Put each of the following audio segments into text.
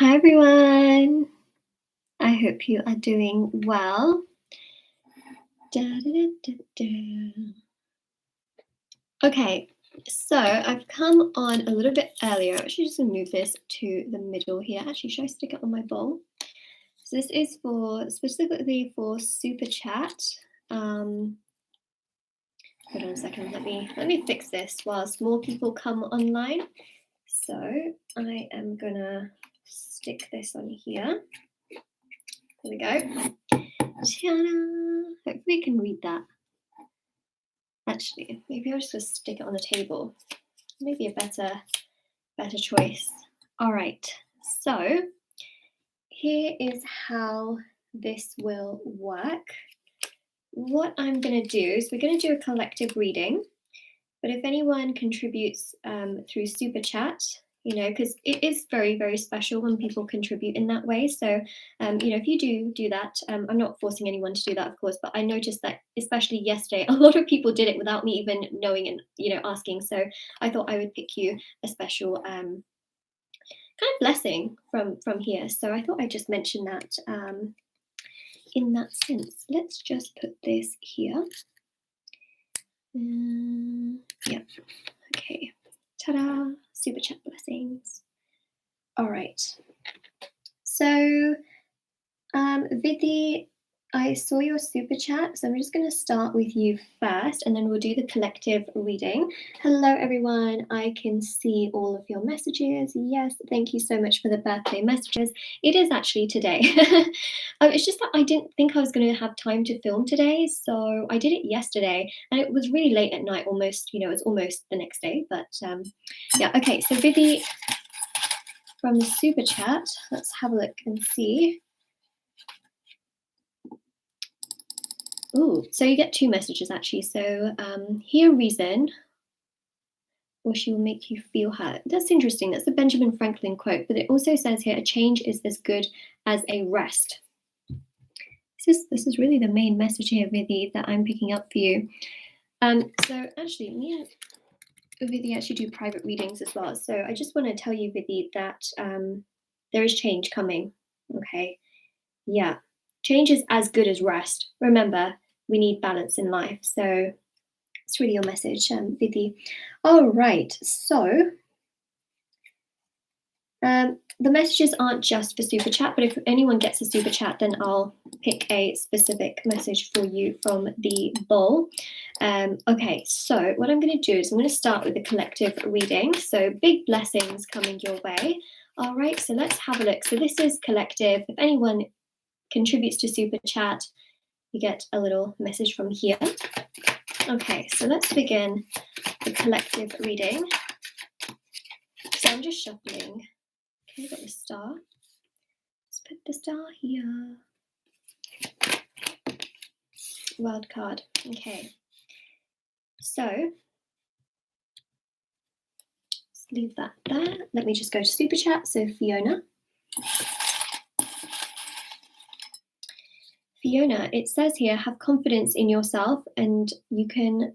Hi everyone. I hope you are doing well. Okay, so I've come on a little bit earlier. I'm actually just gonna move this to the middle here. Actually, should I stick it on my bowl? So this is for specifically for super chat. Hold on a second. Let me fix this whilst more people come online. So I am gonna stick this on here. There we go. Ta-da! Hopefully you can read that. Actually, maybe I'll just stick it on the table. Maybe a better choice. All right, so here is how this will work. What I'm going to do is we're going to do a collective reading, but if anyone contributes through Super Chat, because it is very, very special when people contribute in that way. So, if you do that, I'm not forcing anyone to do that, of course, but I noticed that, especially yesterday, a lot of people did it without me even knowing and, asking. So I thought I would pick you a special kind of blessing from here. So I thought I'd just mention that in that sense. Let's just put this here. Yeah. Okay. Ta-da! Super chat blessings. All right. So, Vidhi, I saw your super chat, so I'm just going to start with you first, and then we'll do the collective reading. Hello, everyone. I can see all of your messages. Yes, thank you so much for the birthday messages. It is actually today. It's just that I didn't think I was going to have time to film today, so I did it yesterday, and it was really late at night, almost, it was almost the next day, but yeah, okay, so Vidhi, from the super chat, let's have a look and see. Oh, so you get two messages actually. So hear reason, or she will make you feel hurt. That's interesting. That's a Benjamin Franklin quote, but it also says here, a change is as good as a rest. This is really the main message here, Vidhi, that I'm picking up for you. So actually, me and Vidhi actually do private readings as well. So I just want to tell you, Vidhi, that there is change coming. Okay. Yeah. Change is as good as rest. Remember, we need balance in life. So it's really your message, Vidhi. All right. So the messages aren't just for super chat, but if anyone gets a super chat, then I'll pick a specific message for you from the bowl. Okay, so what I'm going to do is I'm going to start with the collective reading. So big blessings coming your way. All right, so let's have a look. So this is collective. If anyone contributes to super chat, you get a little message from here. Okay, so let's begin the collective reading. So I'm just shuffling. Okay, we've got the star. Let's put the star here. Wild card. Okay. So let's leave that there. Let me just go to super chat. So Fiona, it says here, have confidence in yourself, and you can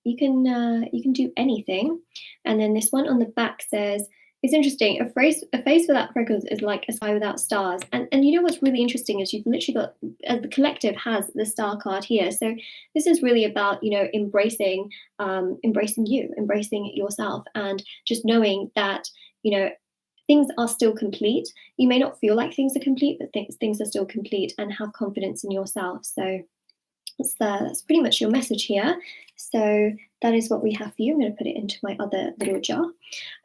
do anything. And then this one on the back says, it's interesting, a face without freckles is like a sky without stars. And you know what's really interesting is you've literally got, the collective has the star card here. So this is really about, embracing you, embracing yourself, and just knowing that, things are still complete. You may not feel like things are complete, but things are still complete, and have confidence in yourself. So that's pretty much your message here. So that is what we have for you. I'm going to put it into my other little jar.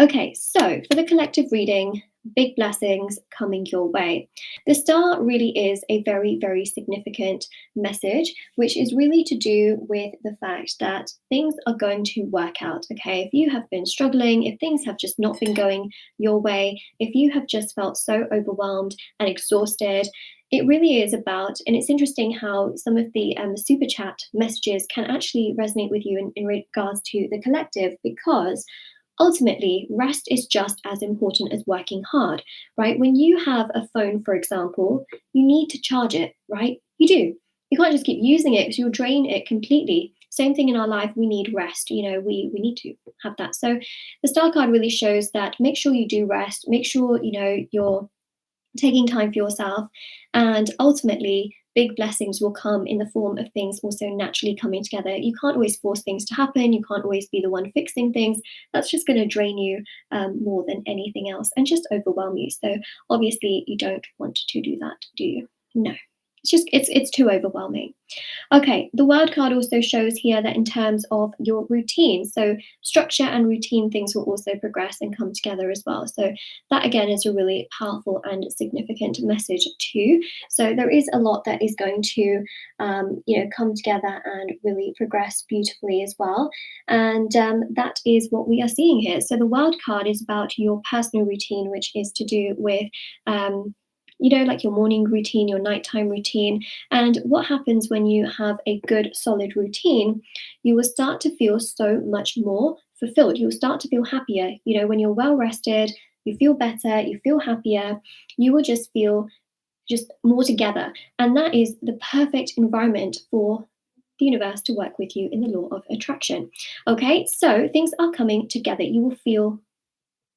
Okay, so for the collective reading, big blessings coming your way. The star really is a very, very significant message, which is really to do with the fact that things are going to work out, okay? If you have been struggling, if things have just not been going your way, if you have just felt so overwhelmed and exhausted, it really is about, and it's interesting how some of the super chat messages can actually resonate with you in regards to the collective, because ultimately, rest is just as important as working hard, right? When you have a phone, for example, you need to charge it, right? You do. You can't just keep using it because you'll drain it completely. Same thing in our life, we need rest. We need to have that. So the star card really shows that make sure you do rest. Make sure, you're taking time for yourself, and ultimately big blessings will come in the form of things also naturally coming together. You can't always force things to happen. You can't always be the one fixing things. That's just going to drain you more than anything else and just overwhelm you. So obviously you don't want to do that, do you? No. It's too overwhelming. Okay, the World card also shows here that in terms of your routine, so structure and routine things will also progress and come together as well. So that again is a really powerful and significant message too. So there is a lot that is going to, come together and really progress beautifully as well. And that is what we are seeing here. So the World card is about your personal routine, which is to do with like your morning routine, your nighttime routine. And what happens when you have a good, solid routine, you will start to feel so much more fulfilled. You'll start to feel happier. When you're well rested, you feel better, you feel happier, you will just feel just more together. And that is the perfect environment for the universe to work with you in the law of attraction. Okay, so things are coming together. You will feel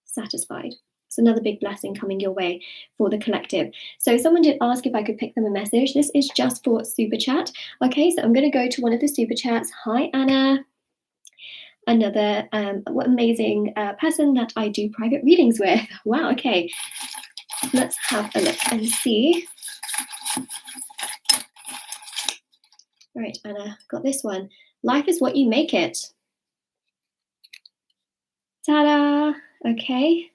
satisfied. It's another big blessing coming your way for the collective. So someone did ask if I could pick them a message. This is just for super chat. Okay, so I'm going to go to one of the super chats. Hi, Anna. Another amazing person that I do private readings with. Wow, okay. Let's have a look and see. All right, Anna, got this one. Life is what you make it. Ta-da! Okay.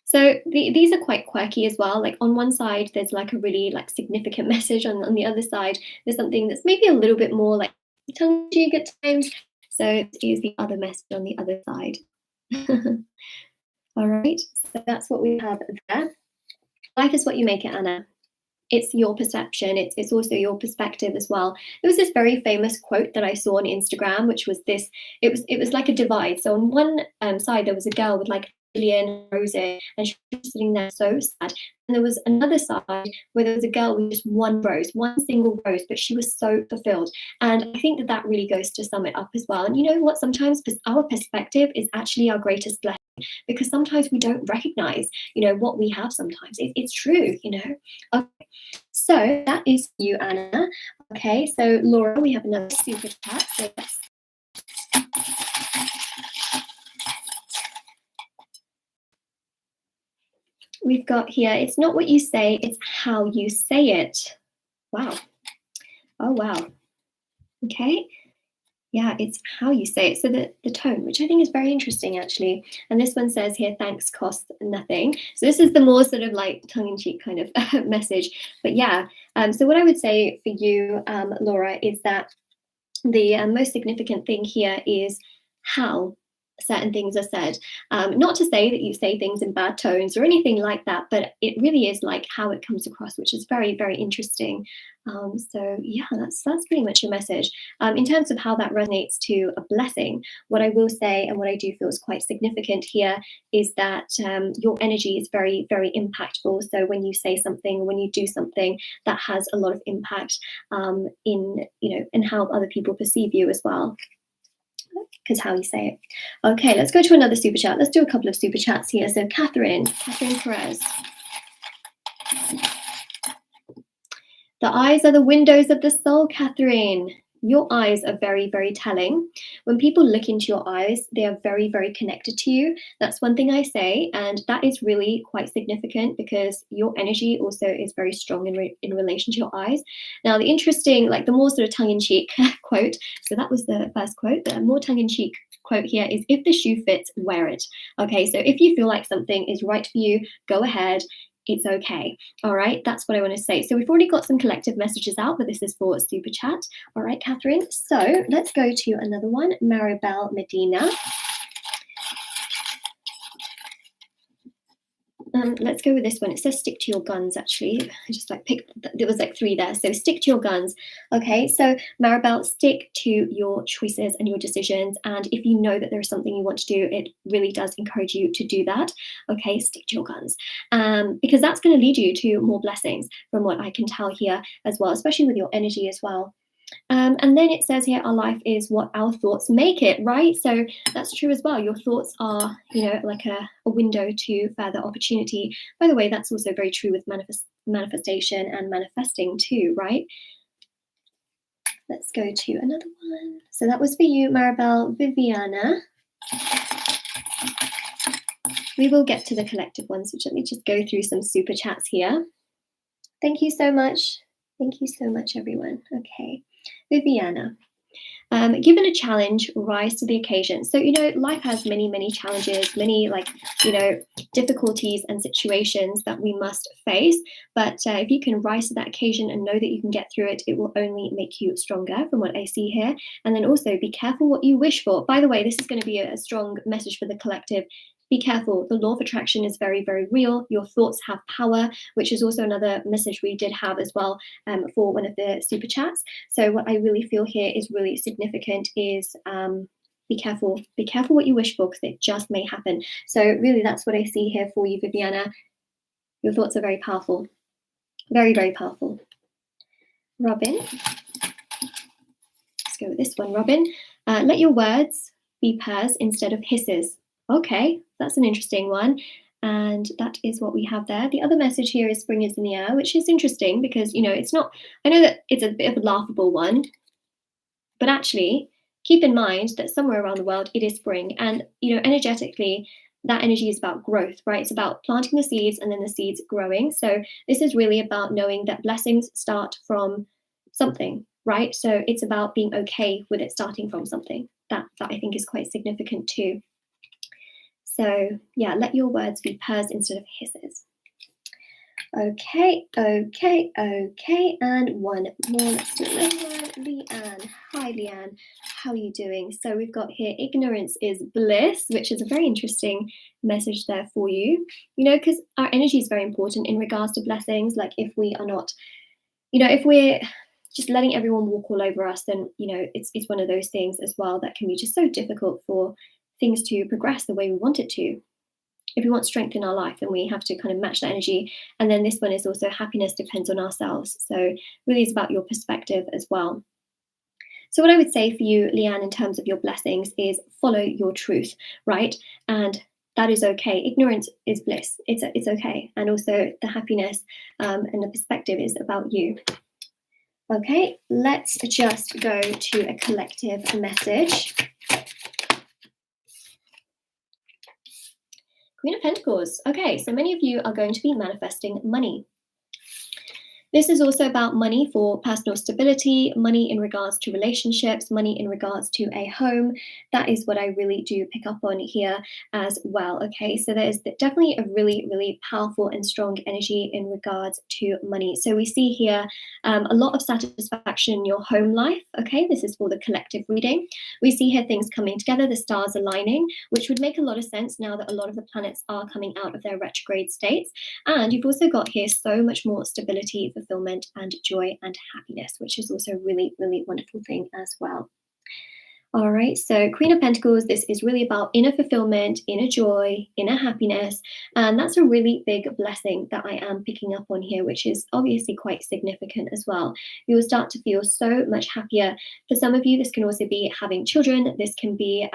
So these are quite quirky as well. Like on one side, there's like a really like significant message. On the other side, there's something that's maybe a little bit more like tongue-in-cheek at times. So here's the other message on the other side. All right, so that's what we have there. Life is what you make it, Anna. It's your perception. It's also your perspective as well. There was this very famous quote that I saw on Instagram, which was this. It was like a divide. So on one side, there was a girl with like a million roses, and she was sitting there so sad. And there was another side where there was a girl with just one rose, one single rose, but she was so fulfilled. And I think that really goes to sum it up as well. And you know what? Sometimes our perspective is actually our greatest blessing, because sometimes we don't recognize, what we have sometimes. It's true, Okay. So that is you, Anna. Okay, so Laura, we have another super chat. So yes. We've got here, it's not what you say, it's how you say it. Wow. Oh, wow. Okay. Yeah, it's how you say it. So the tone, which I think is very interesting, actually. And this one says here, thanks costs nothing. So this is the more sort of like tongue-in-cheek kind of message. But yeah, so what I would say for you, Laura, is that the most significant thing here is how certain things are said. Not to say that you say things in bad tones or anything like that, but it really is like how it comes across, which is very, very interesting. So yeah, that's pretty much your message. In terms of how that resonates to a blessing, what I will say and what I do feel is quite significant here is that your energy is very, very impactful. So when you say something, when you do something, that has a lot of impact in how other people perceive you as well, because how you say it. Okay, let's go to another super chat. Let's do a couple of super chats here. So Catherine Perez. The eyes are the windows of the soul, Catherine. Your eyes are very, very telling. When people look into your eyes, they are very, very connected to you. That's one thing I say, and that is really quite significant because your energy also is very strong in relation to your eyes. Now, the interesting, like the more sort of tongue-in-cheek quote, so that was the first quote, the more tongue-in-cheek quote here is, if the shoe fits, wear it. Okay, so if you feel like something is right for you, go ahead. It's okay. All right, that's what I want to say. So we've already got some collective messages out, but this is for super chat. All right, Catherine. So let's go to another one. Maribel Medina. Let's go with this one. It says stick to your guns, actually. I just like picked, there was like 3 there. So stick to your guns. Okay, so Maribel, stick to your choices and your decisions. And if you know that there's something you want to do, it really does encourage you to do that. Okay, stick to your guns. Because that's going to lead you to more blessings from what I can tell here as well, especially with your energy as well. And then it says here, our life is what our thoughts make it, right? So that's true as well. Your thoughts are, like a window to further opportunity. By the way, that's also very true with manifestation and manifesting too, right? Let's go to another one. So that was for you, Maribel. Viviana. We will get to the collective ones, which let me just go through some super chats here. Thank you so much. Thank you so much, everyone. Okay. Viviana. Given a challenge, rise to the occasion. So, life has many, many challenges, many difficulties and situations that we must face. But if you can rise to that occasion and know that you can get through it, it will only make you stronger from what I see here. And then also be careful what you wish for. By the way, this is going to be a strong message for the collective. Be careful. The law of attraction is very, very real. Your thoughts have power, which is also another message we did have as well for one of the super chats. So what I really feel here is really significant is be careful. Be careful what you wish for, because it just may happen. So really, that's what I see here for you, Viviana. Your thoughts are very powerful. Very, very powerful. Robin. Let's go with this one, Robin. Let your words be purrs instead of hisses. Okay, that's an interesting one. And that is what we have there. The other message here is spring is in the air, which is interesting because, it's not, I know that it's a bit of a laughable one, but actually keep in mind that somewhere around the world it is spring. And, energetically, that energy is about growth, right? It's about planting the seeds and then the seeds growing. So this is really about knowing that blessings start from something, right? So it's about being okay with it starting from something. That I think is quite significant too. So yeah, let your words be purrs instead of hisses. Okay. And one more. Let's do another one. Leanne. Hi, Leanne. How are you doing? So we've got here, ignorance is bliss, which is a very interesting message there for you. Because our energy is very important in regards to blessings. Like if we are not, if we're just letting everyone walk all over us, then, it's one of those things as well that can be just so difficult for things to progress the way we want it to. If we want strength in our life, then we have to kind of match that energy. And then this one is also happiness depends on ourselves. So really it's about your perspective as well. So what I would say for you, Leanne, in terms of your blessings is follow your truth, right? And that is okay. Ignorance is bliss. It's okay. And also the happiness and the perspective is about you. Okay, let's just go to a collective message. Queen of Pentacles. Okay, so many of you are going to be manifesting money. This is also about money for personal stability, money in regards to relationships, money in regards to a home. That is what I really do pick up on here as well. Okay, so there's definitely a really, really powerful and strong energy in regards to money. So we see here a lot of satisfaction in your home life. Okay, this is for the collective reading. We see here things coming together, the stars aligning, which would make a lot of sense now that a lot of the planets are coming out of their retrograde states. And you've also got here so much more stability, fulfillment and joy and happiness, which is also a really, really wonderful thing as well. All right, so Queen of Pentacles, this is really about inner fulfillment, inner joy, inner happiness, and that's a really big blessing that I am picking up on here, which is obviously quite significant as well. You will start to feel so much happier. For some of you, this can also be having children. This can be,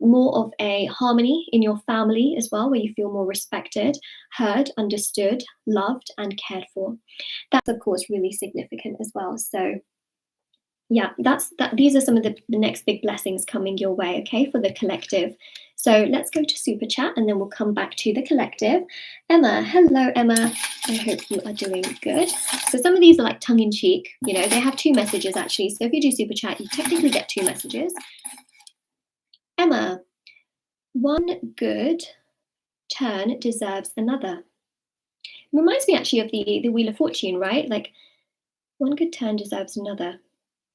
more of a harmony in your family as well, where you feel more respected, heard, understood, loved, and cared for. That's, of course, really significant as well. So yeah, these are some of the next big blessings coming your way, okay, for the collective. So let's go to Super Chat and then we'll come back to the collective. Emma, hello, Emma. I hope you are doing good. So some of these are like tongue-in-cheek, they have two messages actually. So if you do Super Chat, you technically get two messages. Emma, one good turn deserves another. It reminds me actually of the Wheel of Fortune, right? Like one good turn deserves another.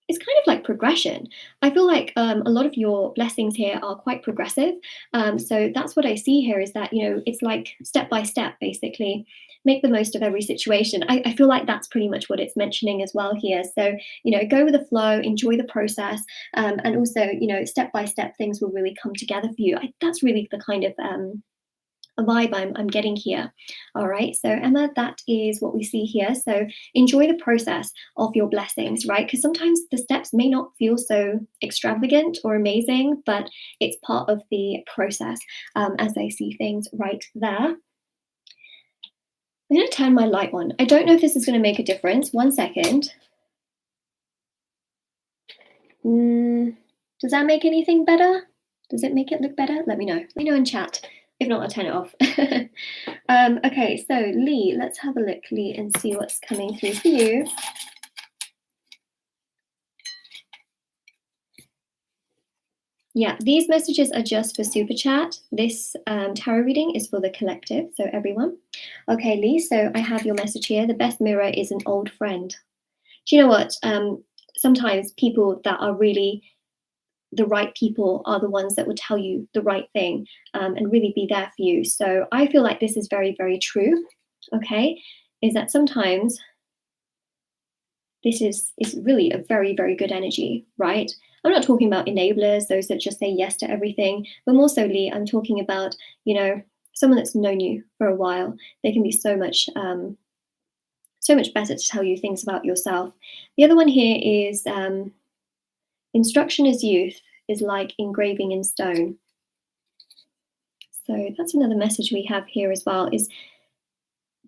It's kind of like progression. I feel like a lot of your blessings here are quite progressive. So that's what I see here is that, it's like step by step, basically. Make the most of every situation. I feel like that's pretty much what it's mentioning as well here. So, go with the flow, enjoy the process. And also, step by step, things will really come together for you. That's really the kind of vibe I'm getting here. All right, so Emma, that is what we see here. So enjoy the process of your blessings, right? Because sometimes the steps may not feel so extravagant or amazing, but it's part of the process, as I see things right there. I'm going to turn my light on. I don't know if this is going to make a difference. 1 second. Does that make anything better? Does it make it look better? Let me know. Let me know in chat. If not, I'll turn it off. Okay, so Lee, let's have a look, Lee, and see what's coming through for you. Yeah, these messages are just for super chat. This tarot reading is for the collective, so everyone. Okay, Lee, so I have your message here. The best mirror is an old friend. Do you know what? Sometimes people that are really the right people are the ones that will tell you the right thing, and really be there for you. So I feel like this is very, very true. Okay, is that sometimes this is really a very, very good energy, right? I'm not talking about enablers, those that just say yes to everything, but more so, Lee, I'm talking about, you know, someone that's known you for a while. They can be so much better to tell you things about yourself. The other one here is instruction as youth is like engraving in stone. So that's another message we have here as well, is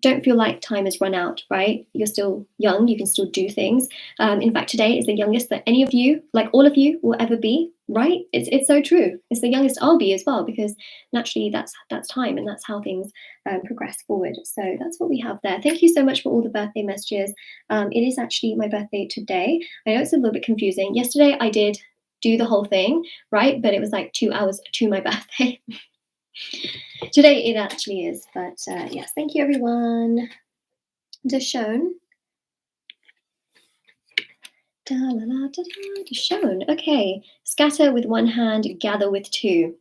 don't feel like time has run out, right? You're still young, you can still do things. In fact, today is the youngest that any of you, like all of you, will ever be, right? It's so true. It's the youngest I'll be as well, because naturally that's time, and that's how things progress forward. So that's what we have there. Thank you so much for all the birthday messages. It is actually my birthday today. I know it's a little bit confusing. Yesterday I did do the whole thing, right? But it was like 2 hours to my birthday. Today it actually is, but yes, thank you everyone. Dashone. Dashone. Okay, scatter with one hand, gather with two.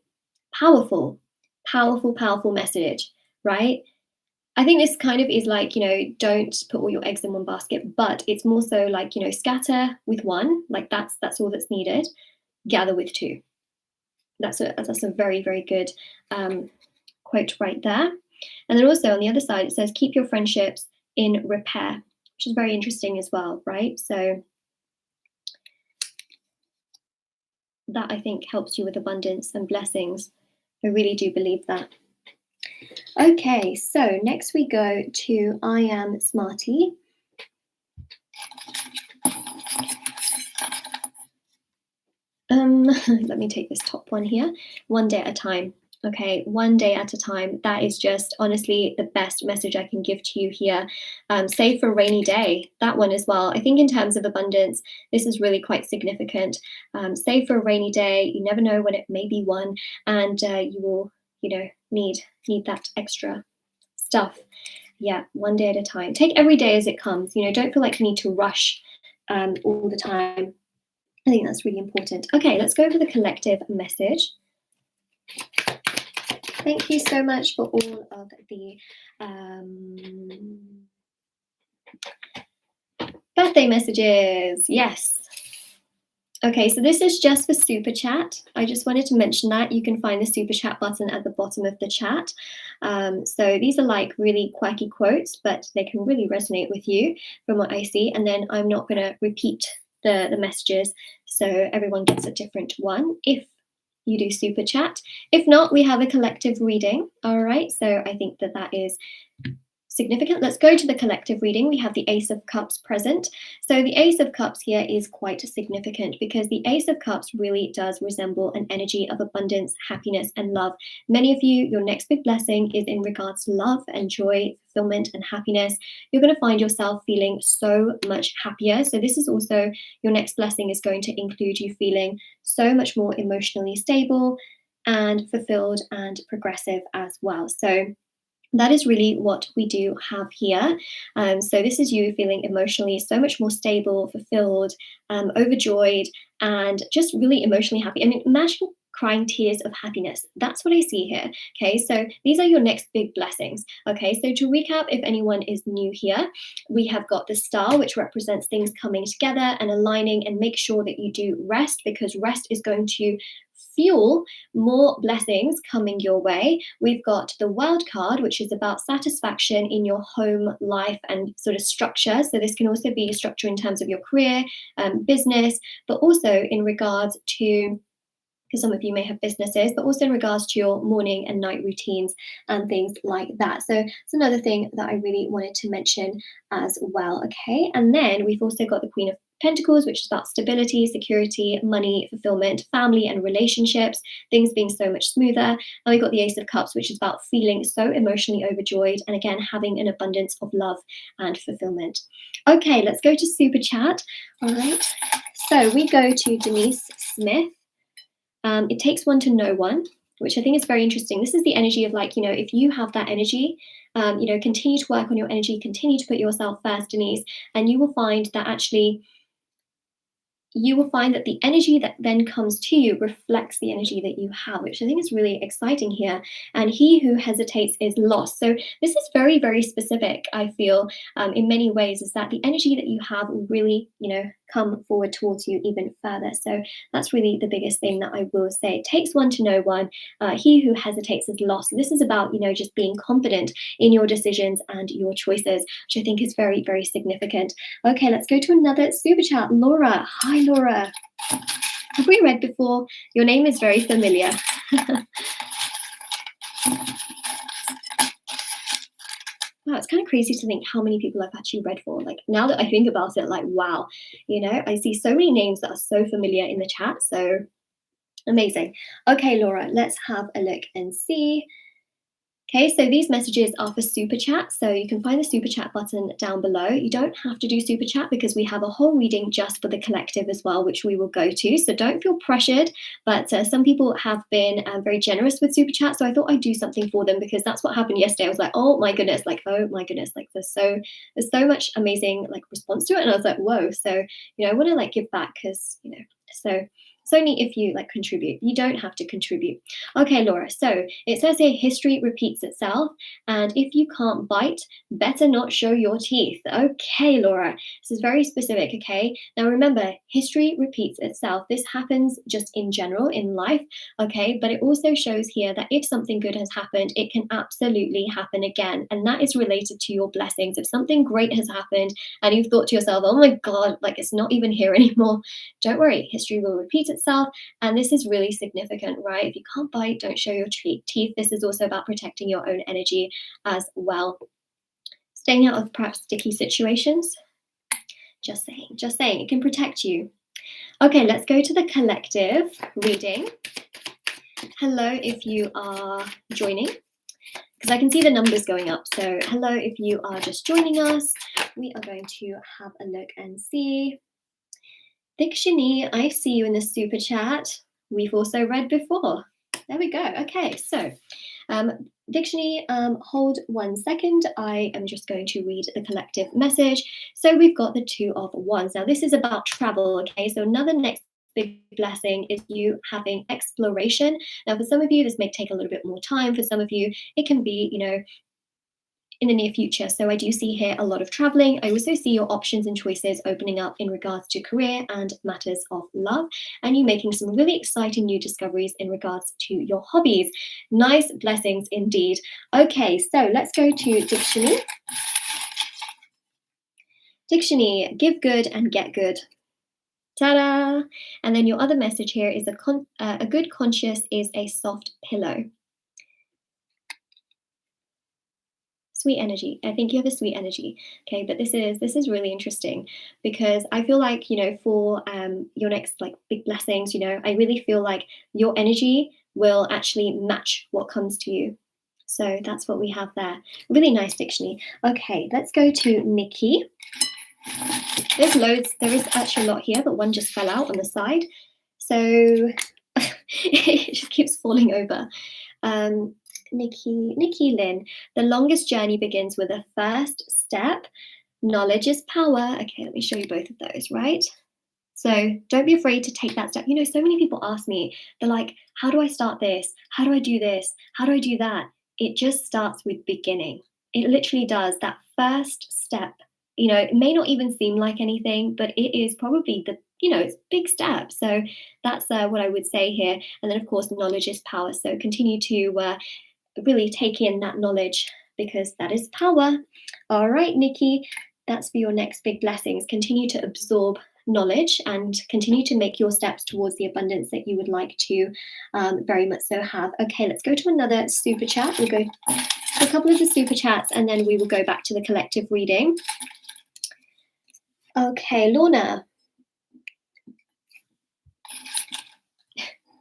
Powerful, powerful, powerful message, right? I think this kind of is like, you know, don't put all your eggs in one basket, but it's more so like, you know, scatter with one, like that's all that's needed. Gather with two. That's a very, very good quote right there. And then also on the other side, it says, keep your friendships in repair, which is very interesting as well, right? So that, I think, helps you with abundance and blessings. I really do believe that. Okay, so next we go to I Am Smarty. Let me take this top one here. One day at a time. Okay, one day at a time. That is just honestly the best message I can give to you here. Save for a rainy day. That one as well. I think in terms of abundance, this is really quite significant. Save for a rainy day. You never know when it may be one, and you will, you know, need that extra stuff. Yeah, one day at a time. Take every day as it comes. You know, don't feel like you need to rush all the time. I think that's really important. Okay, let's go over the collective message. Thank you so much for all of the birthday messages. Yes. Okay, so this is just for super chat. I just wanted to mention that you can find the super chat button at the bottom of the chat. So these are like really quirky quotes, but they can really resonate with you from what I see. And then I'm not going to repeat the messages, so everyone gets a different one if you do super chat. If not, we have a collective reading. All right, so I think that is significant. Let's go to the collective reading. We have the Ace of Cups present. So the Ace of Cups here is quite significant because the Ace of Cups really does resemble an energy of abundance, happiness, and love. Many of you, your next big blessing is in regards to love and joy, fulfillment, and happiness. You're going to find yourself feeling so much happier. So this is also, your next blessing is going to include you feeling so much more emotionally stable and fulfilled and progressive as well. So that is really what we do have here. So this is you feeling emotionally so much more stable, fulfilled, overjoyed, and just really emotionally happy. I mean, imagine crying tears of happiness. That's what I see here. Okay, so these are your next big blessings. Okay, so to recap, if anyone is new here, we have got the star, which represents things coming together and aligning, and make sure that you do rest, because rest is going to fuel more blessings coming your way, we've got the World card, which is about satisfaction in your home life and sort of structure. So this can also be structure in terms of your career, business, but also in regards to, because some of you may have businesses, but also in regards to your morning and night routines and things like that. So it's another thing that I really wanted to mention as well. Okay, and then we've also got the Queen of Pentacles, which is about stability, security, money, fulfillment, family and relationships, things being so much smoother. And we've got the Ace of Cups, which is about feeling so emotionally overjoyed and again having an abundance of love and fulfillment. Okay, let's go to Super Chat. All right, so we go to Denise Smith. It takes one to know one, which I think is very interesting. This is the energy of, like, if you have that energy, continue to work on your energy, continue to put yourself first, Denise, and you will find that actually the energy that then comes to you reflects the energy that you have, which I think is really exciting here. And he who hesitates is lost. So this is very, very specific, I feel, in many ways, is that the energy that you have will really, come forward towards you even further. So that's really the biggest thing that I will say. It takes one to know one. He who hesitates is lost. So this is about, just being confident in your decisions and your choices, which I think is very, very significant. Okay, let's go to another super chat. Laura. Hi, Laura. Have we read before? Your name is very familiar. Wow, it's kind of crazy to think how many people I've actually read for. Like, now that I think about it, like, wow, I see so many names that are so familiar in the chat. So amazing. Okay, Laura, let's have a look and see. Okay, so these messages are for Super Chat, so you can find the Super Chat button down below. You don't have to do Super Chat because we have a whole reading just for the collective as well, which we will go to, so don't feel pressured, but some people have been very generous with Super Chat, so I thought I'd do something for them because that's what happened yesterday. I was like, oh my goodness, like there's so much amazing response to it, and I was like, whoa, so I want to give back because so it's only if you contribute. You don't have to contribute. Okay, Laura, so it says here history repeats itself, and if you can't bite, better not show your teeth. Okay, Laura, this is very specific. Okay, now remember, history repeats itself. This happens just in general in life. Okay, but it also shows here that if something good has happened, it can absolutely happen again, and that is related to your blessings. If something great has happened and you've thought to yourself, oh my god, it's not even here anymore, don't worry, history will repeat itself, and this is really significant, right? If you can't bite, don't show your teeth. This is also about protecting your own energy as well. Staying out of perhaps sticky situations. Just saying, it can protect you. Okay, let's go to the collective reading. Hello if you are joining, because I can see the numbers going up. So hello if you are just joining us. We are going to have a look and see. Dikshani, I see you in the super chat. We've also read before. There we go. Okay, so Dikshani, hold 1 second. I am just going to read the collective message. So we've got the Two of Wands. Now this is about travel, okay? So another next big blessing is you having exploration. Now for some of you, this may take a little bit more time. For some of you, it can be, in the near future. So I do see here a lot of traveling. I also see your options and choices opening up in regards to career and matters of love, and you making some really exciting new discoveries in regards to your hobbies. Nice blessings indeed. Okay, so let's go to Dikshani. Dikshani, give good and get good. Ta-da! And then your other message here is a good conscience is a soft pillow. Sweet energy. I think you have a sweet energy. Okay, but this is really interesting because I feel like, for your next big blessings, I really feel like your energy will actually match what comes to you. So that's what we have there. Really nice dictionary. Okay, let's go to Nikki. There's loads. There is actually a lot here, but one just fell out on the side. So it just keeps falling over. Nikki Lynn, the longest journey begins with a first step. Knowledge is power. Okay, let me show you both of those, right? So don't be afraid to take that step. So many people ask me, they're like, how do I start this? How do I do this? How do I do that? It just starts with beginning. It literally does. That first step, it may not even seem like anything, but it is probably you know, it's a big step. So that's what I would say here. And then, of course, knowledge is power. So continue to really take in that knowledge, because that is power. All right, Nikki, that's for your next big blessings. Continue to absorb knowledge and continue to make your steps towards the abundance that you would like to very much so have. Okay, let's go to another super chat. We'll go to a couple of the super chats and then we will go back to the collective reading. Okay, Lorna.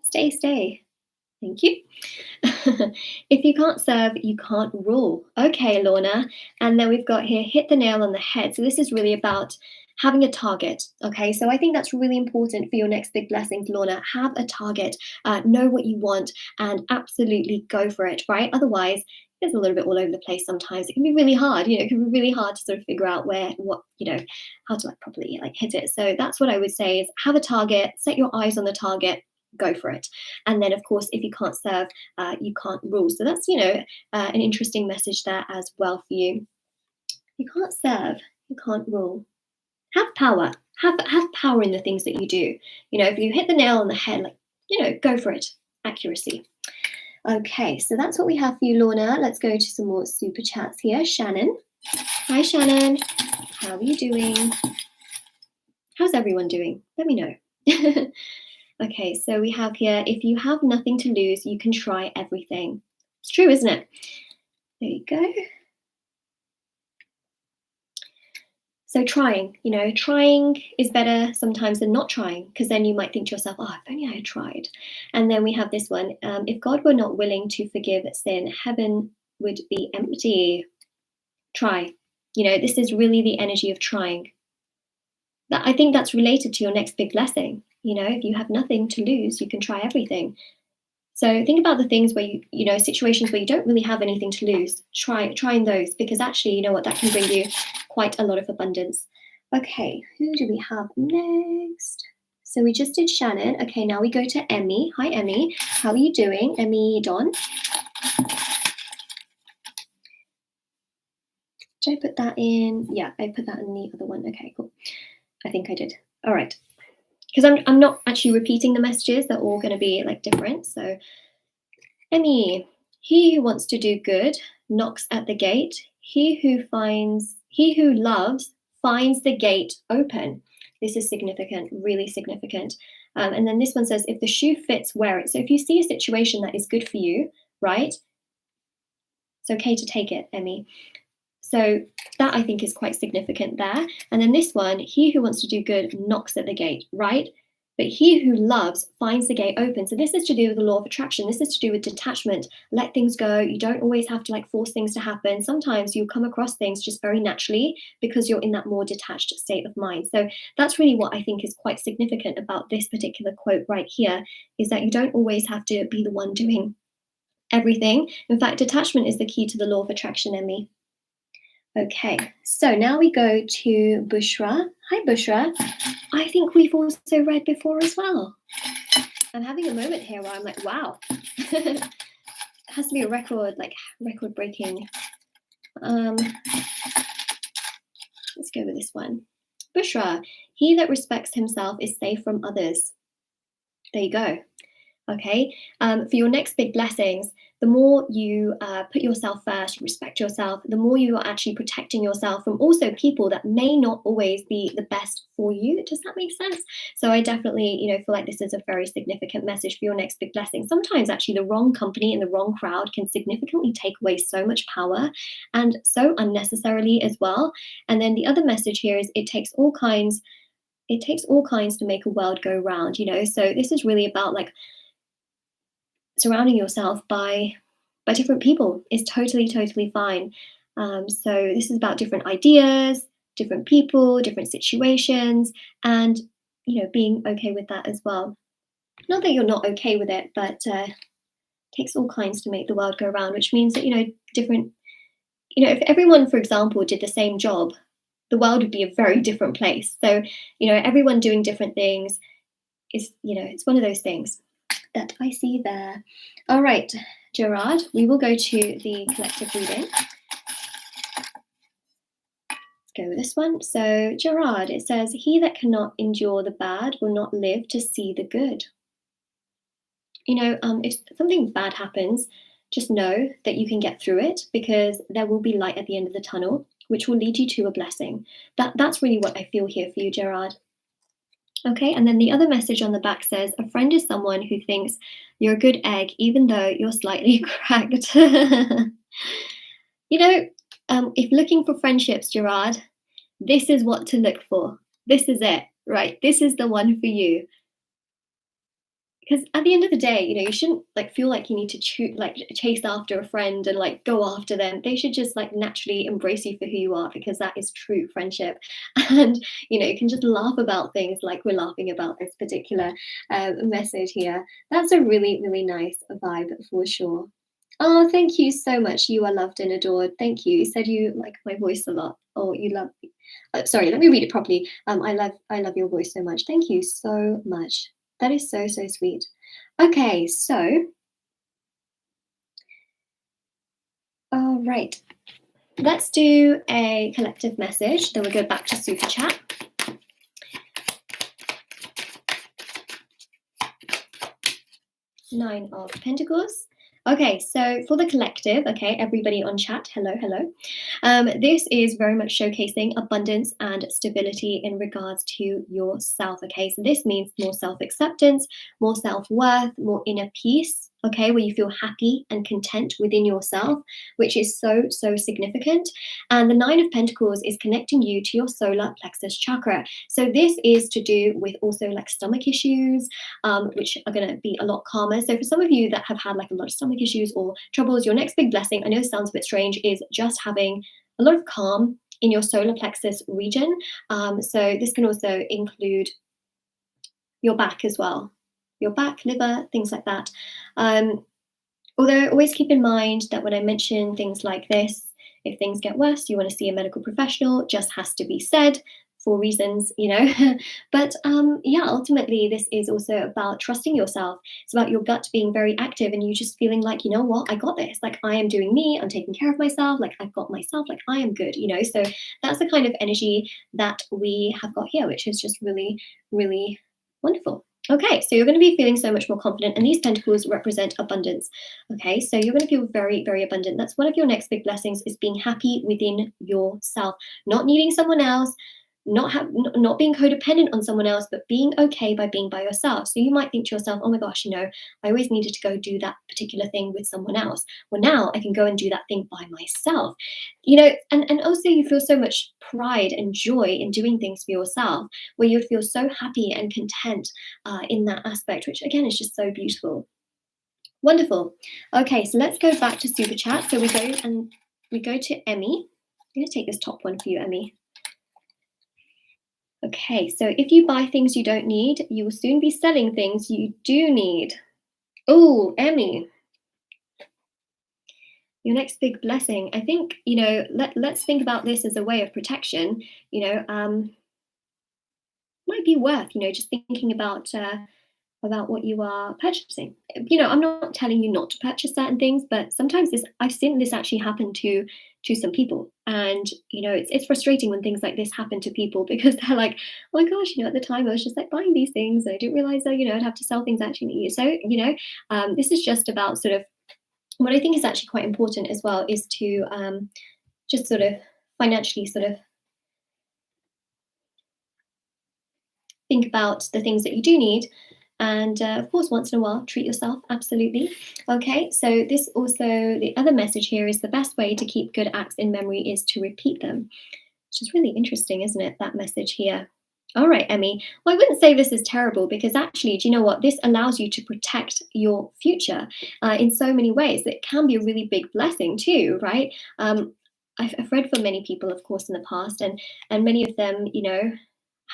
Stay. Thank you. If you can't serve, you can't rule. Okay, Lorna. And then we've got here, hit the nail on the head. So this is really about having a target. Okay, so I think that's really important for your next big blessings, Lorna. Have a target, know what you want, and absolutely go for it, right? Otherwise, it's a little bit all over the place sometimes. It can be really hard, you know, it can be really hard to sort of figure out how to like properly like hit it. So that's what I would say is have a target, set your eyes on the target, go for it. And then, of course, if you can't serve, you can't rule. So that's, an interesting message there as well for you. You can't serve, you can't rule. Have power. Have power in the things that you do. You know, if you hit the nail on the head, go for it. Accuracy. Okay, so that's what we have for you, Lorna. Let's go to some more super chats here. Shannon. Hi, Shannon. How are you doing? How's everyone doing? Let me know. Okay, so we have here, if you have nothing to lose, you can try everything. It's true, isn't it? There you go. So trying is better sometimes than not trying, because then you might think to yourself, oh, if only I had tried. And then we have this one, if God were not willing to forgive sin, heaven would be empty. Try. This is really the energy of trying. I think that's related to your next big blessing. If you have nothing to lose, you can try everything. So think about the things where situations where you don't really have anything to lose. Trying those, because actually, you know what, that can bring you quite a lot of abundance. Okay, who do we have next? So we just did Shannon. Okay, now we go to Emmy. Hi, Emmy. How are you doing? Emmy Don. Did I put that in? Yeah, I put that in the other one. Okay, cool. I think I did. All right. Because I'm not actually repeating the messages. They're all going to be like different. So, Emmy, he who wants to do good knocks at the gate. He who loves finds the gate open. This is significant, really significant. And then this one says, if the shoe fits, wear it. So if you see a situation that is good for you, right? It's okay to take it, Emmy. So that I think is quite significant there. And then this one, he who wants to do good knocks at the gate, right? But he who loves finds the gate open. So this is to do with the law of attraction. This is to do with detachment. Let things go. You don't always have to force things to happen. Sometimes you come across things just very naturally because you're in that more detached state of mind. So that's really what I think is quite significant about this particular quote right here, is that you don't always have to be the one doing everything. In fact, detachment is the key to the law of attraction, Emmy. Okay, so now we go to Bushra. Hi, Bushra. I think we've also read before as well. I'm having a moment here where I'm like, wow. It has to be a record breaking. Let's go with this one. Bushra, he that respects himself is safe from others. There you go. Okay, for your next big blessings, the more you put yourself first, respect yourself, the more you are actually protecting yourself from also people that may not always be the best for you. Does that make sense? So I definitely, feel like this is a very significant message for your next big blessing. Sometimes actually the wrong company and the wrong crowd can significantly take away so much power, and so unnecessarily as well. And then the other message here is it takes all kinds to make a world go round, So this is really about surrounding yourself by different people is totally fine. So this is about different ideas, different people, different situations, and being okay with that as well. Not that you're not okay with it, but it takes all kinds to make the world go round, which means that different. If everyone, for example, did the same job, the world would be a very different place. So everyone doing different things is it's one of those things that I see there. All right, Gerard, we will go to the collective reading. go with this one. So Gerard, it says, he that cannot endure the bad will not live to see the good. If something bad happens, just know that you can get through it because there will be light at the end of the tunnel, which will lead you to a blessing. That's really what I feel here for you, Gerard. Okay, and then the other message on the back says, a friend is someone who thinks you're a good egg, even though you're slightly cracked. If looking for friendships, Gerard, this is what to look for. This is it, right? This is the one for you. Because at the end of the day, you shouldn't feel like you need to chase after a friend and go after them. They should just naturally embrace you for who you are, because that is true friendship. And you can just laugh about things like we're laughing about this particular message here. That's a really, really nice vibe for sure. Oh, thank you so much. You are loved and adored. Thank you. You said you like my voice a lot. Oh, you love. Sorry, let me read it properly. I love your voice so much. Thank you so much. That is so, so sweet. Okay, so, all right. Let's do a collective message. Then we'll go back to super chat. Nine of Pentacles. Okay, so for the collective, okay, everybody on chat, hello, hello. This is very much showcasing abundance and stability in regards to yourself, okay? So this means more self-acceptance, more self-worth, more inner peace, okay, where you feel happy and content within yourself, which is so, so significant. And the Nine of Pentacles is connecting you to your solar plexus chakra. So this is to do with also stomach issues, which are going to be a lot calmer. So for some of you that have had a lot of stomach issues or troubles, your next big blessing, I know this sounds a bit strange, is just having a lot of calm in your solar plexus region. So this can also include your back as well, your back, liver, things like that. Although always keep in mind that when I mention things like this, if things get worse, you want to see a medical professional, just has to be said for reasons, But yeah, ultimately, this is also about trusting yourself. It's about your gut being very active and you just feeling like, you know what, I got this. I am doing me, I'm taking care of myself, I've got myself, I am good, So that's the kind of energy that we have got here, which is just really, really wonderful. Okay, so you're going to be feeling so much more confident, and these pentacles represent abundance. Okay, so you're going to feel very, very abundant. That's one of your next big blessings, is being happy within yourself, not needing someone else, not being codependent on someone else, but being okay by being by yourself. So you might think to yourself, oh my gosh, I always needed to go do that particular thing with someone else. Well, now I can go and do that thing by myself, and also you feel so much pride and joy in doing things for yourself, where you feel so happy and content in that aspect, which again is just so beautiful. Wonderful. Okay, so let's go back to super chat. So we go to Emmy. I'm going to take this top one for you, Emmy. Okay, so if you buy things you don't need, you will soon be selling things you do need. Oh, Emmy. Your next big blessing. I think, let's think about this as a way of protection, might be worth, just thinking about what you are purchasing. I'm not telling you not to purchase certain things, but sometimes I've seen this actually happen to some people, and it's frustrating when things like this happen to people, because they're like, oh my gosh, at the time I was just buying these things, I didn't realize that I'd have to sell things I actually need. So this is just about sort of what I think is actually quite important as well, is to just sort of financially sort of think about the things that you do need. And of course, once in a while, treat yourself, absolutely. Okay, so this also, the other message here is the best way to keep good acts in memory is to repeat them, which is really interesting, isn't it, that message here? All right, Emmy. Well, I wouldn't say this is terrible, because actually, do you know what? This allows you to protect your future in so many ways. It can be a really big blessing too, right? I've read for many people, of course, in the past, and many of them,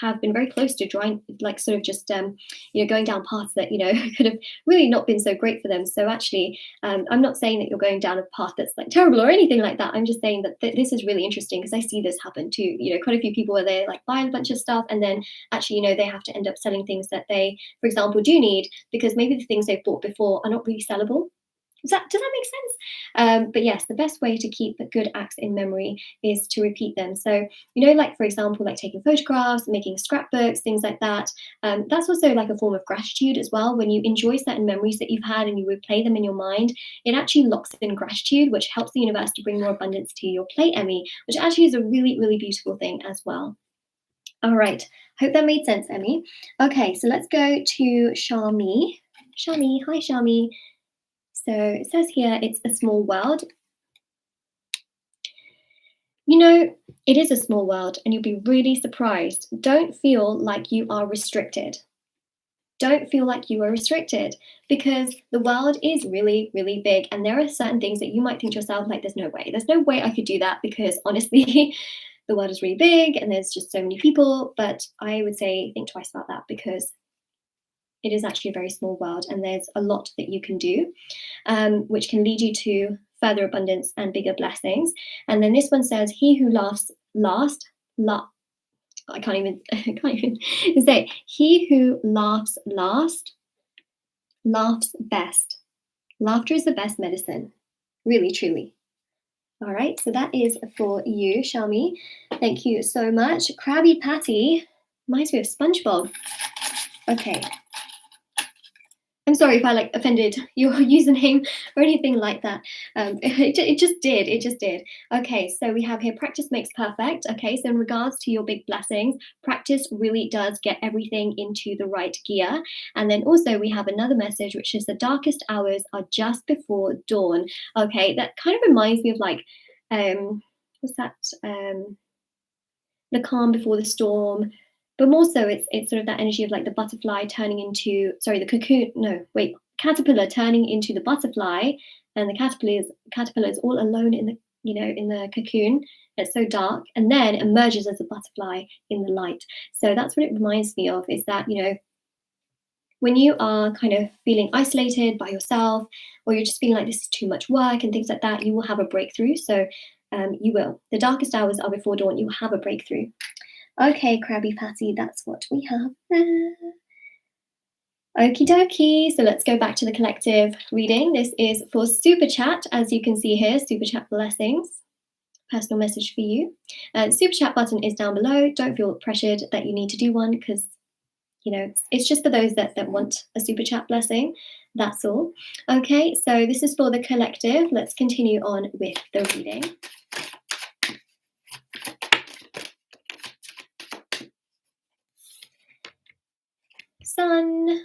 have been very close to drawing, sort of just, going down paths that, could have really not been so great for them. So actually, I'm not saying that you're going down a path that's terrible or anything like that. I'm just saying that this is really interesting, because I see this happen too. Quite a few people where they buy a bunch of stuff, and then actually, they have to end up selling things that they, for example, do need, because maybe the things they've bought before are not really sellable. Does that make sense? But yes, the best way to keep good acts in memory is to repeat them. So, like for example, like taking photographs, making scrapbooks, things like that. That's also like a form of gratitude as well. When you enjoy certain memories that you've had and you replay them in your mind, it actually locks in gratitude, which helps the universe to bring more abundance to your plate, Emmy, which actually is a really, really beautiful thing as well. All right. Hope that made sense, Emmy. Okay, so let's go to Shami. Shami, hi, Shami. So it says here, it's a small world. It is a small world and you'll be really surprised. Don't feel like you are restricted. Don't feel like you are restricted because the world is really, really big. And there are certain things that you might think to yourself, like, there's no way. There's no way I could do that because honestly, the world is really big and there's just so many people. But I would say think twice about that because it is actually a very small world and there's a lot that you can do, which can lead you to further abundance and bigger blessings. And then this one says, he who laughs last, I can't even say, he who laughs last, laughs best. Laughter is the best medicine, really, truly. All right, so that is for you, Shami. Thank you so much. Krabby Patty reminds me of SpongeBob. Okay. I'm sorry if I offended your username or anything like that. It just did. Okay, so we have here practice makes perfect. Okay, so in regards to your big blessings, practice really does get everything into the right gear. And then also we have another message, which is the darkest hours are just before dawn. Okay, that kind of reminds me of what's that? The calm before the storm. But more so, it's sort of that energy of like the butterfly turning into, sorry, the cocoon. No, wait, caterpillar turning into the butterfly, and the caterpillar is all alone in the in the cocoon. It's so dark, and then emerges as a butterfly in the light. So that's what it reminds me of. Is that when you are kind of feeling isolated by yourself, or you're just feeling like this is too much work and things like that, you will have a breakthrough. So you will. The darkest hours are before dawn. You will have a breakthrough. Okay, Krabby Patty, that's what we have there. Okie dokie. So let's go back to the collective reading. This is for Super Chat, as you can see here, Super Chat blessings. Personal message for you. Super Chat button is down below. Don't feel pressured that you need to do one because, it's just for those that want a Super Chat blessing. That's all. Okay, so this is for the collective. Let's continue on with the reading. Sun.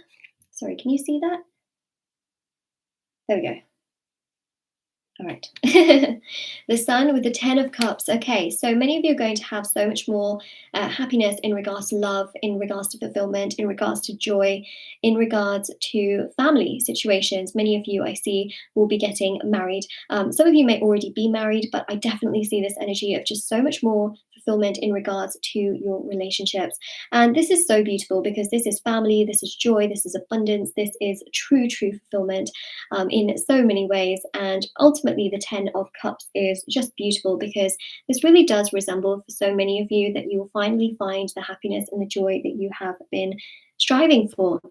Sorry, can you see that? There we go. All right. The Sun with the 10 of Cups. Okay, so many of you are going to have so much more happiness in regards to love, in regards to fulfillment, in regards to joy, in regards to family situations. Many of you I see will be getting married. Some of you may already be married, but I definitely see this energy of just so much more fulfillment in regards to your relationships. And this is so beautiful because this is family, this is joy, this is abundance, this is true fulfillment in so many ways. And ultimately, the 10 of Cups is just beautiful because this really does resemble for so many of you that you will finally find the happiness and the joy that you have been striving for.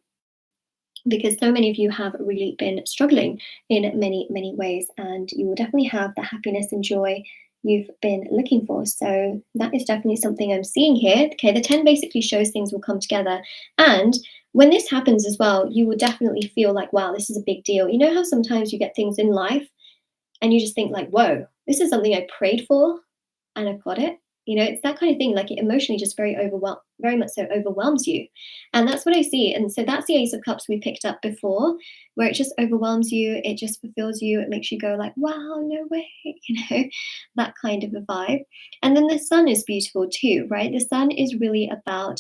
Because so many of you have really been struggling in many, many ways, and you will definitely have the happiness and joy you've been looking for. So that is definitely something I'm seeing here. Okay, the 10 basically shows things will come together. And when this happens as well, you will definitely feel like, wow, this is a big deal. You know how sometimes you get things in life and you just think like, whoa, this is something I prayed for and I've got it. It's that kind of thing, like it emotionally just very much so overwhelms you. And that's what I see. And so that's the Ace of Cups we picked up before, where it just overwhelms you, it just fulfills you, it makes you go like, wow, no way, that kind of a vibe. And then the Sun is beautiful too, right? The Sun is really about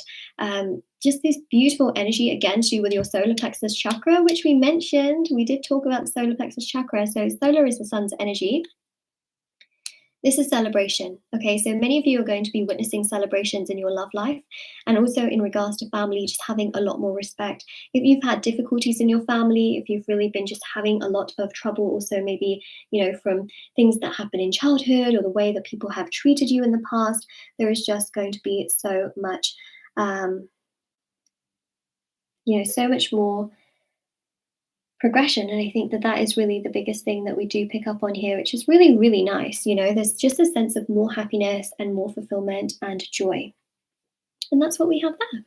just this beautiful energy, again, to do with your solar plexus chakra, which we mentioned. We did talk about the solar plexus chakra. So solar is the Sun's energy. This is celebration. Okay, so many of you are going to be witnessing celebrations in your love life, and also in regards to family, just having a lot more respect. If you've had difficulties in your family, if you've really been just having a lot of trouble, also maybe, from things that happen in childhood or the way that people have treated you in the past, there is just going to be so much, so much more progression. And I think that that is really the biggest thing that we do pick up on here, which is really, really nice. You know, there's just a sense of more happiness and more fulfillment and joy. And that's what we have there.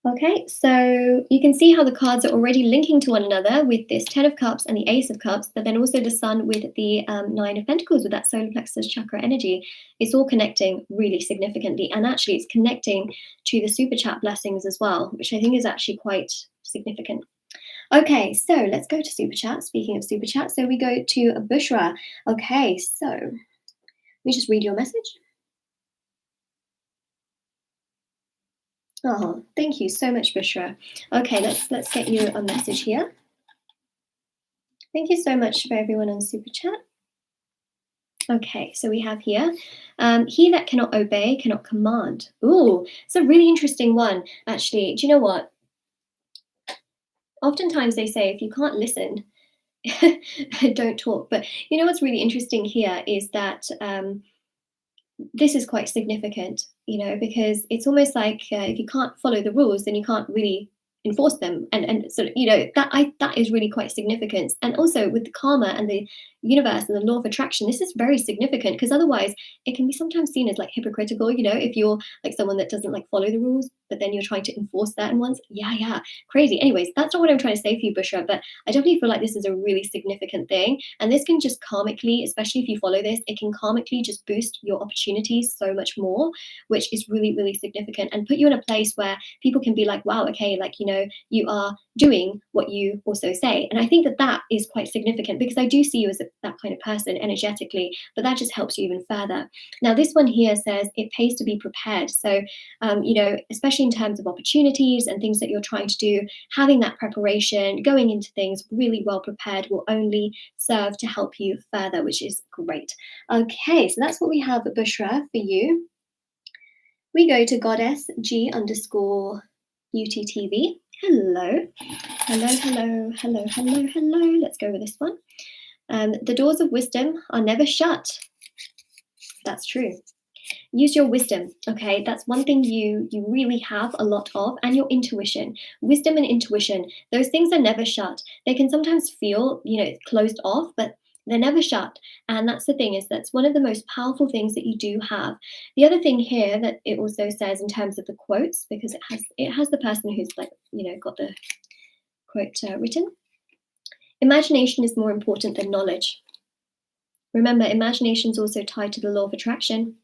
Okay, so you can see how the cards are already linking to one another with this 10 of Cups and the Ace of Cups, but then also the Sun with the 9 of Pentacles with that solar plexus chakra energy. It's all connecting really significantly, and actually it's connecting to the super chat blessings as well, which I think is actually quite significant. Okay, so let's go to super chat. Speaking of super chat, so we go to Bushra. Okay, so let me just read your message. Oh, thank you so much, Bushra. Okay, let's get you a message here. Thank you so much for everyone on super chat. Okay, so we have here, he that cannot obey cannot command. Ooh, it's a really interesting one, actually. Do you know what? Oftentimes they say if you can't listen, don't talk. But you know what's really interesting here is that this is quite significant, you know, because it's almost like if you can't follow the rules, then you can't really enforce them, and sort of, you know, that is really quite significant. And also with the karma and the universe and the law of attraction, this is very significant, because otherwise it can be sometimes seen as like hypocritical, you know, if you're like someone that doesn't like follow the rules, but then you're trying to enforce certain ones. Yeah, crazy. Anyways, that's not what I'm trying to say for you, Bushra, but I definitely feel like this is a really significant thing, and this can just karmically, especially if you follow this, it can karmically just boost your opportunities so much more, which is really, really significant, and put you in a place where people can be like, wow, okay, like, you know, you are doing what you also say. And I think that that is quite significant, because I do see you as that kind of person energetically, but that just helps you even further. Now, this one here says it pays to be prepared. So, you know, especially in terms of opportunities and things that you're trying to do, having that preparation, going into things really well prepared will only serve to help you further, which is great. Okay, so that's what we have at Bushra for you. We go to Goddess G _ Beauty TV. Hello. Let's go with this one. The doors of wisdom are never shut. That's true. Use your wisdom, okay? That's one thing you really have a lot of, and your intuition. Wisdom and intuition, those things are never shut. They can sometimes feel, you know, closed off, but they're never shut. And that's the thing, is that's one of the most powerful things that you do have. The other thing here that it also says in terms of the quotes, because it has the person who's like, you know, got the quote written. Imagination is more important than knowledge. Remember, imagination is also tied to the law of attraction.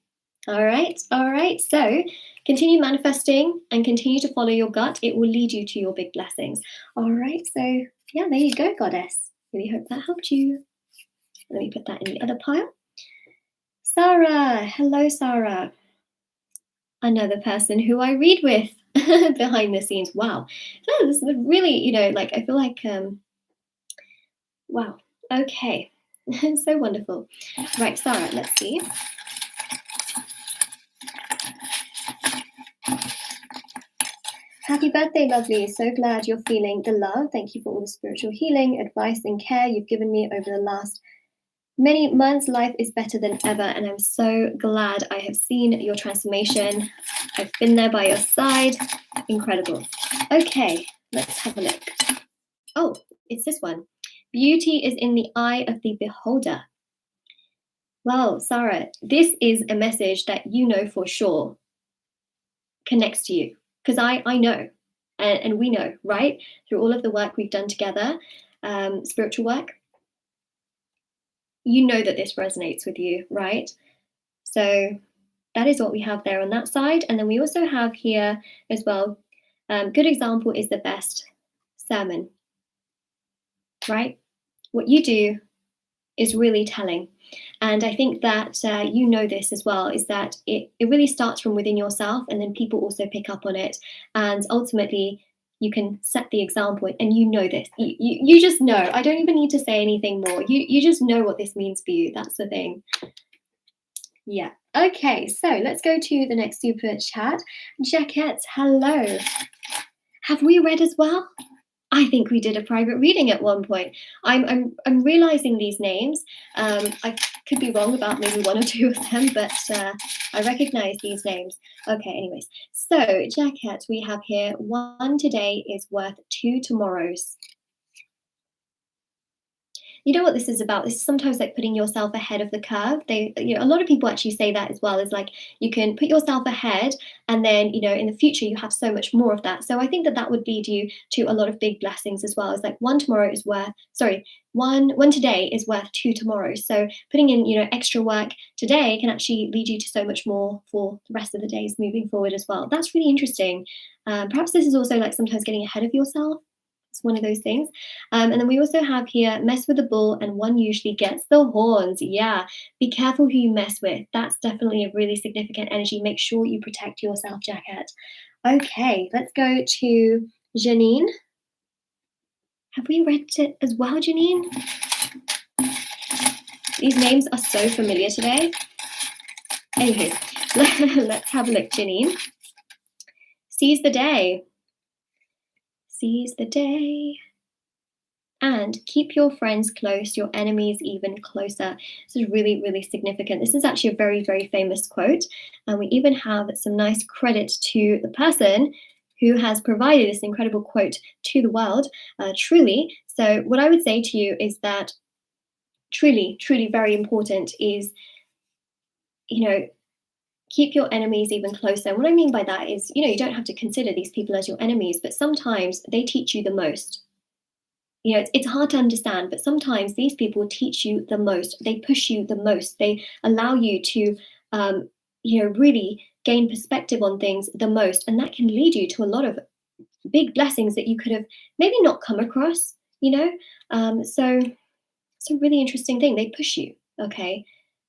All right. So continue manifesting and continue to follow your gut. It will lead you to your big blessings. All right. So yeah, there you go, Goddess. Really hope that helped you. Let me put that in the other pile. Sarah. Hello, Sarah. Another person who I read with behind the scenes. Wow. Oh, this is really, you know, like, I feel like, wow. Okay. So wonderful. Right, Sarah, let's see. Happy birthday, lovely. So glad you're feeling the love. Thank you for all the spiritual healing, advice, and care you've given me over the last many months. Life is better than ever, and I'm so glad I have seen your transformation. I've been there by your side. Incredible. Okay, let's have a look. Oh, it's this one. Beauty is in the eye of the beholder. Well, Sarah, this is a message that you know for sure connects to you, because I know, and we know, right? Through all of the work we've done together, spiritual work, you know that this resonates with you, right? So that is what we have there on that side. And then we also have here as well, good example is the best sermon, right? What you do is really telling. And I think that you know this as well, is that it really starts from within yourself, and then people also pick up on it. And ultimately, you can set the example, and you know this. You just know. I don't even need to say anything more. You just know what this means for you. That's the thing. Yeah. Okay, so let's go to the next super chat. Jaquette, hello. Have we read as well? I think we did a private reading at one point. I'm realizing these names. I could be wrong about maybe one or two of them, but I recognize these names. Okay, anyways. So, Jaquette, we have here, one today is worth two tomorrows. you know what this is about? This is sometimes like putting yourself ahead of the curve. A lot of people actually say that as well, is like you can put yourself ahead, and then, in the future you have so much more of that. So I think that that would lead you to a lot of big blessings as well. It's like one today is worth two tomorrows. So putting in, extra work today can actually lead you to so much more for the rest of the days moving forward as well. That's really interesting. Perhaps this is also like sometimes getting ahead of yourself. It's one of those things. And then we also have here, mess with the bull and one usually gets the horns. Yeah, be careful who you mess with. That's definitely a really significant energy. Make sure you protect yourself, Jacket. Okay, let's go to Janine. Have we read it as well, Janine? These names are so familiar today. Anywho, let's have a look, Janine. Seize the day. Seize the day. And keep your friends close, your enemies even closer. This is really, really significant. This is actually a very, very famous quote. And we even have some nice credit to the person who has provided this incredible quote to the world, truly. So what I would say to you is that truly, truly very important is, keep your enemies even closer. And what I mean by that is, you don't have to consider these people as your enemies, but sometimes they teach you the most. It's hard to understand, but sometimes these people teach you the most. They push you the most. They allow you to, really gain perspective on things the most. And that can lead you to a lot of big blessings that you could have maybe not come across, So it's a really interesting thing. They push you, okay?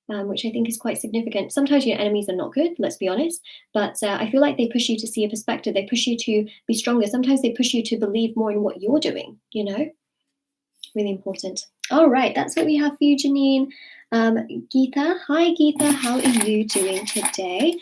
Which I think is quite significant. Sometimes your enemies are not good, let's be honest, but I feel like they push you to see a perspective. They push you to be stronger. Sometimes they push you to believe more in what you're doing, Really important. All right, that's what we have for you, Janine. Geetha, hi Geetha, how are you doing today?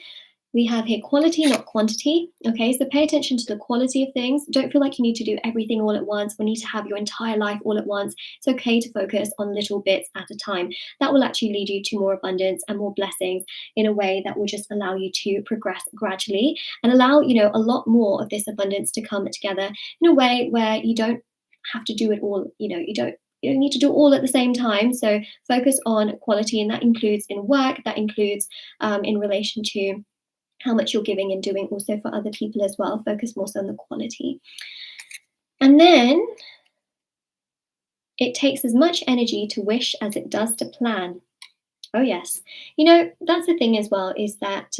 We have here quality, not quantity. Okay, so pay attention to the quality of things. Don't feel like you need to do everything all at once or need to have your entire life all at once. It's okay to focus on little bits at a time. That will actually lead you to more abundance and more blessings in a way that will just allow you to progress gradually and allow, a lot more of this abundance to come together in a way where you don't have to do it all, you don't need to do it all at the same time. So focus on quality, and that includes in work, that includes in relation to how much you're giving and doing also for other people as well. Focus more so on the quality. And then it takes as much energy to wish as it does to plan. Oh yes. That's the thing as well, is that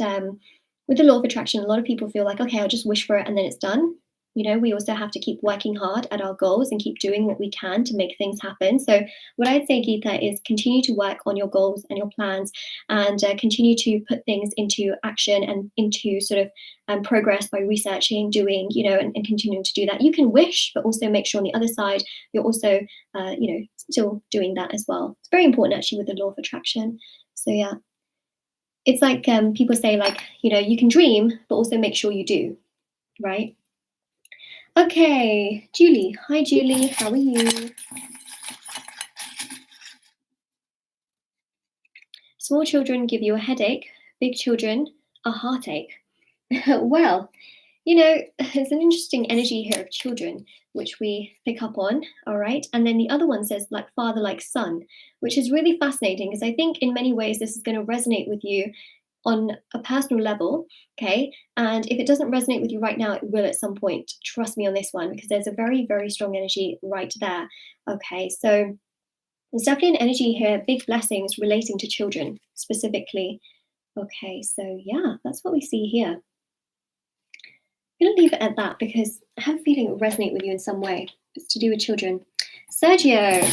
with the law of attraction, a lot of people feel like, okay, I'll just wish for it and then it's done. We also have to keep working hard at our goals and keep doing what we can to make things happen. So what I'd say, Geetha, is continue to work on your goals and your plans and continue to put things into action and into sort of progress by researching, doing, and continuing to do that. You can wish, but also make sure on the other side, you're also, still doing that as well. It's very important actually with the law of attraction. So yeah, it's like people say, like, you can dream, but also make sure you do, right? Okay, Julie. Hi, Julie. How are you? Small children give you a headache. Big children, a heartache. Well, there's an interesting energy here of children, which we pick up on, all right? And then the other one says, like father, like son, which is really fascinating because I think in many ways this is going to resonate with you on a personal level, okay? And if it doesn't resonate with you right now, it will at some point. Trust me on this one, because there's a very, very strong energy right there, okay? So there's definitely an energy here, big blessings relating to children specifically. Okay, so yeah, that's what we see here. I'm going to leave it at that because I have a feeling it will resonate with you in some way. It's to do with children. Sergio.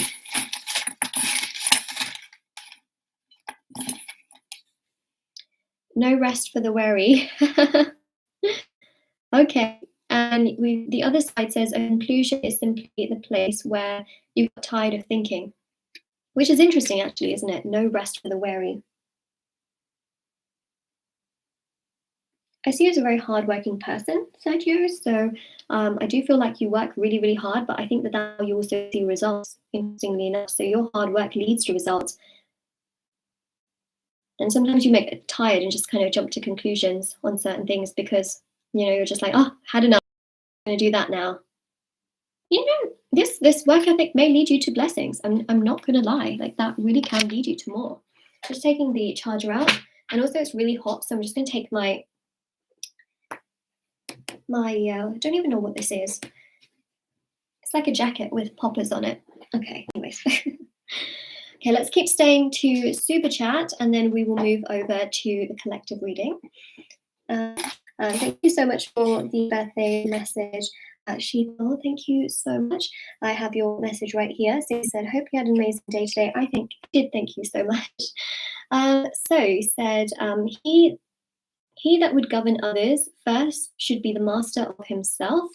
No rest for the weary. Okay, and the other side says a conclusion is simply the place where you got tired of thinking, which is interesting actually, isn't it? No rest for the weary. I see you as a very hardworking person, Sergio. So I do feel like you work really, really hard, but I think that you also see results, interestingly enough. So your hard work leads to results. And sometimes you get tired and just kind of jump to conclusions on certain things because, you're just like, oh, had enough, I'm going to do that now. You know, this work ethic may lead you to blessings. I'm not gonna lie, like that really can lead you to more. Just taking the charger out, and also it's really hot, so I'm just gonna take my I don't even know what this is. It's like a jacket with poppers on it. Okay, anyways. Okay, let's keep staying to super chat, and then we will move over to the collective reading. Thank you so much for the birthday message, Sheetal. Thank you so much. I have your message right here. So you said, hope you had an amazing day today. I think I did. Thank you so much. So you said, he that would govern others first should be the master of himself.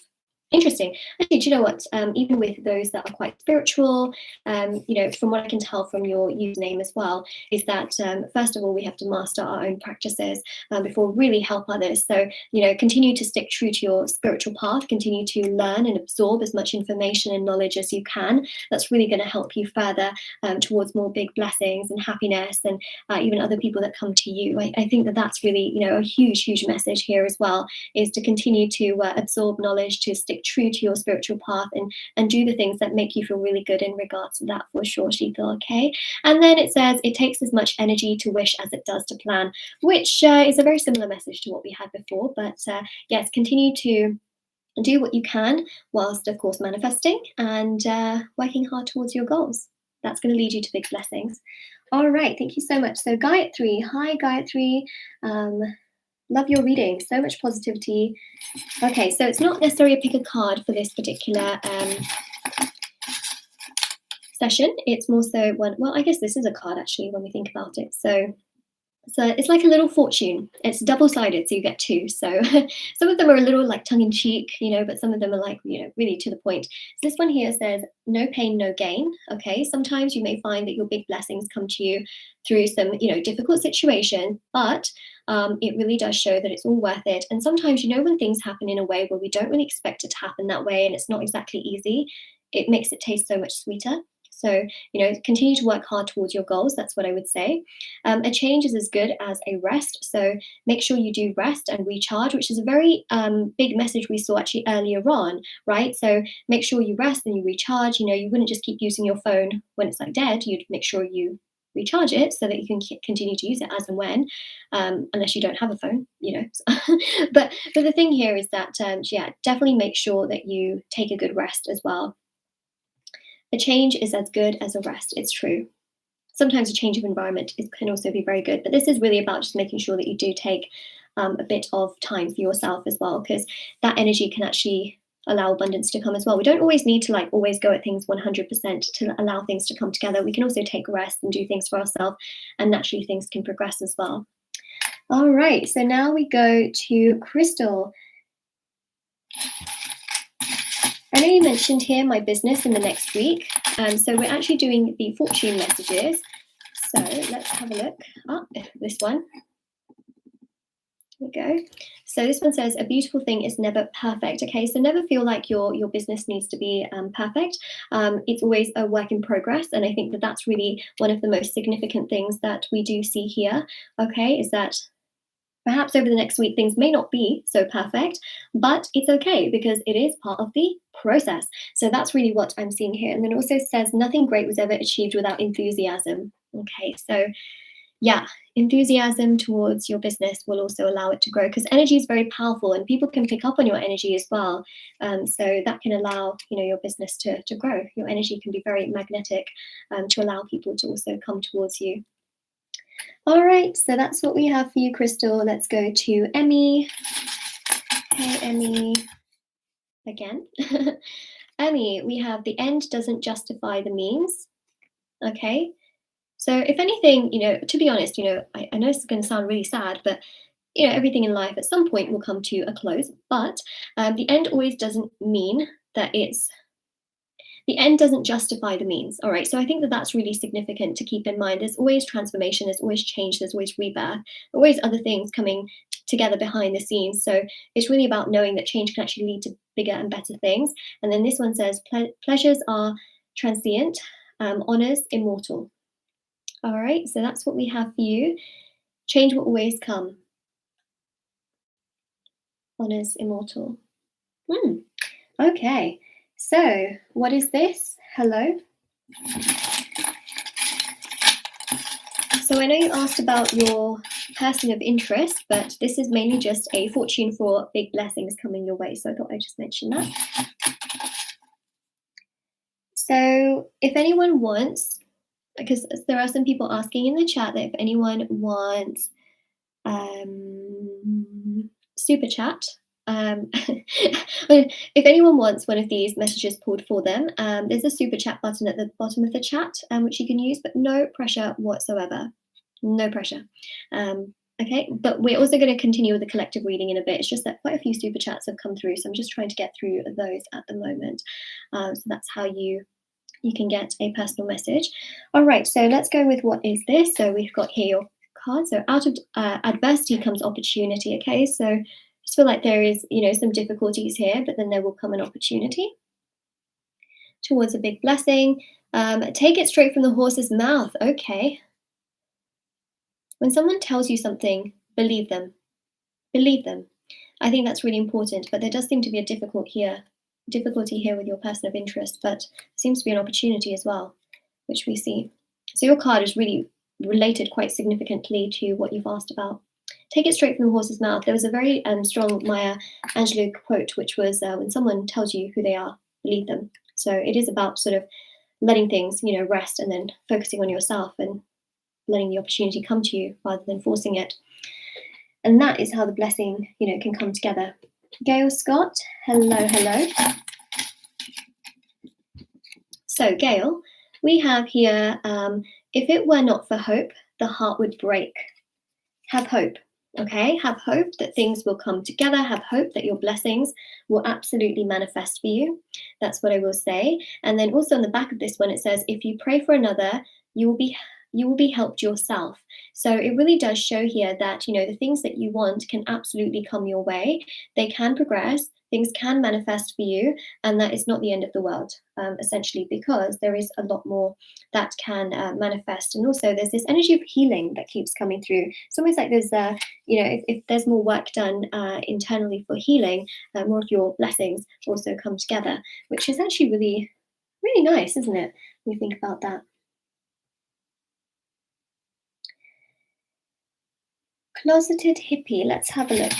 Interesting. Actually, do you know what? Even with those that are quite spiritual, you know, from what I can tell from your username as well, is that first of all, we have to master our own practices before we really help others. So, you know, continue to stick true to your spiritual path, continue to learn and absorb as much information and knowledge as you can. That's really going to help you further towards more big blessings and happiness, and even other people that come to you. I think that that's really, you know, a huge, huge message here as well, is to continue to absorb knowledge, to stick true to your spiritual path, and do the things that make you feel really good in regards to that, for sure, Sheetal. Okay. And then it says it takes as much energy to wish as it does to plan, which is a very similar message to what we had before. But yes, continue to do what you can whilst, of course, manifesting and working hard towards your goals. That's going to lead you to big blessings. All right, thank you so much. So Gayatri, hi Gayatri. Love your reading, so much positivity. Okay, so it's not necessarily a pick a card for this particular session. It's more so one, well, I guess this is a card actually when we think about it. So it's like a little fortune. It's double-sided, so you get two. So some of them are a little like tongue-in-cheek, you know, but some of them are like, you know, really to the point. So this one here says, no pain, no gain. Okay, sometimes you may find that your big blessings come to you through some, you know, difficult situation, but it really does show that it's all worth it. And sometimes, you know, when things happen in a way where we don't really expect it to happen that way, and it's not exactly easy, it makes it taste so much sweeter. So, you know, continue to work hard towards your goals. That's what I would say. A change is as good as a rest. So make sure you do rest and recharge, which is a very big message we saw actually earlier on, right? So make sure you rest and you recharge. You know, you wouldn't just keep using your phone when it's like dead. You'd make sure you recharge it so that you can continue to use it as and when, unless you don't have a phone, you know. but the thing here is that, yeah, definitely make sure that you take a good rest as well. A change is as good as a rest. It's true. Sometimes a change of environment can also be very good, but this is really about just making sure that you do take a bit of time for yourself as well, because that energy can actually allow abundance to come as well. We don't always need to like always go at things 100% to allow things to come together. We can also take rest and do things for ourselves, and naturally things can progress as well. All right, so now we go to Crystal. I know you mentioned here my business in the next week. So we're actually doing the fortune messages. So let's have a look. Oh, this one. There we go. So this one says, a beautiful thing is never perfect. Okay, so never feel like your business needs to be perfect. It's always a work in progress. And I think that that's really one of the most significant things that we do see here, okay, is that perhaps over the next week, things may not be so perfect, but it's okay because it is part of the process. So that's really what I'm seeing here. And then it also says, nothing great was ever achieved without enthusiasm. Okay, so yeah, enthusiasm towards your business will also allow it to grow, because energy is very powerful and people can pick up on your energy as well. So that can allow, you know, your business to grow. Your energy can be very magnetic to allow people to also come towards you. All right, so that's what we have for you, Crystal. Let's go to Emmy. Hey, Emmy. Again. Emmy, we have the end doesn't justify the means. Okay. So if anything, you know, to be honest, you know, I know this is going to sound really sad, but, you know, everything in life at some point will come to a close. But the end always doesn't mean that the end doesn't justify the means. All right. So I think that that's really significant to keep in mind. There's always transformation, there's always change, there's always rebirth, always other things coming together behind the scenes. So it's really about knowing that change can actually lead to bigger and better things. And then this one says, pleasures are transient, honors immortal. All right. So that's what we have for you. Change will always come. Honors immortal. Okay. So, what is this? Hello. So I know you asked about your person of interest, but this is mainly just a fortune for big blessings coming your way. So I thought I'd just mention that. So if anyone wants, because there are some people asking in the chat that if anyone wants super chat, if anyone wants one of these messages pulled for them, there's a super chat button at the bottom of the chat, which you can use, but no pressure whatsoever. No pressure. Okay, but we're also going to continue with the collective reading in a bit. It's just that quite a few super chats have come through, so I'm just trying to get through those at the moment. So that's how you can get a personal message. All right, so let's go with what is this. So we've got here your card. So out of adversity comes opportunity. Okay, so I just feel like there is, some difficulties here, but then there will come an opportunity towards a big blessing. Take it straight from the horse's mouth. Okay. When someone tells you something, believe them. Believe them. I think that's really important, but there does seem to be a difficulty here with your person of interest, but there seems to be an opportunity as well, which we see. So your card is really related quite significantly to what you've asked about. Take it straight from the horse's mouth. There was a very strong Maya Angelou quote, which was, when someone tells you who they are, believe them. So it is about sort of letting things, rest and then focusing on yourself and letting the opportunity come to you rather than forcing it. And that is how the blessing, can come together. Gail Scott, hello. So Gail, we have here, if it were not for hope, the heart would break. Have hope, okay? Have hope that things will come together. Have hope that your blessings will absolutely manifest for you. That's what I will say. And then also on the back of this one, it says, if you pray for another, you will be helped yourself. So it really does show here that, the things that you want can absolutely come your way. They can progress, things can manifest for you, and that is not the end of the world, essentially, because there is a lot more that can manifest. And also there's this energy of healing that keeps coming through. It's almost like there's, if there's more work done internally for healing, more of your blessings also come together, which is actually really, really nice, isn't it, when you think about that? Closeted hippie, let's have a look.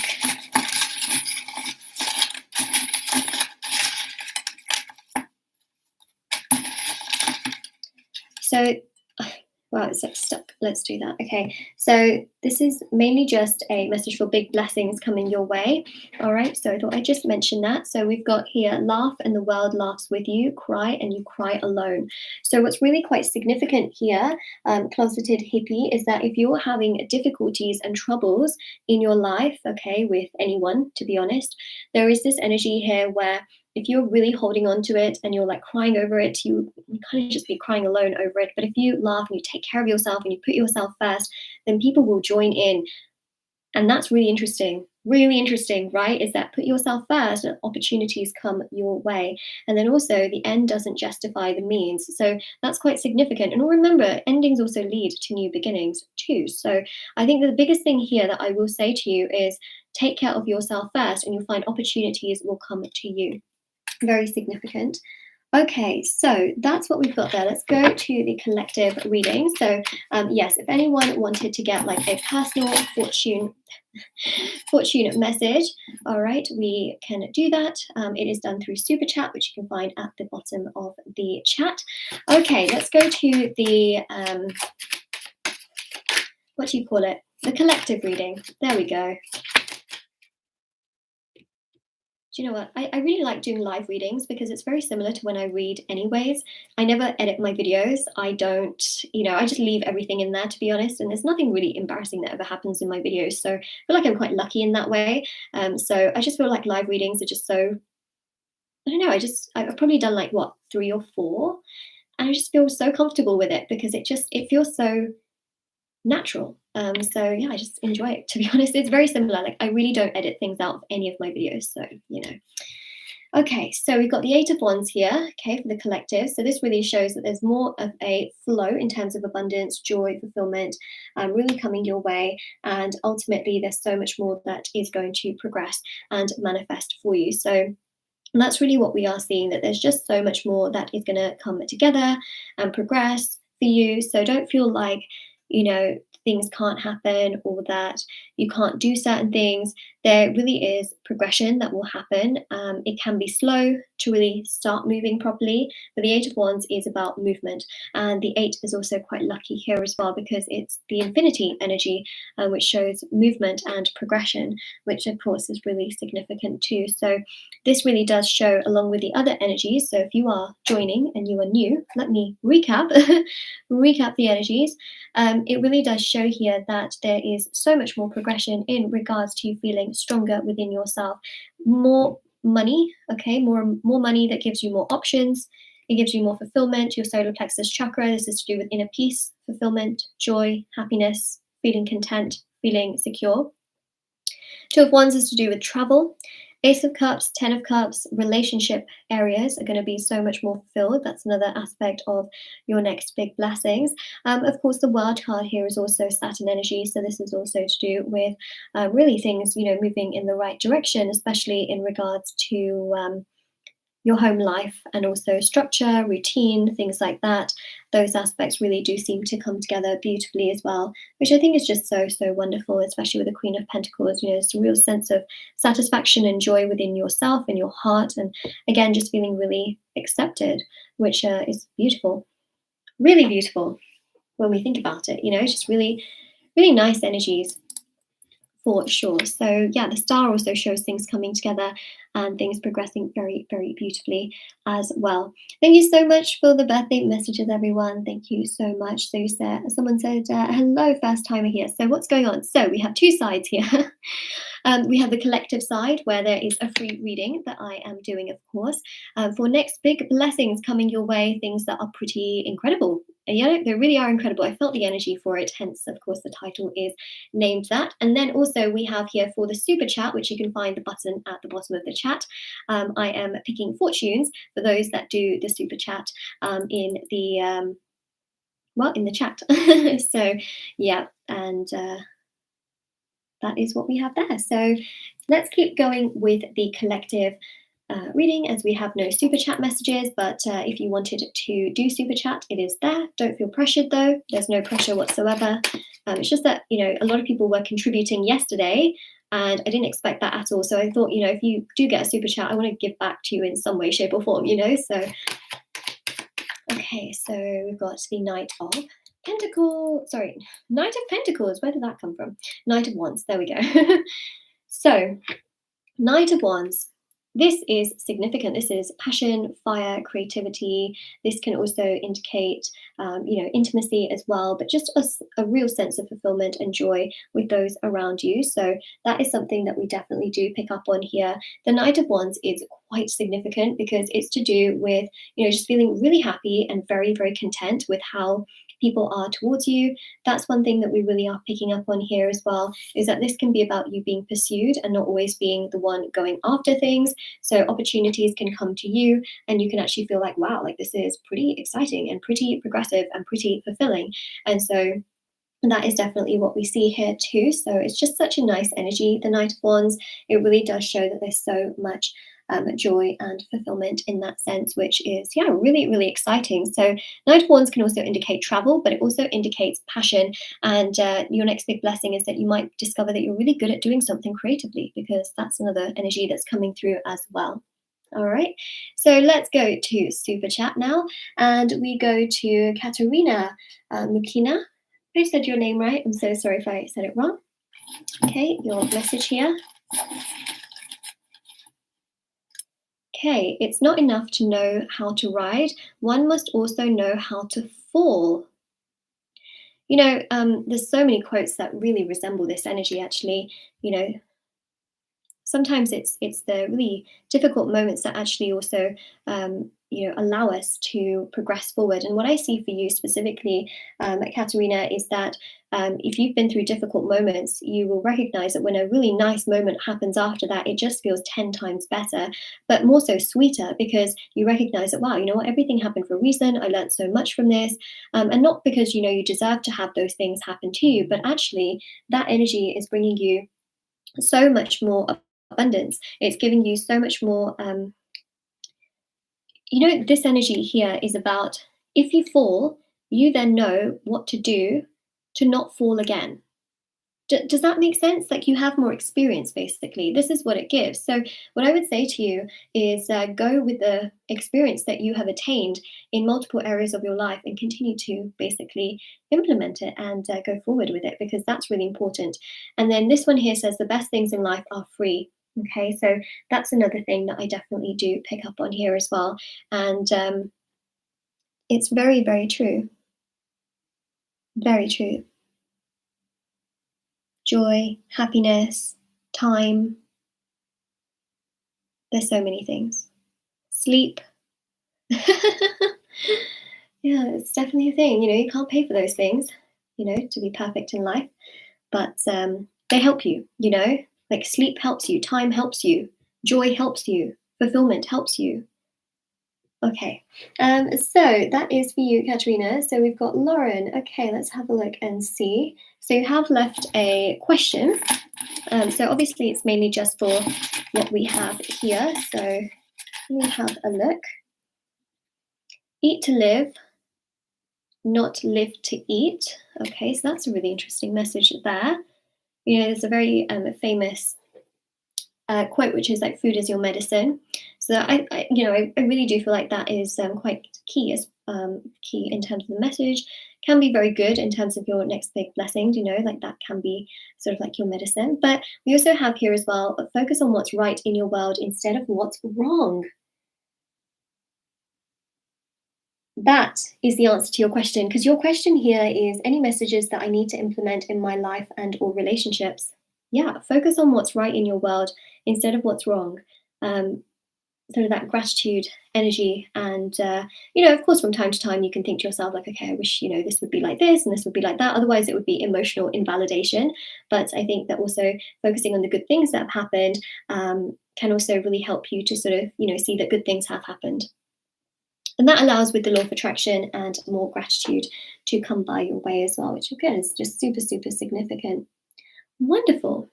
So, wow, it's like stuck. Let's do that. Okay, so this is mainly just a message for big blessings coming your way. All right, so I thought I'd just mention that. So we've got here, laugh and the world laughs with you, cry and you cry alone. So what's really quite significant here, closeted hippie, is that if you're having difficulties and troubles in your life, okay, with anyone, to be honest, there is this energy here where if you're really holding on to it and you're like crying over it, you kind of just be crying alone over it. But if you laugh and you take care of yourself and you put yourself first, then people will join in. And that's really interesting, right? Is that put yourself first and opportunities come your way. And then also the end doesn't justify the means. So that's quite significant. And remember, endings also lead to new beginnings too. So I think that the biggest thing here that I will say to you is take care of yourself first and you'll find opportunities will come to you. Very significant. Okay, so that's what we've got there. Let's go to the collective reading. So yes, if anyone wanted to get like a personal fortune message, all right, we can do that. It is done through super chat, which you can find at the bottom of the chat. Okay, let's go to the what do you call it, the collective reading. There we go. Do you know what? I really like doing live readings because it's very similar to when I read anyways. I never edit my videos. I don't, I just leave everything in there, to be honest. And there's nothing really embarrassing that ever happens in my videos. So I feel like I'm quite lucky in that way. So I just feel like live readings are just so, I don't know, I've probably done like, 3 or 4. And I just feel so comfortable with it because it feels so natural. So yeah, I just enjoy it, to be honest. It's very similar. Like I really don't edit things out of any of my videos. So, Okay, so we've got the 8 of Wands here, okay, for the collective. So this really shows that there's more of a flow in terms of abundance, joy, fulfillment, really coming your way. And ultimately, there's so much more that is going to progress and manifest for you. So And that's really what we are seeing, that there's just so much more that is going to come together and progress for you. So don't feel like, you know, things can't happen or that you can't do certain things. There really is progression that will happen. It can be slow to really start moving properly, but the Eight of Wands is about movement. And the Eight is also quite lucky here as well because it's the infinity energy, which shows movement and progression, which of course is really significant too. So this really does show along with the other energies. So if you are joining and you are new, let me recap recap the energies. It really does show here that there is so much more progression in regards to you feeling stronger within yourself, more money, okay, more money that gives you more options. It gives you more fulfillment. Your solar plexus chakra, this is to do with inner peace, fulfillment, joy, happiness, feeling content, feeling secure. Two of Wands is to do with travel. Ace of Cups, Ten of Cups, relationship areas are going to be so much more fulfilled. That's another aspect of your next big blessings. Of course, the World card here is also Saturn energy. So this is also to do with really things, you know, moving in the right direction, especially in regards to your home life and also structure, routine, things like that. Those aspects really do seem to come together beautifully as well, which I think is just so, so wonderful, especially with the Queen of Pentacles. You know, it's a real sense of satisfaction and joy within yourself and your heart. And again, just feeling really accepted, which is beautiful, really beautiful when we think about it. You know, it's just really, really nice energies for sure. So yeah, the star also shows things coming together and things progressing very, very beautifully as well. Thank you so much for the birthday messages, everyone. Thank you so much. So someone said, hello, first timer here. So what's going on? So we have two sides here. We have the collective side where there is a free reading that I am doing, of course, for next big blessings coming your way, things that are pretty incredible. And, you know, they really are incredible. I felt the energy for it, hence, of course, the title is named that. And then also we have here for the super chat, which you can find the button at the bottom of the chat. I am picking fortunes for those that do the super chat in the in the chat. So yeah, and that is what we have there. So let's keep going with the collective reading as we have no super chat messages, but if you wanted to do super chat, it is there. Don't feel pressured though. There's no pressure whatsoever. It's just that, you know, a lot of people were contributing yesterday and I didn't expect that at all. So I thought, you know, if you do get a super chat, I want to give back to you in some way, shape or form, you know. So, okay, so we've got the Knight of Pentacles, sorry, Knight of Pentacles. Where did that come from? Knight of Wands, there we go. So, Knight of Wands. This is significant. This is passion, fire, creativity. This can also indicate, you know, intimacy as well, but just a real sense of fulfillment and joy with those around you. So that is something that we definitely do pick up on here. The Knight of Wands is quite significant because it's to do with, you know, just feeling really happy and very, very content with how people are towards you. That's one thing that we really are picking up on here as well, is that this can be about you being pursued and not always being the one going after things. So opportunities can come to you and you can actually feel like, wow, like this is pretty exciting and pretty progressive and pretty fulfilling. And so that is definitely what we see here too. So it's just such a nice energy. The Knight of Wands, it really does show that there's so much joy and fulfillment in that sense, which is, yeah, really, really exciting. So Knight of Wands can also indicate travel, but it also indicates passion. And your next big blessing is that you might discover that you're really good at doing something creatively, because that's another energy that's coming through as well. All right, so let's go to Super Chat now. And we go to Katerina Mukina. I said your name right. I'm so sorry if I said it wrong. Okay, your message here. Okay, it's not enough to know how to ride. One must also know how to fall. You know, there's so many quotes that really resemble this energy, actually. You know, sometimes it's the really difficult moments that actually also you know, allow us to progress forward. And what I see for you specifically, Katerina, is that if you've been through difficult moments, you will recognize that when a really nice moment happens after that, it just feels 10 times better, but more so sweeter, because you recognize that, wow, you know what, everything happened for a reason. I learned so much from this. And not because, you know, you deserve to have those things happen to you, but actually that energy is bringing you so much more abundance. It's giving you so much more, you know, this energy here is about, if you fall, you then know what to do to not fall again. Does that make sense? Like, you have more experience, basically. This is what it gives. So, what I would say to you is go with the experience that you have attained in multiple areas of your life and continue to basically implement it and go forward with it, because that's really important. And then this one here says the best things in life are free. Okay, so that's another thing that I definitely do pick up on here as well. And it's very, very true. Very true. Joy, happiness, time. There's so many things. Sleep. Yeah, it's definitely a thing. You know, you can't pay for those things, you know, to be perfect in life, but they help you, you know, like sleep helps you, time helps you, joy helps you, fulfillment helps you. Okay, so that is for you, Katerina. So we've got Lauren. Okay, let's have a look and see. So you have left a question. So obviously it's mainly just for what we have here. So let me have a look. Eat to live, not live to eat. Okay, so that's a really interesting message there. You know, there's a very famous quote, which is like, food is your medicine. So I you know, I really do feel like that is quite key, as key in terms of the message. Can be very good in terms of your next big blessings, you know, like that can be sort of like your medicine. But we also have here as well, focus on what's right in your world instead of what's wrong. That is the answer to your question, because your question here is any messages that I need to implement in my life and or relationships. Yeah, focus on what's right in your world instead of what's wrong. Um, sort of that gratitude energy. And, you know, of course, from time to time, you can think to yourself, like, okay, I wish, you know, this would be like this and this would be like that. Otherwise, it would be emotional invalidation. But I think that also focusing on the good things that have happened can also really help you to sort of, you know, see that good things have happened. And that allows with the law of attraction and more gratitude to come by your way as well, which again is just super, super significant. Wonderful.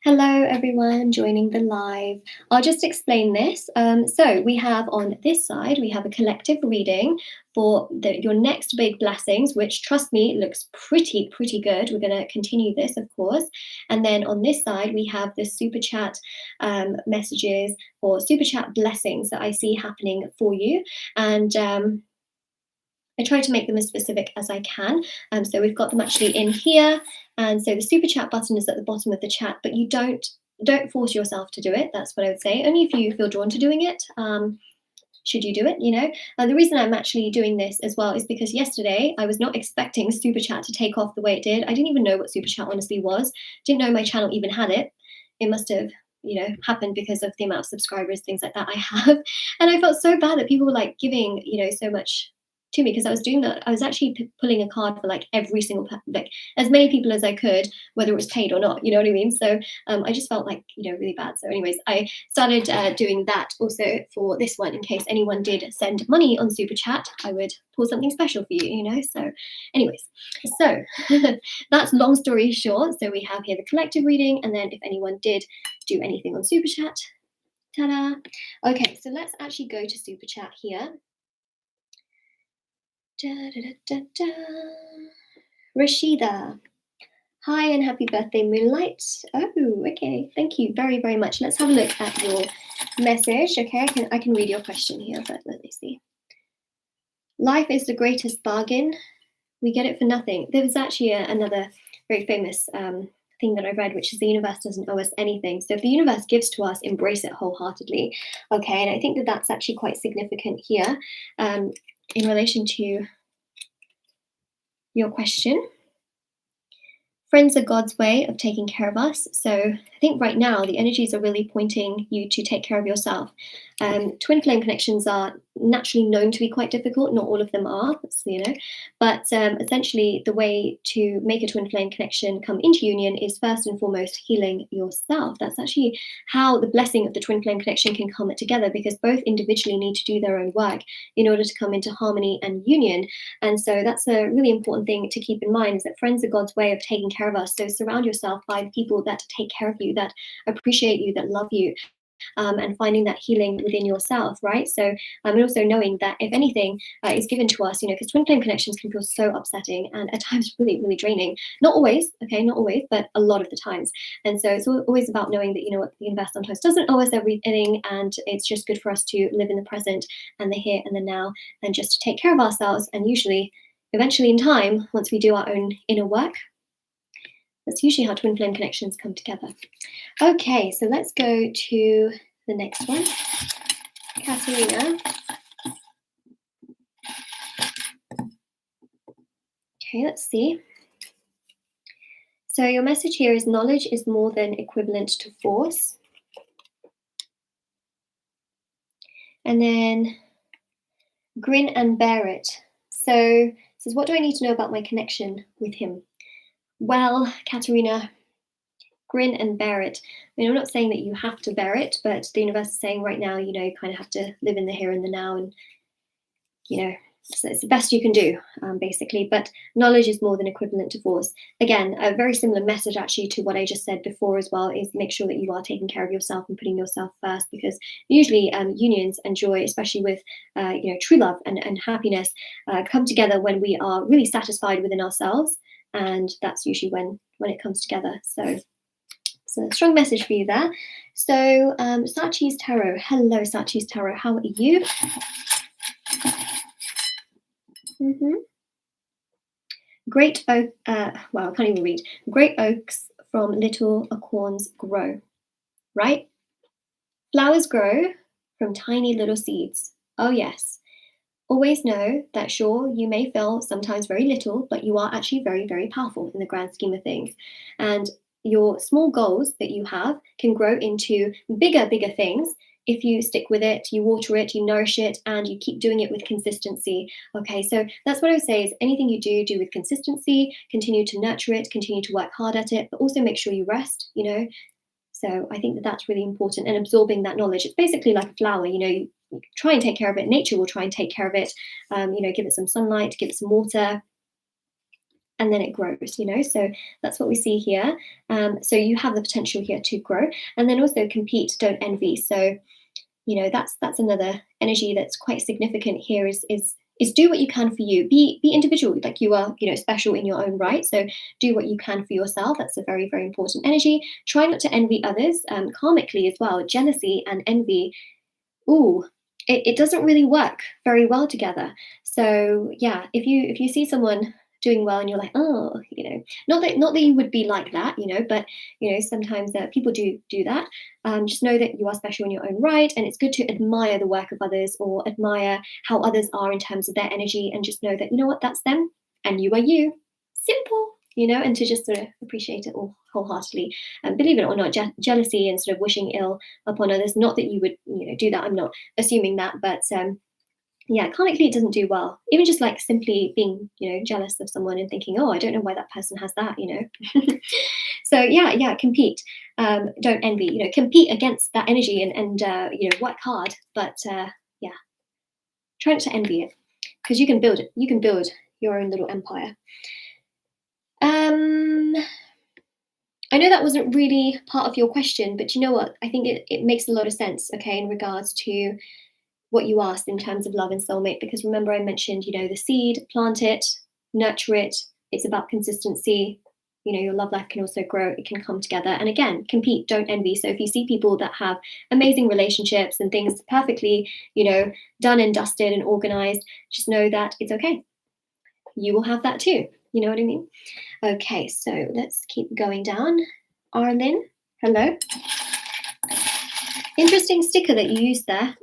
Hello, everyone joining the live. I'll just explain this. So we have on this side, we have a collective reading for your next big blessings, which, trust me, looks pretty, pretty good. We're going to continue this, of course. And then on this side, we have the super chat messages or super chat blessings that I see happening for you. And I try to make them as specific as I can. So we've got them actually in here. And so the super chat button is at the bottom of the chat, but you don't force yourself to do it. That's what I would say. Only if you feel drawn to doing it, should you do it, you know. The reason I'm actually doing this as well is because yesterday I was not expecting super chat to take off the way it did. I didn't even know what super chat honestly was. Didn't know my channel even had it. It must have, you know, happened because of the amount of subscribers, things like that I have. And I felt so bad that people were like giving, you know, so much to me, because I was doing that. I was actually pulling a card for like every single, like as many people as I could, whether it was paid or not, you know what I mean? So I just felt like, you know, really bad. So anyways, I started doing that also for this one, in case anyone did send money on super chat, I would pull something special for you, you know. So anyways, so that's long story short. So we have here the collective reading, and then if anyone did do anything on super chat, ta-da. Okay, so let's actually go to super chat here. Da, da, da, da, da. Rashida. Hi and happy birthday, Moonlight. Oh, okay. Thank you very, very much. Let's have a look at your message. Okay, I can read your question here, but let me see. Life is the greatest bargain. We get it for nothing. There was actually another very famous thing that I read, which is the universe doesn't owe us anything. So if the universe gives to us, embrace it wholeheartedly. Okay, and I think that that's actually quite significant here. In relation to your question. Friends are God's way of taking care of us. So I think right now the energies are really pointing you to take care of yourself. Twin flame connections are naturally known to be quite difficult. Not all of them are, so, you know. But essentially the way to make a twin flame connection come into union is first and foremost healing yourself. That's actually how the blessing of the twin flame connection can come together, because both individually need to do their own work in order to come into harmony and union. And so that's a really important thing to keep in mind, is that friends are God's way of taking care of us. So surround yourself by people that take care of you, that appreciate you, that love you, and finding that healing within yourself, right? So, and also knowing that if anything is given to us, because twin flame connections can feel so upsetting and at times really, really draining. Not always, okay, not always, but a lot of the times. And so it's always about knowing that, what, the universe sometimes doesn't owe us everything, and it's just good for us to live in the present and the here and the now, and just to take care of ourselves. And usually, eventually in time, once we do our own inner work, that's usually how twin flame connections come together. Okay, so let's go to the next one. Katerina. Okay, let's see. So your message here is knowledge is more than equivalent to force. And then grin and bear it. So it says, what do I need to know about my connection with him? Well, Katerina, grin and bear it. I mean, I'm not saying that you have to bear it, but the universe is saying right now, you kind of have to live in the here and the now, and, so it's the best you can do, basically. But knowledge is more than equivalent to force. Again, a very similar message actually to what I just said before as well, is make sure that you are taking care of yourself and putting yourself first, because usually unions and joy, especially with true love and happiness, come together when we are really satisfied within ourselves, and that's usually when it comes together. So a strong message for you there. So Sachi's Tarot. Hello, Sachi's Tarot. How are you? Great oak. Wow, I can't even read. Great oaks from little acorns grow. Right? Flowers grow from tiny little seeds. Oh yes. Always know that sure, you may feel sometimes very little, but you are actually very, very powerful in the grand scheme of things. And your small goals that you have can grow into bigger things if you stick with it, you water it, you nourish it, and you keep doing it with consistency. Okay, so that's what I would say is anything you do with consistency, continue to nurture it, continue to work hard at it, but also make sure you rest, So I think that that's really important, and absorbing that knowledge. It's basically like a flower, you try and take care of it. Nature will try and take care of it, give it some sunlight, give it some water, and then it grows, so that's what we see here. So you have the potential here to grow, and then also compete, don't envy. So that's another energy that's quite significant here, is do what you can for you. Be individual, like you are, special in your own right. So do what you can for yourself. That's a very, very important energy. Try not to envy others, karmically as well. Jealousy and envy, it doesn't really work very well together. So yeah, if you see someone doing well and you're like, oh, not that you would be like that, but sometimes people do that. Just know that you are special in your own right, and it's good to admire the work of others, or admire how others are in terms of their energy, and just know that, what, that's them and you are you. Simple. And to just sort of appreciate it all wholeheartedly. And believe it or not, jealousy and sort of wishing ill upon others, not that you would, do that. I'm not assuming that, but yeah, karmically it doesn't do well. Even just like simply being, jealous of someone and thinking, oh, I don't know why that person has that, So yeah, compete. Don't envy, compete against that energy and work hard. But yeah, try not to envy it, because you can build it. You can build your own little empire. I know that wasn't really part of your question, but you know what? I think it makes a lot of sense, okay, in regards to what you asked in terms of love and soulmate, because remember I mentioned, the seed, plant it, nurture it. It's about consistency. Your love life can also grow. It can come together. And again, compete, don't envy. So if you see people that have amazing relationships and things perfectly, done and dusted and organized, just know that it's okay. You will have that too. You know what I mean? Okay, so let's keep going down. Arlene, hello. Interesting sticker that you used there.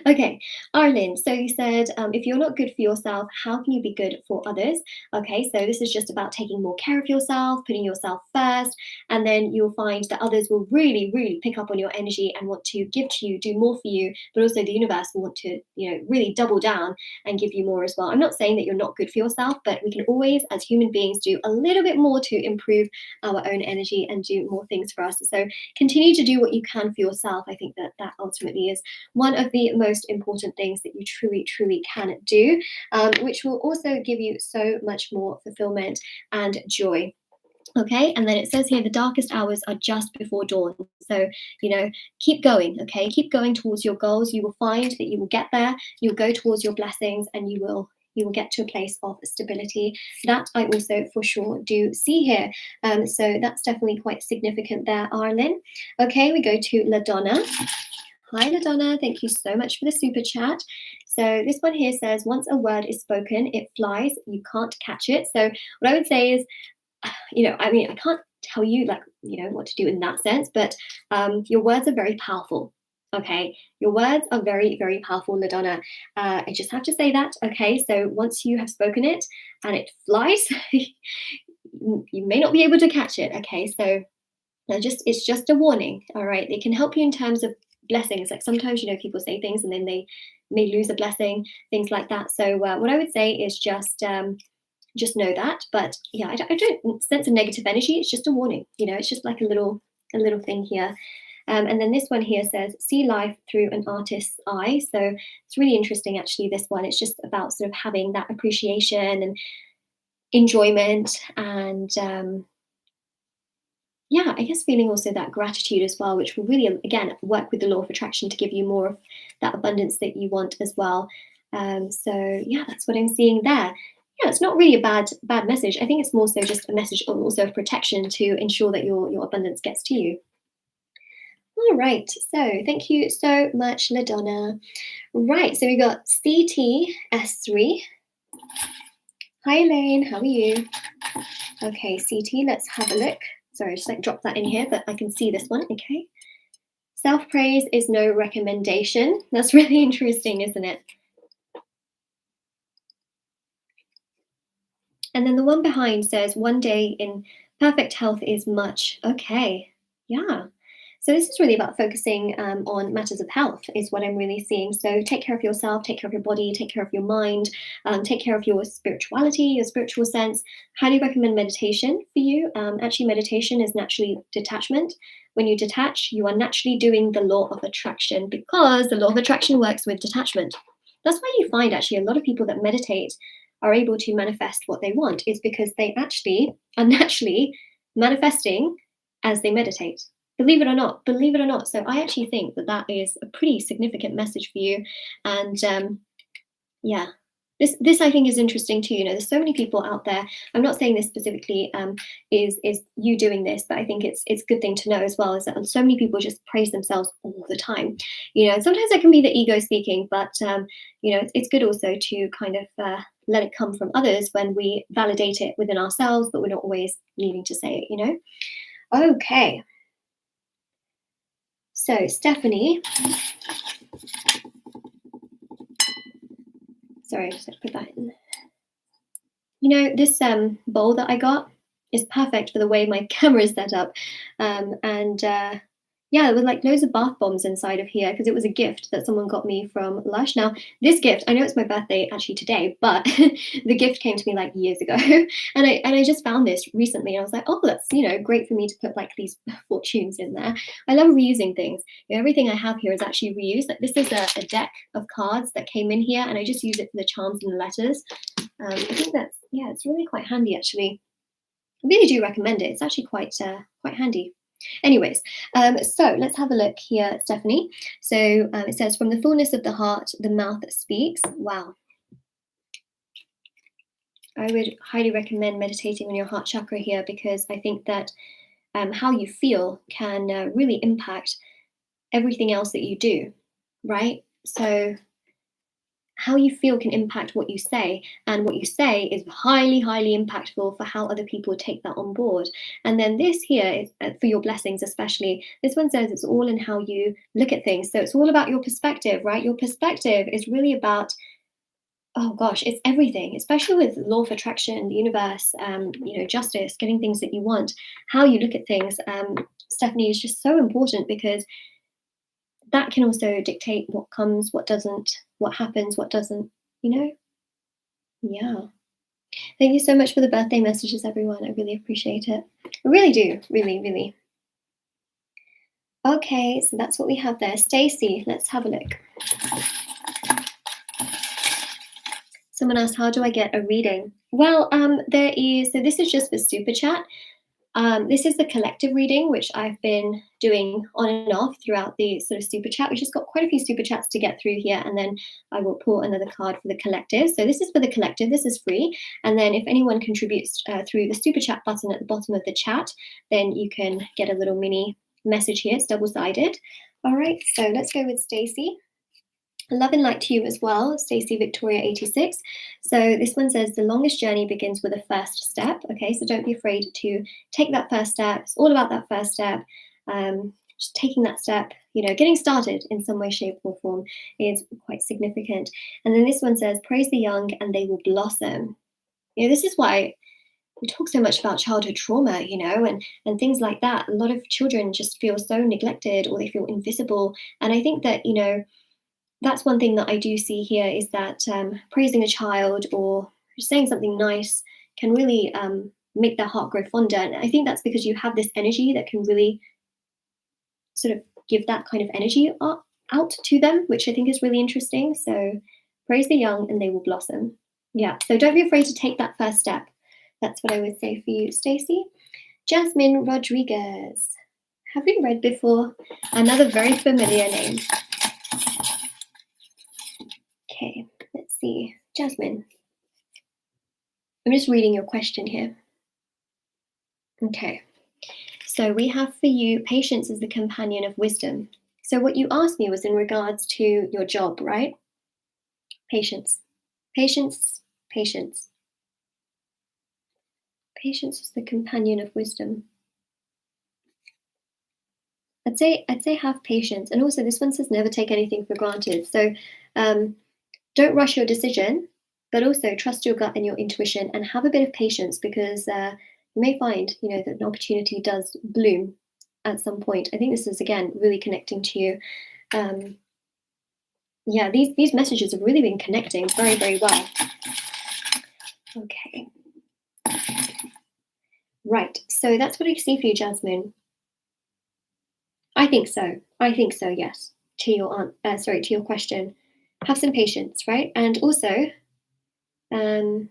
Okay, Arlene, so you said, if you're not good for yourself, how can you be good for others? Okay, so this is just about taking more care of yourself, putting yourself first, and then you'll find that others will really, really pick up on your energy and want to give to you, do more for you, but also the universe will want to, really double down and give you more as well. I'm not saying that you're not good for yourself, but we can always, as human beings, do a little bit more to improve our own energy and do more things for us. So continue to do what you can for yourself. I think that ultimately is one of the most important things that you truly, truly can do, which will also give you so much more fulfillment and joy. Okay, and then it says here the darkest hours are just before dawn. So, keep going, okay? Keep going towards your goals. You will find that you will get there. You'll go towards your blessings, and you will get to a place of stability. That I also for sure do see here. So that's definitely quite significant there, Arlen. Okay, we go to LaDonna. Hi, LaDonna. Thank you so much for the super chat. So this one here says, once a word is spoken, it flies. You can't catch it. So what I would say is, I can't tell you what to do in that sense, but your words are very powerful. Okay, your words are very, very powerful, LaDonna. I just have to say that. Okay, so once you have spoken it and it flies, you may not be able to catch it. Okay, so it's just a warning. All right, it can help you in terms of blessings. Like sometimes people say things and then they may lose a blessing, things like that. So what I would say is just know that. But yeah, I don't sense a negative energy. It's just a warning. It's just like a little thing here. And then this one here says, see life through an artist's eye. So it's really interesting, actually, this one. It's just about sort of having that appreciation and enjoyment and, I guess feeling also that gratitude as well, which will really, again, work with the law of attraction to give you more of that abundance that you want as well. So yeah, that's what I'm seeing there. Yeah, it's not really a bad message. I think it's more so just a message also of protection to ensure that your abundance gets to you. All right, so thank you so much, LaDonna. Right, so we got CTS3. Hi, Elaine, how are you? Okay, CT, let's have a look. Sorry, I just drop that in here, but I can see this one, okay. Self-praise is no recommendation. That's really interesting, isn't it? And then the one behind says, one day in perfect health is much. Okay, yeah. So this is really about focusing on matters of health is what I'm really seeing. So take care of yourself, take care of your body, take care of your mind, take care of your spirituality, your spiritual sense. Highly recommend meditation for you. Actually, meditation is naturally detachment. When you detach, you are naturally doing the law of attraction because the law of attraction works with detachment. That's why you find actually a lot of people that meditate are able to manifest what they want is because they actually are naturally manifesting as they meditate. Believe it or not. So I actually think that is a pretty significant message for you. And yeah, this I think is interesting too. There's so many people out there. I'm not saying this specifically is you doing this, but I think it's a good thing to know as well. Is that so many people just praise themselves all the time. Sometimes that can be the ego speaking, but it's good also to kind of let it come from others when we validate it within ourselves, but we're not always needing to say it. Okay. So Stephanie, sorry, I just had to put that in. This bowl that I got is perfect for the way my camera is set up. Yeah, there were like loads of bath bombs inside of here because it was a gift that someone got me from Lush. Now, this gift, I know it's my birthday actually today, but the gift came to me like years ago. and I just found this recently. And I was like, oh, that's, great for me to put like these fortunes in there. I love reusing things. Everything I have here is actually reused. Like this is a deck of cards that came in here and I just use it for the charms and the letters. I think that's, it's really quite handy actually. I really do recommend it. It's actually quite handy. Anyways, so let's have a look here, Stephanie. So it says, from the fullness of the heart, the mouth speaks. Wow. I would highly recommend meditating on your heart chakra here because I think that how you feel can really impact everything else that you do, right? So how you feel can impact what you say, and what you say is highly, highly impactful for how other people take that on board. And then this here is for your blessings, especially. This one says it's all in how you look at things. So it's all about your perspective, right? Your perspective is really about, oh gosh, it's everything, especially with law of attraction, the universe, justice, getting things that you want. How you look at things, Stephanie, is just so important because that can also dictate what comes, what doesn't, what happens, what doesn't, Yeah. Thank you so much for the birthday messages, everyone. I really appreciate it. I really do. Really, really. Okay, so that's what we have there. Stacy, let's have a look. Someone asked, how do I get a reading? Well, so this is just for super chat. This is the collective reading, which I've been doing on and off throughout the sort of super chat. We just got quite a few super chats to get through here, and then I will pull another card for the collective. So this is for the collective. This is free. And then if anyone contributes through the super chat button at the bottom of the chat, then you can get a little mini message here. It's double-sided. All right, so let's go with Stacey. Love and light to you as well, Stacey Victoria 86. So this one says the longest journey begins with a first step. Okay, so don't be afraid to take that first step. It's all about that first step. Just taking that step, getting started in some way, shape, or form is quite significant. And then this one says, praise the young and they will blossom. This is why we talk so much about childhood trauma, and things like that. A lot of children just feel so neglected, or they feel invisible. And I think that, that's one thing that I do see here, is that praising a child or saying something nice can really make their heart grow fonder. And I think that's because you have this energy that can really sort of give that kind of energy out to them, which I think is really interesting. So praise the young and they will blossom. Yeah, so don't be afraid to take that first step. That's what I would say for you, Stacey. Jasmine Rodriguez. Have we read before? Another very familiar name. Okay, let's see. Jasmine. I'm just reading your question here. Okay, so we have for you, patience is the companion of wisdom. So what you asked me was in regards to your job, right? Patience. Patience, patience. Patience is the companion of wisdom. I'd say have patience. And also this one says never take anything for granted. So don't rush your decision, but also trust your gut and your intuition, and have a bit of patience, because you may find, that an opportunity does bloom at some point. I think this is, again, really connecting to you. Yeah, these messages have really been connecting very, very well. Okay. Right, so that's what I see for you, Jasmine. I think so. Yes. To your question. Have some patience, right? And also, when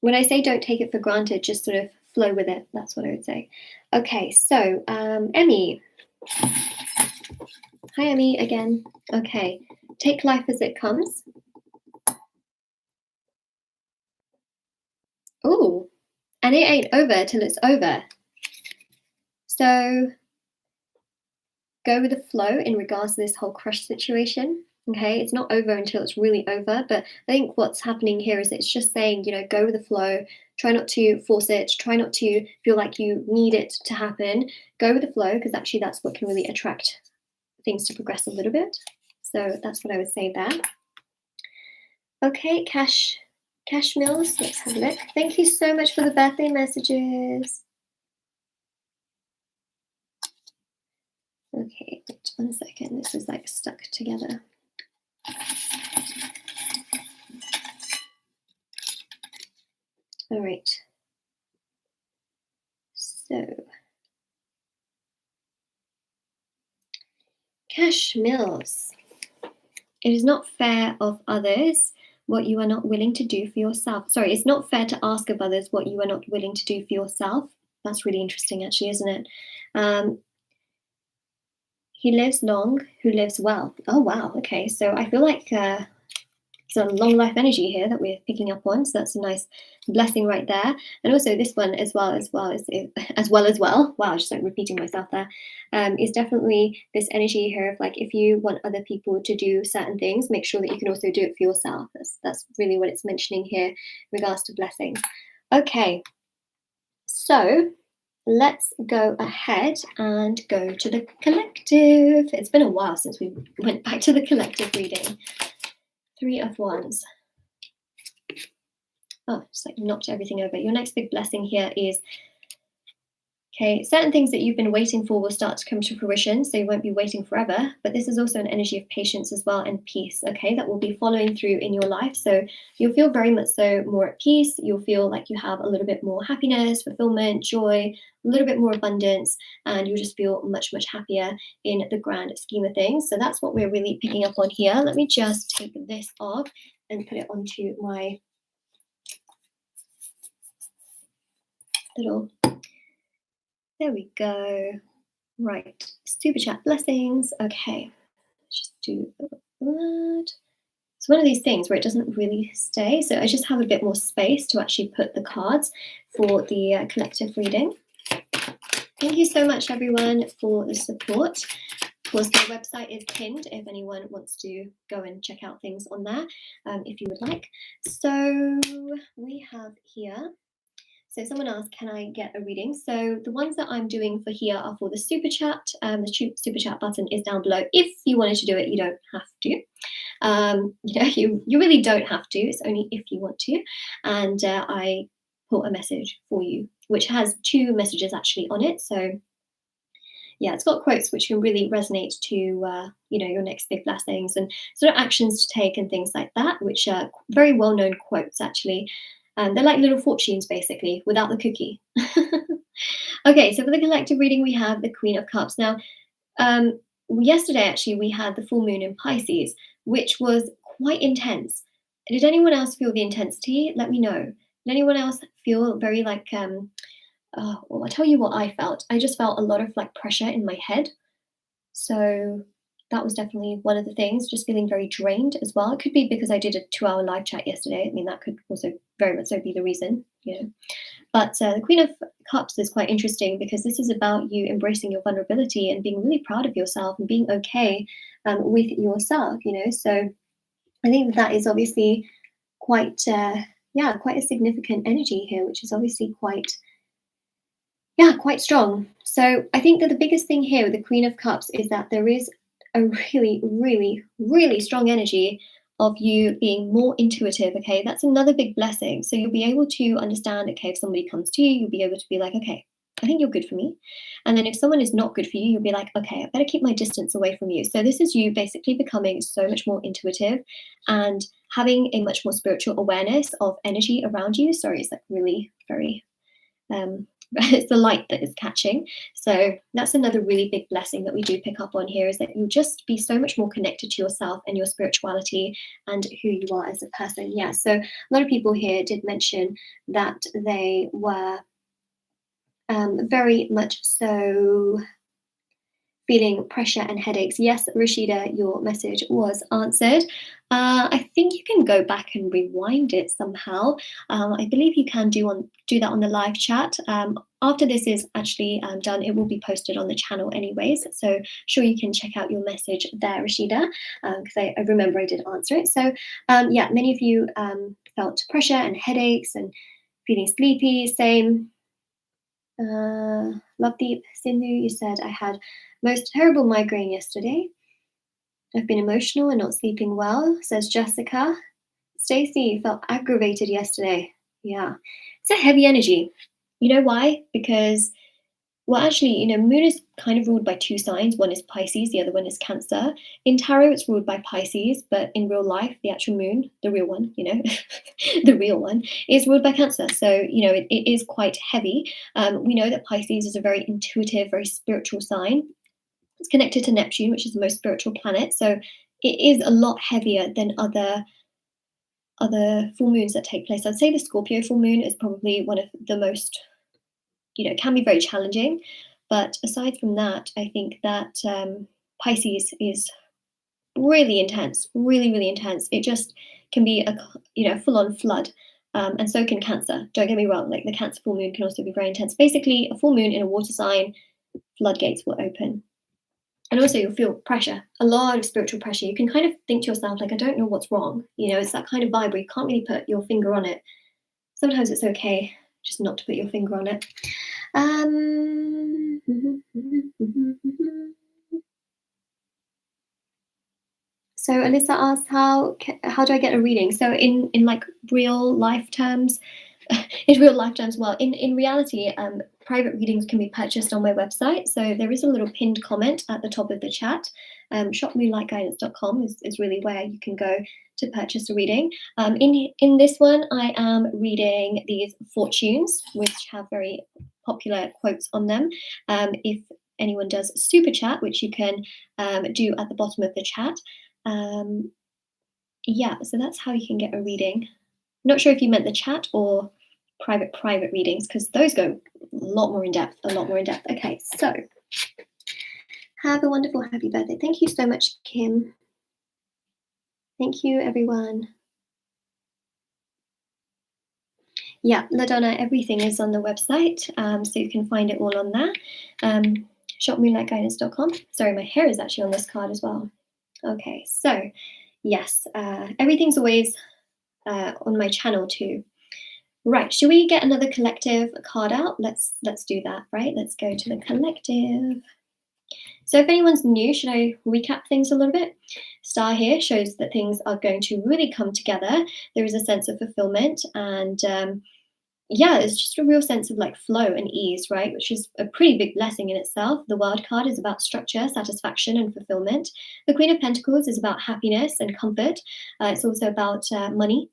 I say don't take it for granted, just sort of flow with it. That's what I would say. Okay, so Emmy. Hi, Emmy, again. Okay, take life as it comes. Ooh, and it ain't over till it's over. So go with the flow in regards to this whole crush situation. Okay, it's not over until it's really over. But I think what's happening here is it's just saying, go with the flow. Try not to force it. Try not to feel like you need it to happen. Go with the flow, because actually that's what can really attract things to progress a little bit. So that's what I would say there. Okay, Cash Mills, let's have a look. Thank you so much for the birthday messages. Okay, wait 1 second. This is like stuck together. All right. So, Cash Mills. It is not fair of others what you are not willing to do for yourself. Sorry, it's not fair to ask of others what you are not willing to do for yourself. That's really interesting, actually, isn't it? He lives long who lives well. Oh, wow. Okay, so I feel like it's a long life energy here that we're picking up on. So that's a nice blessing right there. And also this one as well. Wow, just like repeating myself there. Is definitely this energy here of like, if you want other people to do certain things, make sure that you can also do it for yourself. That's really what it's mentioning here in regards to blessings. Okay, so let's go ahead and go to the collective. It's been a while since we went back to the collective reading. 3 of Wands. Oh, just like knocked everything over. Your next big blessing here is, okay, certain things that you've been waiting for will start to come to fruition, so you won't be waiting forever. But this is also an energy of patience as well, and peace, okay, that will be following through in your life. So you'll feel very much so more at peace. You'll feel like you have a little bit more happiness, fulfillment, joy, a little bit more abundance, and you'll just feel much, much happier in the grand scheme of things. So that's what we're really picking up on here. Let me just take this off and put it onto my little, there we go. Right, super chat blessings. Okay, let's just do that. It's one of these things where it doesn't really stay, so I just have a bit more space to actually put the cards for the collective reading. Thank you so much, everyone, for the support. Of course, the website is pinned if anyone wants to go and check out things on there, if you would like. So we have here, so someone asked, can I get a reading? So the ones that I'm doing for here are for the super chat. The super chat button is down below. If you wanted to do it, you don't have to. You really don't have to. It's only if you want to. And I put a message for you, which has 2 messages actually on it. So yeah, it's got quotes which can really resonate to your next big blessings and sort of actions to take and things like that, which are very well-known quotes actually. They're like little fortunes, basically, without the cookie. Okay, so for the collective reading, we have the Queen of Cups. Now, yesterday, actually, we had the full moon in Pisces, which was quite intense. Did anyone else feel the intensity? Let me know. Did anyone else feel very like, well, I'll tell you what I felt. I just felt a lot of like pressure in my head. So that was definitely one of the things, just feeling very drained as well. It could be because I did a 2-hour live chat yesterday. I mean, that could also very much so be the reason, But the Queen of Cups is quite interesting because this is about you embracing your vulnerability and being really proud of yourself and being okay with yourself, So I think that is obviously quite a significant energy here, which is obviously quite strong. So I think that the biggest thing here with the Queen of Cups is that there is a really, really, really strong energy of you being more intuitive, okay? That's another big blessing. So you'll be able to understand, okay, if somebody comes to you, you'll be able to be like, okay, I think you're good for me. And then if someone is not good for you, you'll be like, okay, I better keep my distance away from you. So this is you basically becoming so much more intuitive and having a much more spiritual awareness of energy around you. Sorry, it's like really very it's the light that is catching. So that's another really big blessing that we do pick up on here, is that you'll just be so much more connected to yourself and your spirituality and who you are as a person. Yeah, so a lot of people here did mention that they were very much so feeling pressure and headaches. Yes, Rashida, your message was answered. I think you can go back and rewind it somehow. I believe you can do that on the live chat. After this is actually done, it will be posted on the channel anyways. So sure, you can check out your message there, Rashida, because I remember I did answer it. So yeah, many of you felt pressure and headaches and feeling sleepy. Same. Lovedeep Sindhu, you said, I had most terrible migraine yesterday. I've been emotional and not sleeping well, says Jessica. Stacey felt aggravated yesterday. Yeah, it's a heavy energy. You know why? Because, well, actually, Moon is kind of ruled by 2 signs. One is Pisces, the other one is Cancer. In tarot, it's ruled by Pisces, but in real life, the actual Moon, the real one, the real one, is ruled by Cancer. So, it is quite heavy. We know that Pisces is a very intuitive, very spiritual sign. It's connected to Neptune, which is the most spiritual planet. So it is a lot heavier than other full moons that take place. I'd say the Scorpio full moon is probably one of the most, can be very challenging. But aside from that, I think that Pisces is really intense, really, really intense. It just can be a full-on flood. And so can Cancer. Don't get me wrong, like the Cancer full moon can also be very intense. Basically, a full moon in a water sign, floodgates will open. And also you'll feel pressure, a lot of spiritual pressure. You can kind of think to yourself, like, I don't know what's wrong. It's that kind of vibe where you can't really put your finger on it. Sometimes it's okay just not to put your finger on it. So Alyssa asked, how do I get a reading? So in like real life terms, well, in reality, private readings can be purchased on my website. So there is a little pinned comment at the top of the chat. Shopmoonlightguidance.com is really where you can go to purchase a reading. In this one, I am reading these fortunes, which have very popular quotes on them. If anyone does super chat, which you can do at the bottom of the chat. Yeah, so that's how you can get a reading. Not sure if you meant the chat or private readings, because those go a lot more in depth, Okay, so have a wonderful happy birthday. Thank you so much, Kim. Thank you, everyone. Yeah, LaDonna, everything is on the website, so you can find it all on there. Shopmoonlightguidance.com. Sorry, my hair is actually on this card as well. Okay, so yes, everything's always on my channel too. Right, should we get another collective card out? Let's do that, right? Let's go to the collective. So if anyone's new, should I recap things a little bit? Star here shows that things are going to really come together. There is a sense of fulfillment, and yeah, it's just a real sense of like flow and ease, right? Which is a pretty big blessing in itself. The World card is about structure, satisfaction, and fulfillment. The Queen of Pentacles is about happiness and comfort. It's also about money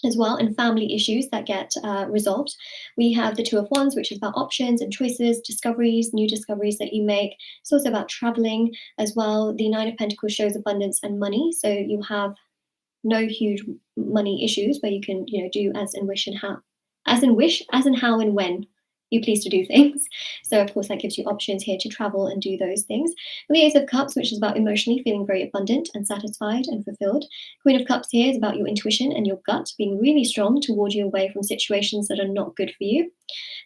as well, and family issues that get resolved. We have the Two of Wands, which is about options and choices, discoveries, new discoveries that you make. It's also about traveling as well. The Nine of Pentacles shows abundance and money, so you have no huge money issues where you can, do as and wish and how, as and how and when you please to do things. So of course that gives you options here to travel and do those things. The Ace of Cups, which is about emotionally feeling very abundant and satisfied and fulfilled. Queen of Cups here is about your intuition and your gut being really strong to ward you away from situations that are not good for you.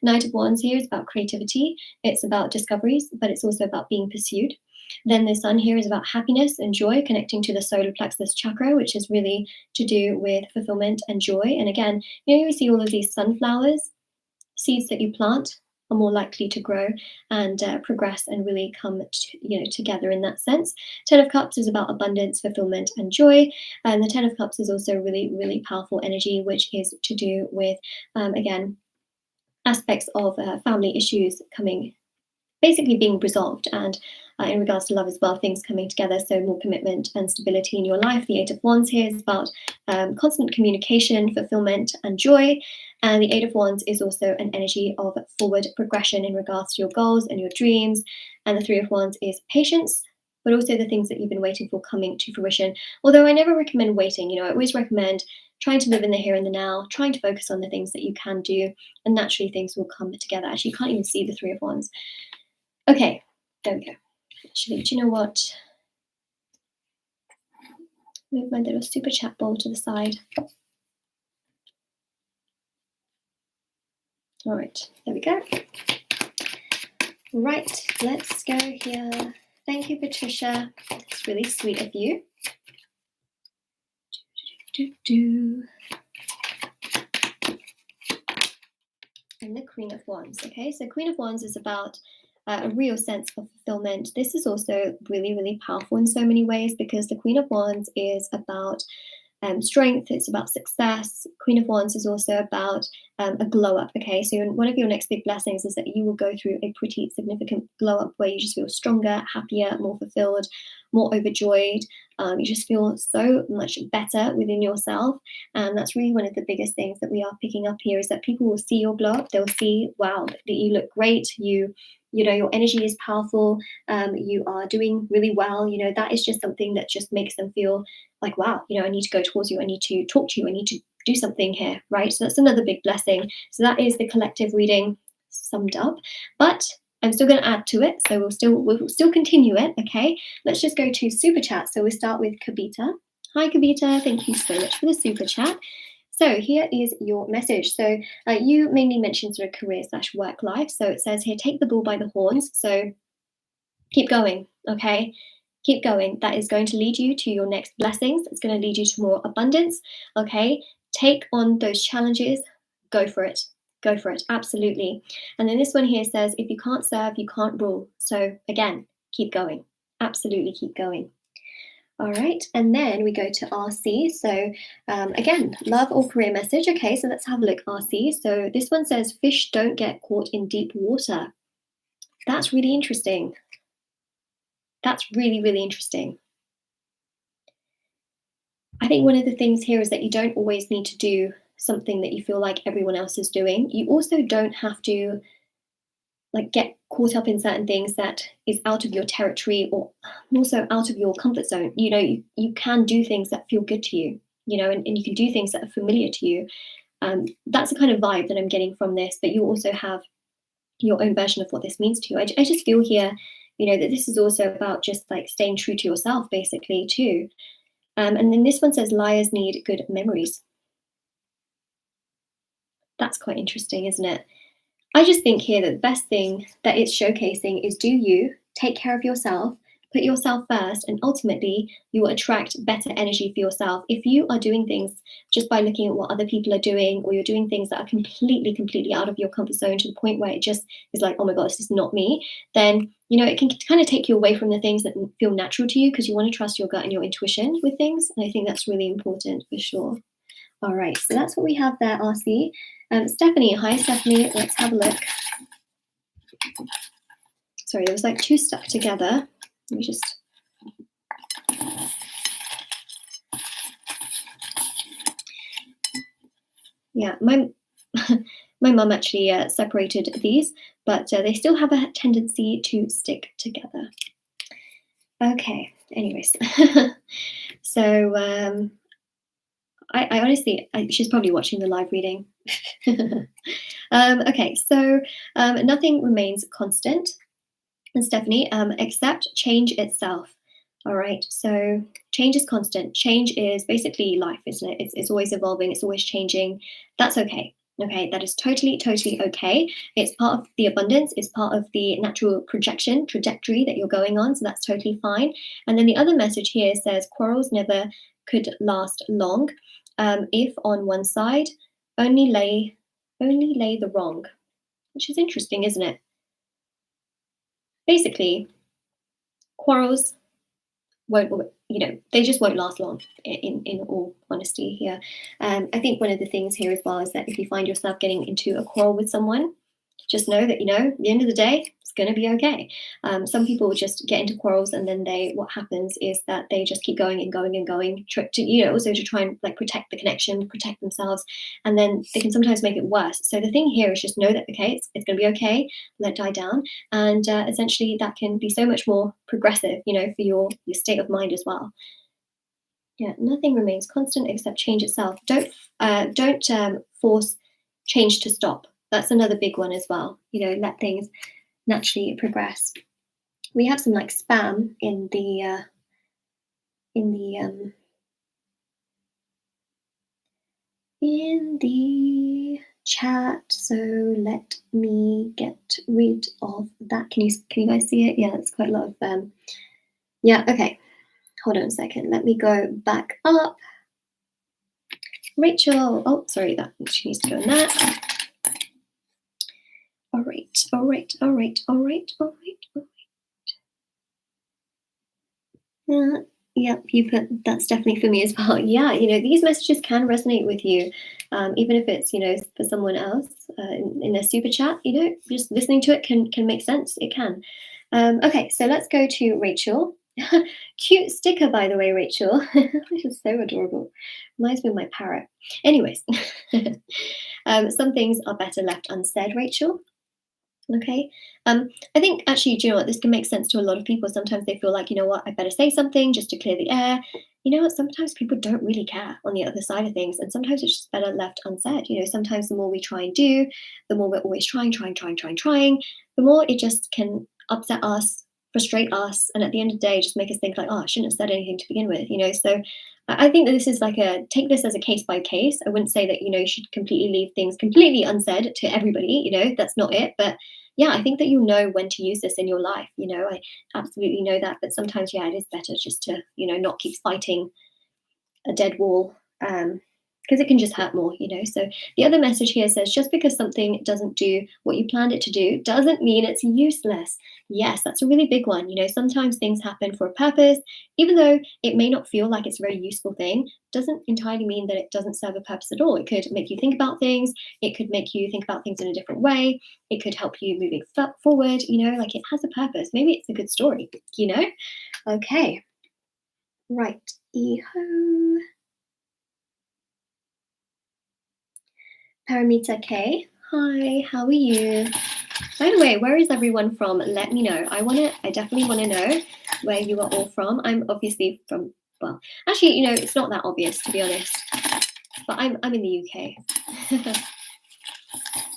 Knight of Wands here is about creativity. It's about discoveries, but it's also about being pursued. Then the Sun here is about happiness and joy, connecting to the solar plexus chakra, which is really to do with fulfillment and joy. And again, you see all of these sunflowers. Seeds that you plant are more likely to grow and progress and really come together in that sense. Ten of Cups is about abundance, fulfillment, and joy. And the Ten of Cups is also really, really powerful energy, which is to do with, again, aspects of family issues basically being resolved, and in regards to love as well, things coming together, so more commitment and stability in your life. The Eight of Wands here is about constant communication, fulfillment, and joy. And the Eight of Wands is also an energy of forward progression in regards to your goals and your dreams. And the Three of Wands is patience, but also the things that you've been waiting for coming to fruition. Although I never recommend waiting, I always recommend trying to live in the here and the now, trying to focus on the things that you can do, and naturally things will come together. Actually, you can't even see the Three of Wands. Okay, there we go. Actually, do you know what? Move my little super chat bowl to the side. All right, there we go. Right, let's go here. Thank you, Patricia. It's really sweet of you. And the Queen of Wands. Okay, so Queen of Wands is about a real sense of fulfillment. This is also really, really powerful in so many ways, because the Queen of Wands is about strength, it's about success. Queen of Wands is also about a glow up. Okay, so one of your next big blessings is that you will go through a pretty significant glow up where you just feel stronger, happier, more fulfilled, more overjoyed. You just feel so much better within yourself, and that's really one of the biggest things that we are picking up here, is that people will see your glow up. They'll see, wow, that you look great. Your energy is powerful. You are doing really well. That is just something that just makes them feel like, wow, I need to go towards you. I need to talk to you. I need to do something here, right? So that's another big blessing. So that is the collective reading summed up, but I'm still going to add to it. So we'll still continue it. Okay, let's just go to super chat. So we'll start with Kavita. Hi, Kavita. Thank you so much for the super chat. So here is your message. So you mainly mentioned sort of career/work life. So it says here, take the bull by the horns. So keep going, okay? Keep going. That is going to lead you to your next blessings. It's going to lead you to more abundance, okay? Take on those challenges. Go for it. Go for it. Absolutely. And then this one here says, if you can't serve, you can't rule. So again, keep going. Absolutely keep going. All right, and then we go to RC. So again, love or career message. Okay, so let's have a look, RC. So this one says, fish don't get caught in deep water. That's really interesting. That's really, really interesting. I think one of the things here is that you don't always need to do something that you feel like everyone else is doing. You also don't have to get caught up in certain things that is out of your territory, or also out of your comfort zone. You can do things that feel good to you, and you can do things that are familiar to you. That's the kind of vibe that I'm getting from this, but you also have your own version of what this means to you. I just feel here, that this is also about just like staying true to yourself, basically, too. And then this one says liars need good memories. That's quite interesting, isn't it? I just think here that the best thing that it's showcasing is do you, take care of yourself, put yourself first, and ultimately you will attract better energy for yourself. If you are doing things just by looking at what other people are doing, or you're doing things that are completely out of your comfort zone to the point where it just is like, oh my God, this is not me, then, it can kind of take you away from the things that feel natural to you, because you want to trust your gut and your intuition with things. And I think that's really important for sure. All right, so that's what we have there, RC. Stephanie, hi Stephanie, let's have a look. Sorry, there was like two stuck together. Let me just... Yeah, my mum actually separated these, but they still have a tendency to stick together. Okay, anyways. So I honestly, she's probably watching the live reading. Okay, so nothing remains constant. And Stephanie, except change itself. All right, so change is constant. Change is basically life, isn't it? It's always evolving, it's always changing. That's okay. Okay, that is totally okay. It's part of the abundance, it's part of the natural trajectory that you're going on, so that's totally fine. And then the other message here says quarrels never could last long if on one side only lay the wrong, which is interesting, isn't it? Basically, quarrels won't, they just won't last long, in all honesty here. I think one of the things here as well is that if you find yourself getting into a quarrel with someone, just know that, at the end of the day, it's going to be okay. Some people just get into quarrels, and then what happens is that they just keep going and going and going, also to try and like protect the connection, protect themselves, and then they can sometimes make it worse. So the thing here is just know that, okay, it's going to be okay, let it die down, and essentially that can be so much more progressive, for your state of mind as well. Yeah, nothing remains constant except change itself. Don't force change to stop. That's another big one as well. Let things naturally progress. We have some like spam in the chat. So let me get rid of that. Can you guys see it? Yeah, it's quite a lot of yeah, okay. Hold on a second. Let me go back up. Rachel. Oh, sorry, that she needs to go in that. All right. Yeah, you put that's definitely for me as well. Yeah, these messages can resonate with you, even if it's for someone else in a super chat. Just listening to it can make sense. It can. Okay, so let's go to Rachel. Cute sticker, by the way, Rachel. This is so adorable. Reminds me of my parrot. Anyways, some things are better left unsaid, Rachel. Okay. I think actually, do you know what? This can make sense to a lot of people. Sometimes they feel like, I better say something just to clear the air. Sometimes people don't really care on the other side of things. And sometimes it's just better left unsaid. Sometimes the more we try and do, the more we're always trying, the more it just can upset us, frustrate us. And at the end of the day, just make us think like, oh, I shouldn't have said anything to begin with, So I think that this is take this as a case by case. I wouldn't say that, you should completely leave things completely unsaid to everybody, that's not it. But yeah, I think that you'll know when to use this in your life. I absolutely know that. But sometimes, yeah, it is better just to, not keep fighting a dead wall, because it can just hurt more, So the other message here says, just because something doesn't do what you planned it to do doesn't mean it's useless. Yes, that's a really big one. Sometimes things happen for a purpose, even though it may not feel like it's a very useful thing, doesn't entirely mean that it doesn't serve a purpose at all. It could make you think about things. It could make you think about things in a different way. It could help you moving forward, like it has a purpose. Maybe it's a good story, Okay. Right. Eho. Paramita K. Hi, how are you? By the way, where is everyone from? Let me know. I definitely want to know where you are all from. I'm obviously from, well, actually, it's not that obvious, to be honest. but I'm in the UK.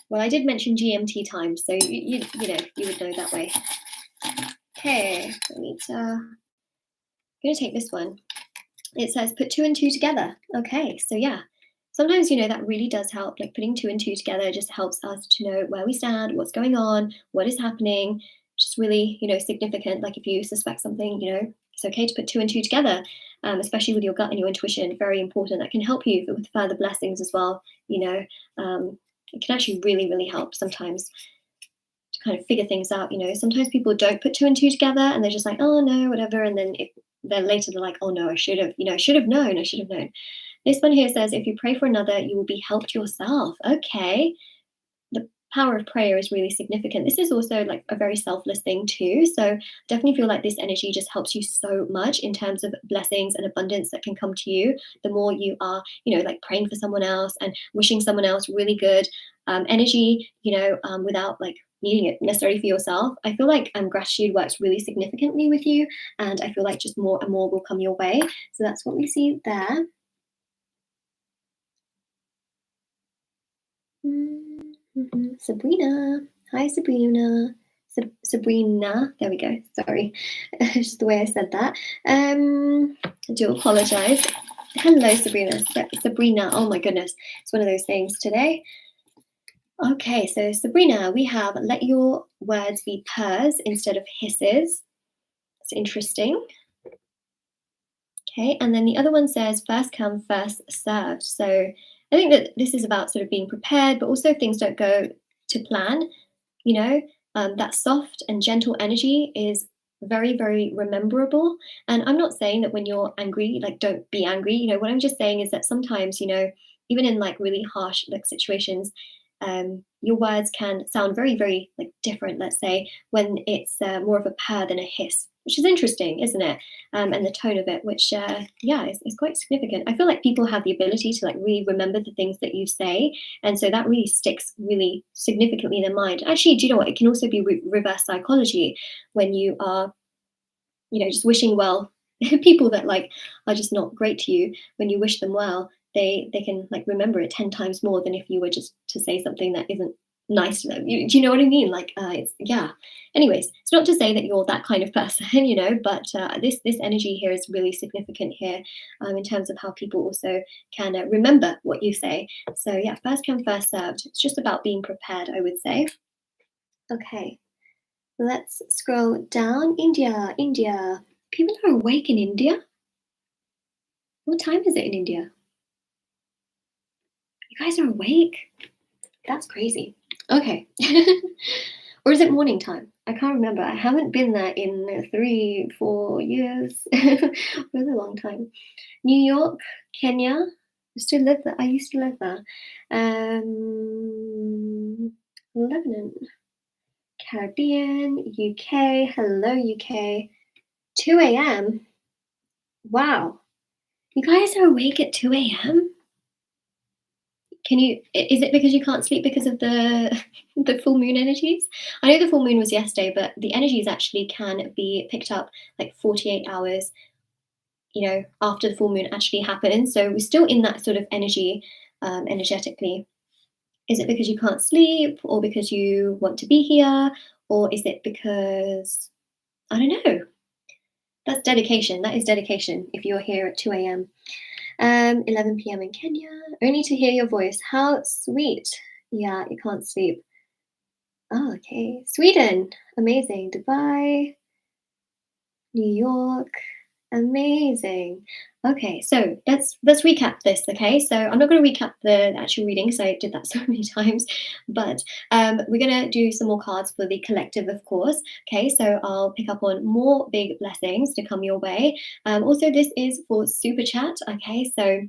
Well, I did mention GMT time, so you know, you would know that way. Okay, I'm gonna take this one. It says put 2 and 2 together. Okay, so yeah, sometimes, you know, that really does help. Like putting 2 and 2 together just helps us to know where we stand, what's going on, what is happening. Just really, you know, significant. Like if you suspect something, you know, it's okay to put 2 and 2 together, especially with your gut and your intuition. Very important. That can help you with further blessings as well. You know, it can actually really, really help sometimes to kind of figure things out. You know, sometimes people don't put 2 and 2 together and they're just like, oh no, whatever. And then later they're like, oh no, I should have known. This one here says, if you pray for another, you will be helped yourself. Okay. The power of prayer is really significant. This is also like a very selfless thing too. So definitely feel like this energy just helps you so much in terms of blessings and abundance that can come to you. The more you are, you know, like praying for someone else and wishing someone else really good energy, you know, without like needing it necessarily for yourself. I feel like gratitude works really significantly with you, and I feel like just more and more will come your way. So that's what we see there. Sabrina. Hi, Sabrina. Sabrina. There we go. Sorry. Just the way I said that. I do apologize. Hello, Sabrina. Sabrina. Oh my goodness. It's one of those things today. Okay, so Sabrina, we have let your words be purrs instead of hisses. It's interesting. Okay, and then the other one says first come, first served. So I think that this is about sort of being prepared, but also if things don't go to plan, you know, that soft and gentle energy is very, very rememberable. And I'm not saying that when you're angry, like don't be angry. You know, what I'm just saying is that sometimes, you know, even in like really harsh like situations, your words can sound very, very like different, let's say, when it's more of a purr than a hiss, which is interesting, isn't it? And the tone of it, which, yeah, is quite significant. I feel like people have the ability to like really remember the things that you say. And so that really sticks really significantly in their mind. Actually, do you know what? It can also be reverse psychology when you are, you know, just wishing well. People that like are just not great to you, when you wish them well, they can like remember it 10 times more than if you were just to say something that isn't nice to them. Do you know what I mean? Like, it's, yeah. Anyways, it's not to say that you're that kind of person, you know, but this energy here is really significant here, in terms of how people also can remember what you say. So yeah, first come, first served. It's just about being prepared, I would say. Okay, let's scroll down. India. People are awake in India. What time is it in India? You guys are awake? That's crazy. Okay. Or is it morning time? I can't remember. I haven't been there in 3-4 years. Really long time. New York, Kenya. I still live there. I used to live there. Lebanon, Caribbean, UK. Hello, UK. 2 a.m. Wow. You guys are awake at 2 a.m.? Is it because you can't sleep because of the the full moon energies? I know the full moon was yesterday, but the energies actually can be picked up like 48 hours, you know, after the full moon actually happens. So we're still in that sort of energy, energetically. Is it because you can't sleep, or because you want to be here, or is it because, I don't know. That's dedication. That is dedication if you're here at 2 a.m. 11 p.m. in Kenya. Only to hear your voice. How sweet. Yeah, you can't sleep. Oh, okay. Sweden. Amazing. Dubai. New York. Amazing. Okay, so let's recap this, okay? So I'm not going to recap the actual reading because I did that so many times, but we're going to do some more cards for the collective, of course. Okay, so I'll pick up on more big blessings to come your way. Also, this is for super chat, okay? So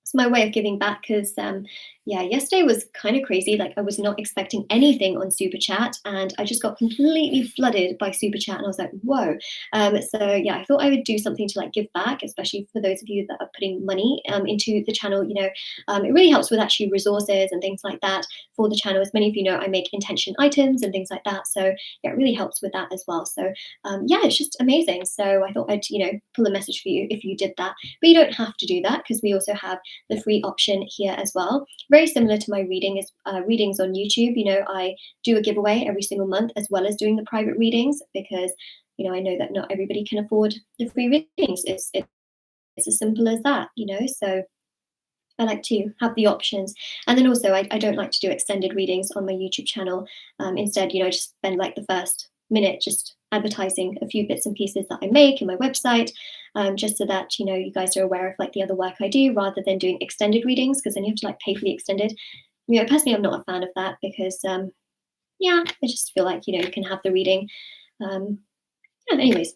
it's my way of giving back because, yeah, yesterday was kind of crazy. Like I was not expecting anything on Super Chat, and I just got completely flooded by Super Chat, and I was like, whoa. So yeah, I thought I would do something to like give back, especially for those of you that are putting money into the channel. You know, it really helps with actually resources and things like that for the channel. As many of you know, I make intention items and things like that, so yeah, it really helps with that as well. So yeah, it's just amazing. So I thought I'd pull a message for you if you did that, but you don't have to do that because we also have the free option here as well. Very similar to my readings on YouTube. I do a giveaway every single month as well as doing the private readings because I know that not everybody can afford the free readings. It's as simple as that. So I like to have the options. And then also I don't like to do extended readings on my YouTube channel. Instead, just spend like the first minute just advertising a few bits and pieces that I make in my website, just so that you guys are aware of like the other work I do, rather than doing extended readings, because then you have to like pay for the extended. Personally, I'm not a fan of that because yeah, I just feel like you can have the reading. Yeah, anyways,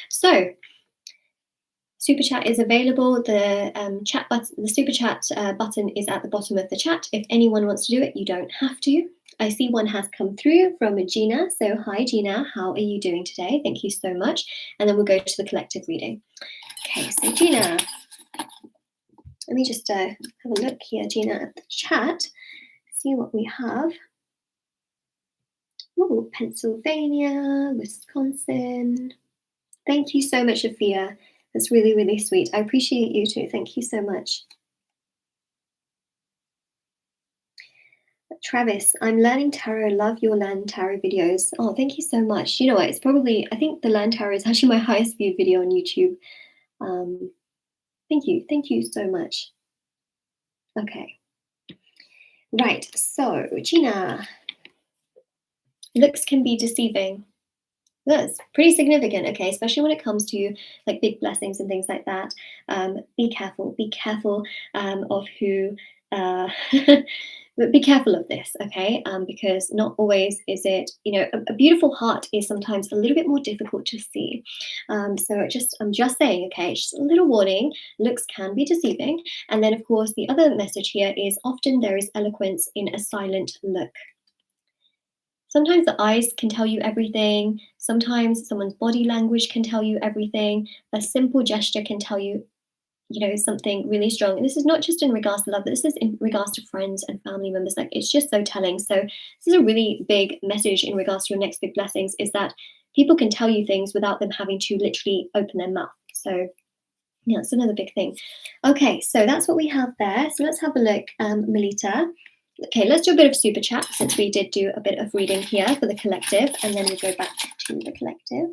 so Super Chat is available. The chat button, the Super Chat button is at the bottom of the chat. If anyone wants to do it, you don't have to. I see one has come through from Gina. So hi, Gina. How are you doing today? Thank you so much. And then we'll go to the collective reading. Okay, so Gina, let me just have a look here, Gina, at the chat. See what we have. Oh, Pennsylvania, Wisconsin. Thank you so much, Afia. That's really, really sweet. I appreciate you too. Thank you so much. Travis, I'm learning tarot. Love your Learn Tarot videos. Oh, thank you so much. You know what? It's probably, I think the Learn Tarot is actually my highest viewed video on YouTube. Thank you. Thank you so much. Okay. Right. So, Gina, looks can be deceiving. That's pretty significant, okay, especially when it comes to like big blessings and things like that. Be careful of who, be careful of this, okay, because not always is it, a beautiful heart is sometimes a little bit more difficult to see. So I'm just saying, okay, just a little warning, looks can be deceiving. And then of course, the other message here is often there is eloquence in a silent look. Sometimes the eyes can tell you everything. Sometimes someone's body language can tell you everything. A simple gesture can tell you, something really strong. And this is not just in regards to love, but this is in regards to friends and family members. Like, it's just so telling. So this is a really big message in regards to your next big blessings, is that people can tell you things without them having to literally open their mouth. So yeah, it's another big thing. Okay, so that's what we have there. So let's have a look, Melita. Okay, let's do a bit of super chat since we did do a bit of reading here for the collective, and then we'll go back to the collective.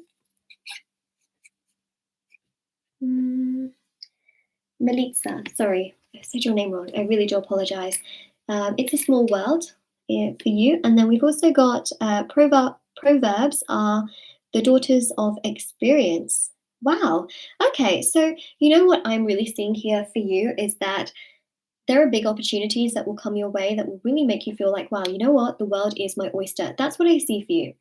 Melita, sorry, I said your name wrong. I really do apologize. It's a small world for you. And then we've also got proverbs are the daughters of experience. Wow. Okay, so you know what I'm really seeing here for you is that there are big opportunities that will come your way that will really make you feel like, wow, you know what? The world is my oyster. That's what I see for you.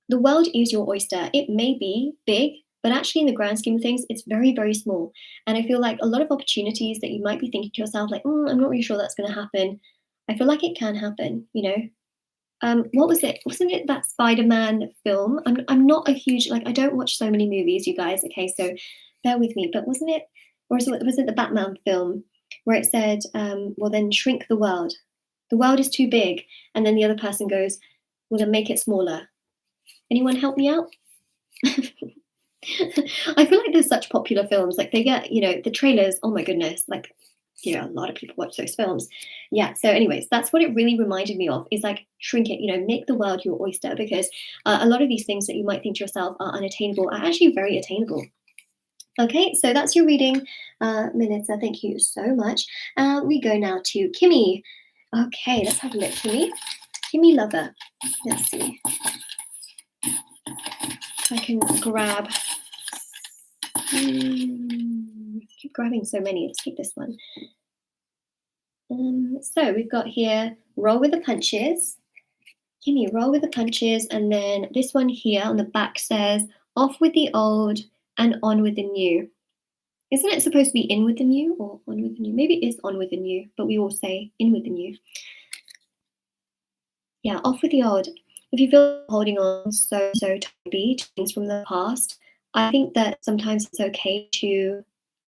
The world is your oyster. It may be big, but actually in the grand scheme of things, it's very, very small. And I feel like a lot of opportunities that you might be thinking to yourself, like, I'm not really sure that's going to happen. I feel like it can happen, What was it? Wasn't it that Spider-Man film? I'm not a huge, I don't watch so many movies, you guys. Okay, so bear with me. But wasn't it, or was it the Batman film where it said, well, then shrink the world. The world is too big. And then the other person goes, well, then make it smaller. Anyone help me out? I feel like there's such popular films. Like they get, the trailers, oh my goodness, a lot of people watch those films. Yeah, so anyways, that's what it really reminded me of, is like shrink it, make the world your oyster, because a lot of these things that you might think to yourself are unattainable are actually very attainable. Okay, so that's your reading, Melissa. Thank you so much. We go now to Kimmy. Okay, let's have a look, Kimmy. Kimmy Lover. Let's see. I can grab. Keep grabbing so many. Let's keep this one. So we've got here, roll with the punches. Kimmy, roll with the punches. And then this one here on the back says, off with the old and on with the new. Isn't it supposed to be in with the new or on with the new? Maybe it is on with the new, but we all say in with the new. Yeah, off with the old. If you feel holding on so tightly to things from the past, I think that sometimes it's okay to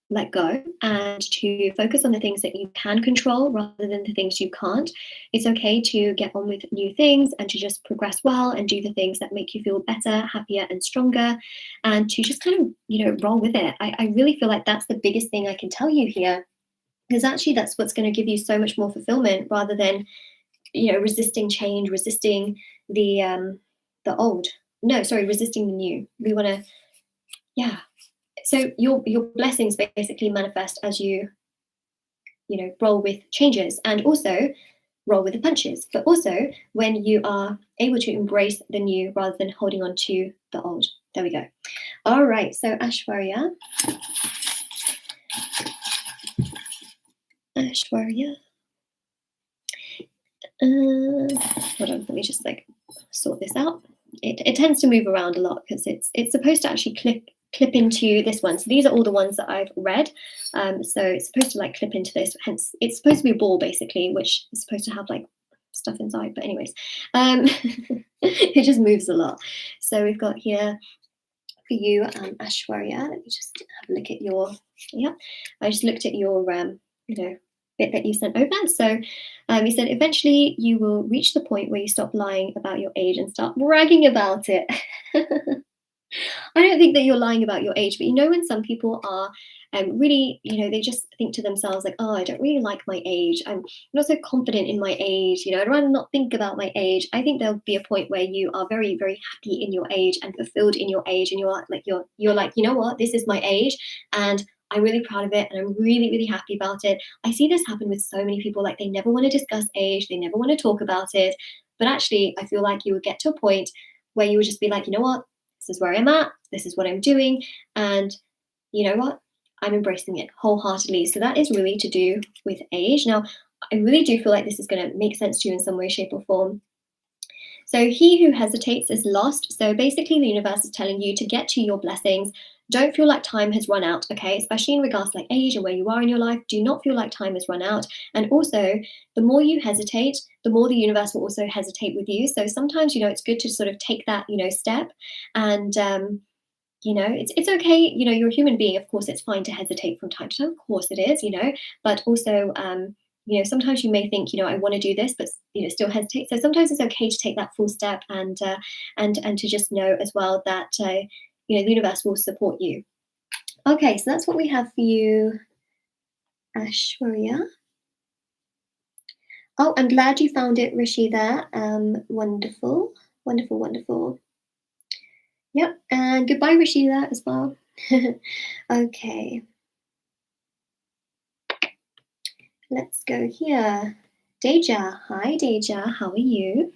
let go and to focus on the things that you can control rather than the things you can't. It's okay to get on with new things and to just progress well and do the things that make you feel better, happier, and stronger, and to just kind of, roll with it. I really feel like that's the biggest thing I can tell you here, because actually that's what's going to give you so much more fulfillment rather than, resisting change, resisting the old. No, sorry, resisting the new. We want to, yeah. So your blessings basically manifest as you roll with changes, and also roll with the punches, but also when you are able to embrace the new rather than holding on to the old. There we go. All right, so Aishwarya. Hold on, let me just sort this out. It tends to move around a lot because it's supposed to actually clip into this one. So these are all the ones that I've read. So it's supposed to clip into this. Hence, it's supposed to be a ball basically, which is supposed to have stuff inside. But anyways, it just moves a lot. So we've got here for you, Aishwarya. Let me just have a look at your. Yeah, I just looked at your bit that you sent over. So you said eventually you will reach the point where you stop lying about your age and start bragging about it. I don't think that you're lying about your age, but when some people are really, they just think to themselves oh, I don't really like my age. I'm not so confident in my age. I'd rather not think about my age. I think there'll be a point where you are very, very happy in your age and fulfilled in your age, and you're like, you know what, this is my age, and I'm really proud of it, and I'm really, really happy about it. I see this happen with so many people. They never want to discuss age, they never want to talk about it, but actually, I feel like you would get to a point where you would just be like, you know what, this is where I'm at, this is what I'm doing, and you know what, I'm embracing it wholeheartedly. So that is really to do with age. Now, I really do feel like this is going to make sense to you in some way, shape, or form. So he who hesitates is lost. So basically, the universe is telling you to get to your blessings. Don't feel like time has run out, okay? Especially in regards to age and where you are in your life. Do not feel like time has run out. And also, the more you hesitate, the more the universe will also hesitate with you. So sometimes, it's good to sort of take that, step, and it's okay. You're a human being. Of course, it's fine to hesitate from time to time. Of course it is, but also, sometimes you may think, I want to do this, but, still hesitate. So sometimes it's okay to take that full step and to just know as well that, the universe will support you. Okay, so that's what we have for you, Aishwarya. Oh, I'm glad you found it, Rishi, there. Wonderful, wonderful, wonderful. Yep, and goodbye, Rishi, there as well. Okay. Let's go here. Deja. Hi, Deja. How are you?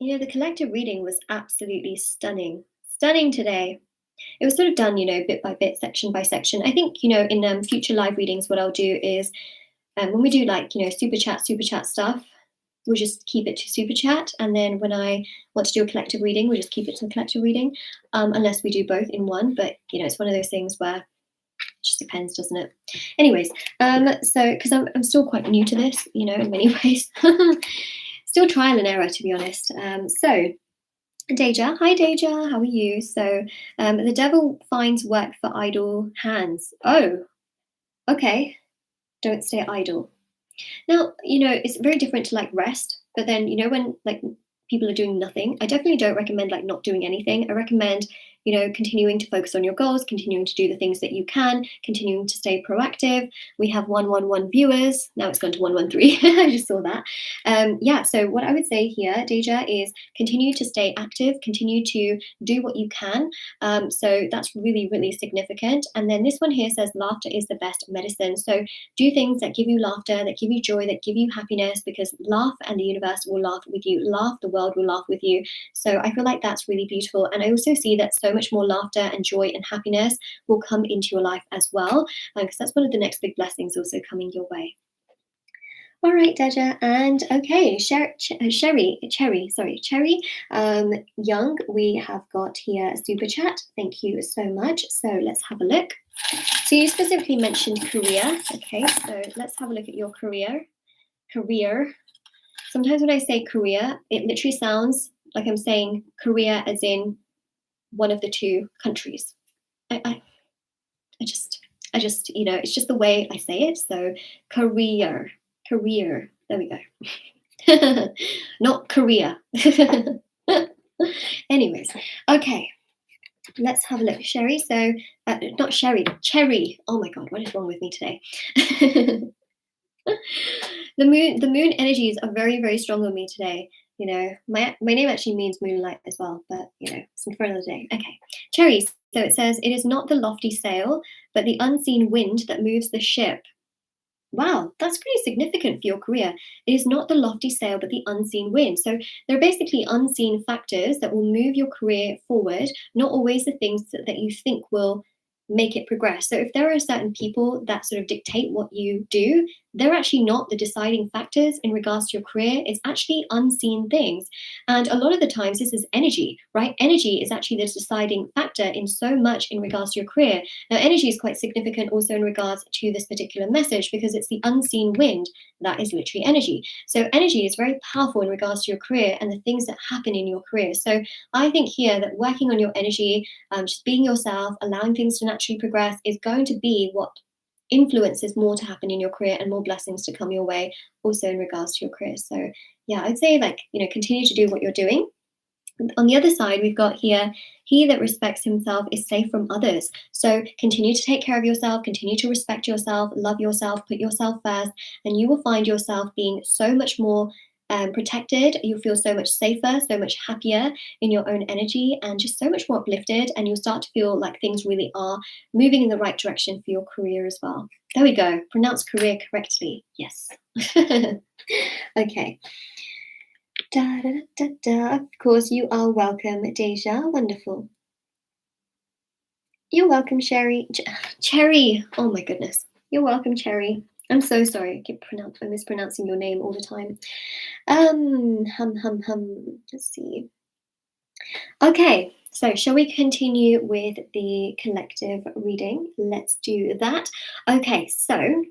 The collective reading was absolutely stunning. Stunning today. It was sort of done, bit by bit, section by section. I think, in future live readings, what I'll do is when we do super chat stuff, we'll just keep it to super chat. And then when I want to do a collective reading, we'll just keep it to the collective reading, unless we do both in one. But, it's one of those things where it just depends, doesn't it? Anyways, so because I'm still quite new to this, in many ways. Still trial and error, to be honest. So Deja, hi Deja, how are you? So the devil finds work for idle hands. Oh, okay. Don't stay idle. Now, it's very different to rest, but then, when people are doing nothing, I definitely don't recommend not doing anything. I recommend, continuing to focus on your goals, continuing to do the things that you can, continuing to stay proactive. We have 111 viewers. Now it's gone to 113. I just saw that. Yeah, so what I would say here, Deja, is continue to stay active, continue to do what you can. So that's really, really significant. And then this one here says laughter is the best medicine. So do things that give you laughter, that give you joy, that give you happiness, because laugh and the universe will laugh with you. Laugh, the world will laugh with you. So I feel like that's really beautiful. And I also see that so much more laughter and joy and happiness will come into your life as well, because that's one of the next big blessings also coming your way. All right, Deja, and okay, Cherry, Young, we have got here a super chat. Thank you so much. So let's have a look. So you specifically mentioned career. Okay, so let's have a look at your career. Sometimes when I say career, it literally sounds like I'm saying Korea as in one of the two countries. I just, it's just the way I say it. So career. There we go. Not Korea. Anyways, okay. Let's have a look. Sherry, so not Sherry, Cherry. Oh my god, what is wrong with me today? The moon energies are very, very strong on me today. You know, my name actually means moonlight as well, but you know, it's in front of the day. Okay. Cherries. So it says, it is not the lofty sail, but the unseen wind that moves the ship. Wow, that's pretty significant for your career. It is not the lofty sail, but the unseen wind. So there are basically unseen factors that will move your career forward, not always the things that you think will make it progress. So if there are certain people that sort of dictate what you do, they're actually not the deciding factors in regards to your career. It's actually unseen things. And a lot of the times, this is energy, right? Energy is actually the deciding factor in so much in regards to your career. Now, energy is quite significant also in regards to this particular message because it's the unseen wind that is literally energy. So energy is very powerful in regards to your career and the things that happen in your career. So I think here that working on your energy, just being yourself, allowing things to naturally progress is going to be what influences more to happen in your career and more blessings to come your way also in regards to your career. So yeah, I'd say continue to do what you're doing. On the other side, we've got here, he that respects himself is safe from others. So continue to take care of yourself, continue to respect yourself, love yourself, put yourself first, and you will find yourself being so much more protected. You'll feel so much safer, so much happier in your own energy, and just so much more uplifted. And you'll start to feel like things really are moving in the right direction for your career as well. There we go. Pronounce career correctly. Yes. Okay. Da, da, da, da. Of course, you are welcome, Deja. Wonderful. You're welcome, Cherry. Cherry. Oh my goodness. You're welcome, Cherry. I'm so sorry. I keep mispronouncing your name all the time. Let's see. Okay, so shall we continue with the collective reading? Let's do that. Okay, so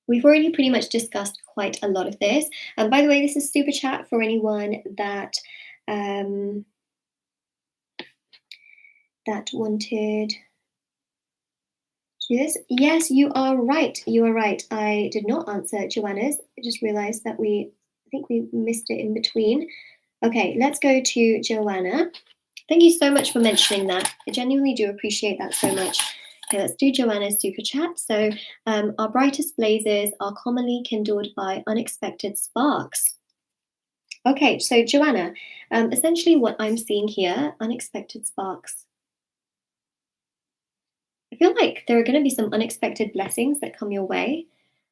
we've already pretty much discussed quite a lot of this. And by the way, this is super chat for anyone that that wanted to do this. Yes, you are right. You are right. I did not answer Joanna's. I just realized that I think we missed it in between. Okay, let's go to Joanna. Thank you so much for mentioning that. I genuinely do appreciate that so much. Okay, let's do Joanna's super chat. So our brightest blazes are commonly kindled by unexpected sparks. Okay, so Joanna, essentially what I'm seeing here, unexpected sparks. I feel like there are going to be some unexpected blessings that come your way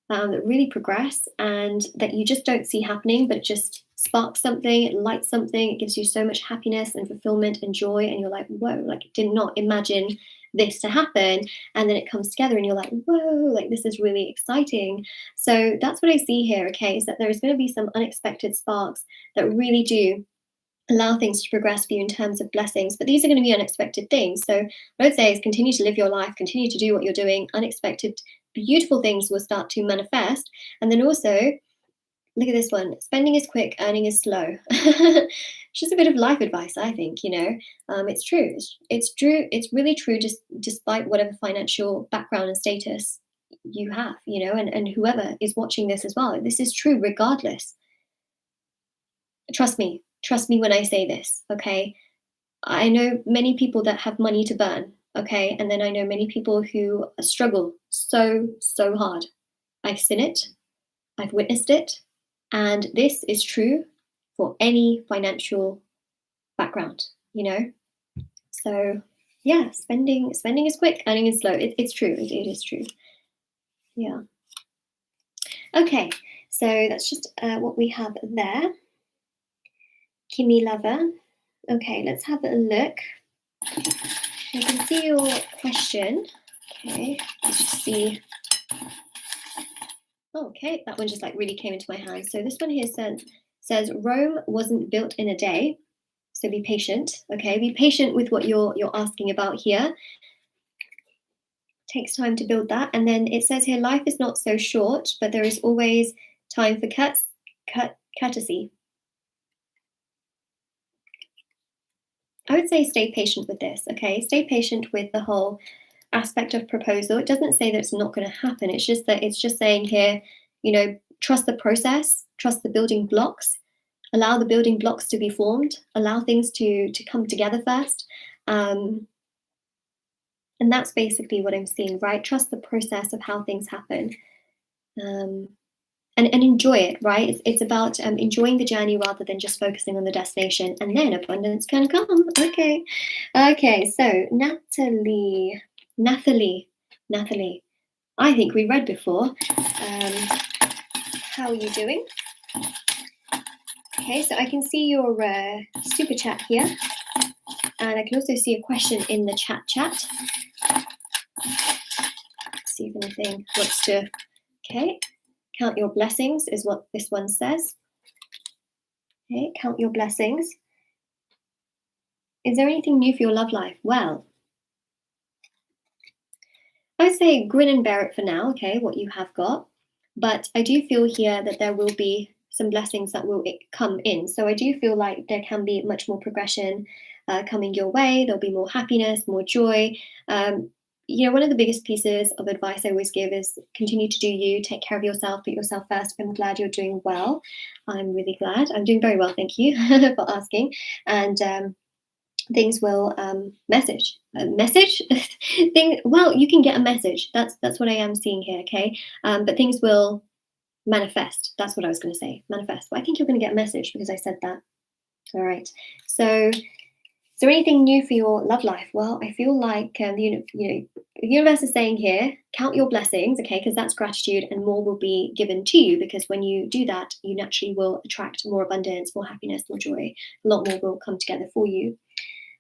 that really progress and that you just don't see happening, but it just sparks something, it lights something, it gives you so much happiness and fulfillment and joy. And you're like, whoa, like I did not imagine this to happen. And then it comes together and you're like, whoa, like this is really exciting. So that's what I see here, okay, is that there's going to be some unexpected sparks that really do allow things to progress for you in terms of blessings. But these are going to be unexpected things. So what I'd say is continue to live your life, continue to do what you're doing. Unexpected, beautiful things will start to manifest. And then also, look at this one. Spending is quick, earning is slow. It's just a bit of life advice, I think, you know. It's true. It's true. It's really true, just despite whatever financial background and status you have, you know, and whoever is watching this as well. This is true regardless. Trust me when I say this, okay? I know many people that have money to burn, okay? And then I know many people who struggle so hard. I've seen it, I've witnessed it, and this is true for any financial background, you know? So yeah, spending is quick, earning is slow. It's true, it is true. Yeah. Okay, so that's just what we have there. Kimmy Lover. Okay, let's have a look. I can see your question. Okay, let's just see. Oh, okay, that one just like really came into my hand. So this one here says Rome wasn't built in a day. So be patient, okay? Be patient with what you're asking about here. Takes time to build that. And then it says here, life is not so short, but there is always time for courtesy. I would say stay patient with this, okay? Stay patient with the whole aspect of proposal. It doesn't say that it's not going to happen. It's just that it's just saying here, trust the process, trust the building blocks, allow the building blocks to be formed, allow things to come together first. And that's basically what I'm seeing, right? Trust the process of how things happen. And enjoy it, right? It's about enjoying the journey rather than just focusing on the destination, and then abundance can come. Okay, so Natalie, I think we read before. How are you doing? Okay, so I can see your super chat here, and I can also see a question in the chat. Let's see if anything wants to. Okay. Count your blessings is what this one says. Okay, count your blessings. Is there anything new for your love life? Well, I would say grin and bear it for now, okay, what you have got. But I do feel here that there will be some blessings that will come in. So I do feel like there can be much more progression coming your way. There'll be more happiness, more joy. One of the biggest pieces of advice I always give is continue to do you, take care of yourself, put yourself first. I'm glad you're doing well. I'm really glad. I'm doing very well, thank you for asking. And things will message. Well, you can get a message. That's what I am seeing here, okay? But things will manifest. That's what I was going to say, manifest. Well, I think you're going to get a message because I said that. All right. So is there anything new for your love life? Well, I feel like the universe is saying here, count your blessings, okay, because that's gratitude, and more will be given to you, because when you do that, you naturally will attract more abundance, more happiness, more joy. A lot more will come together for you.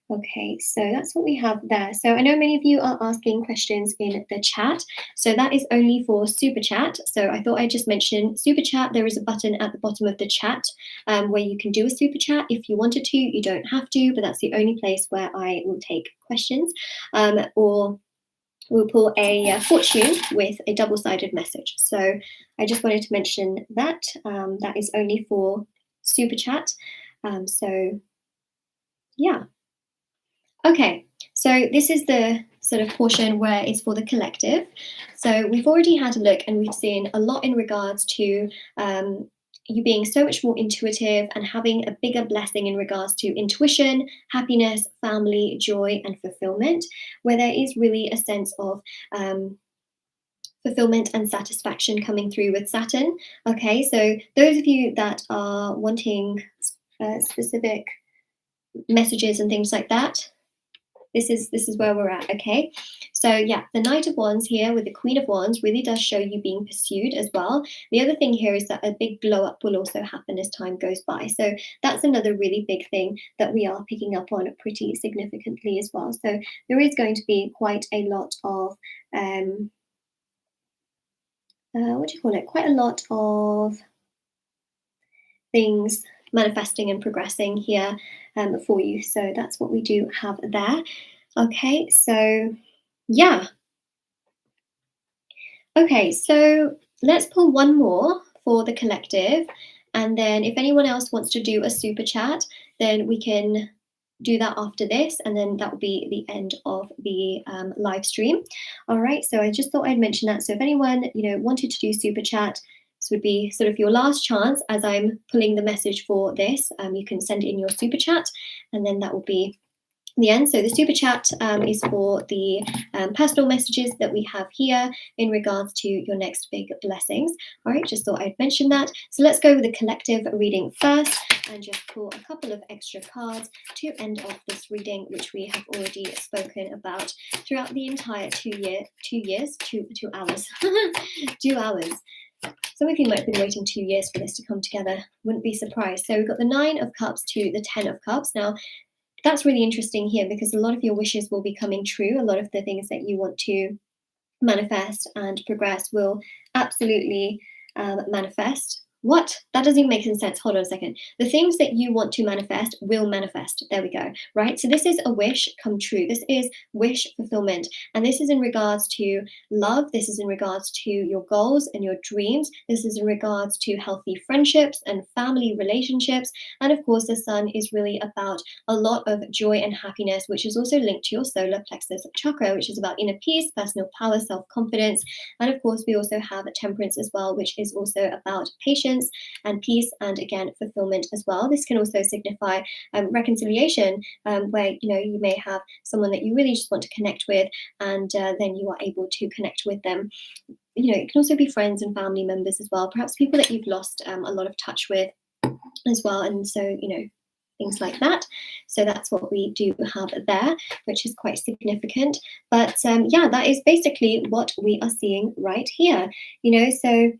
Okay, so that's what we have there. So I know many of you are asking questions in the chat. So that is only for super chat. So I thought I'd just mention super chat. There is a button at the bottom of the chat where you can do a super chat if you wanted to. You don't have to, but that's the only place where I will take questions. Or we'll pull a fortune with a double-sided message. So I just wanted to mention that. That is only for super chat. So yeah. Okay, so this is the sort of portion where it's for the collective. So we've already had a look, and we've seen a lot in regards to you being so much more intuitive and having a bigger blessing in regards to intuition, happiness, family, joy, and fulfillment, where there is really a sense of fulfillment and satisfaction coming through with Saturn. Okay, so those of you that are wanting specific messages and things like that, this is where we're at, okay? So yeah, the Knight of Wands here with the Queen of Wands really does show you being pursued as well. The other thing here is that a big glow up will also happen as time goes by. So that's another really big thing that we are picking up on pretty significantly as well. So there is going to be quite a lot of, quite a lot of things manifesting and progressing here for you. So that's what we do have there. Okay, so yeah. Okay, so let's pull one more for the collective, and then if anyone else wants to do a super chat, then we can do that after this, and then that will be the end of the live stream. All right, so I just thought I'd mention that. So if anyone wanted to do super chat, this would be sort of your last chance as I'm pulling the message for this. You can send in your super chat, and then that will be the end. So the super chat is for the personal messages that we have here in regards to your next big blessings. All right, just thought I'd mention that. So let's go with the collective reading first and just pull a couple of extra cards to end off this reading, which we have already spoken about throughout the entire 2 hours. 2 hours. Some of you might have been waiting 2 years for this to come together. Wouldn't be surprised. So we've got the 9 of Cups to the 10 of Cups. Now, that's really interesting here because a lot of your wishes will be coming true. A lot of the things that you want to manifest and progress will absolutely manifest. What? That doesn't even make any sense. Hold on a second. The things that you want to manifest will manifest. There we go. Right? So this is a wish come true. This is wish fulfillment. And this is in regards to love. This is in regards to your goals and your dreams. This is in regards to healthy friendships and family relationships. And of course, the sun is really about a lot of joy and happiness, which is also linked to your solar plexus chakra, which is about inner peace, personal power, self-confidence. And of course, we also have temperance as well, which is also about patience and peace, and again fulfillment as well. This can also signify reconciliation, where you may have someone that you really just want to connect with, and then you are able to connect with them. It can also be friends and family members as well, perhaps people that you've lost a lot of touch with as well, and so things like that. So that's what we do have there, which is quite significant. But yeah, that is basically what we are seeing right here. So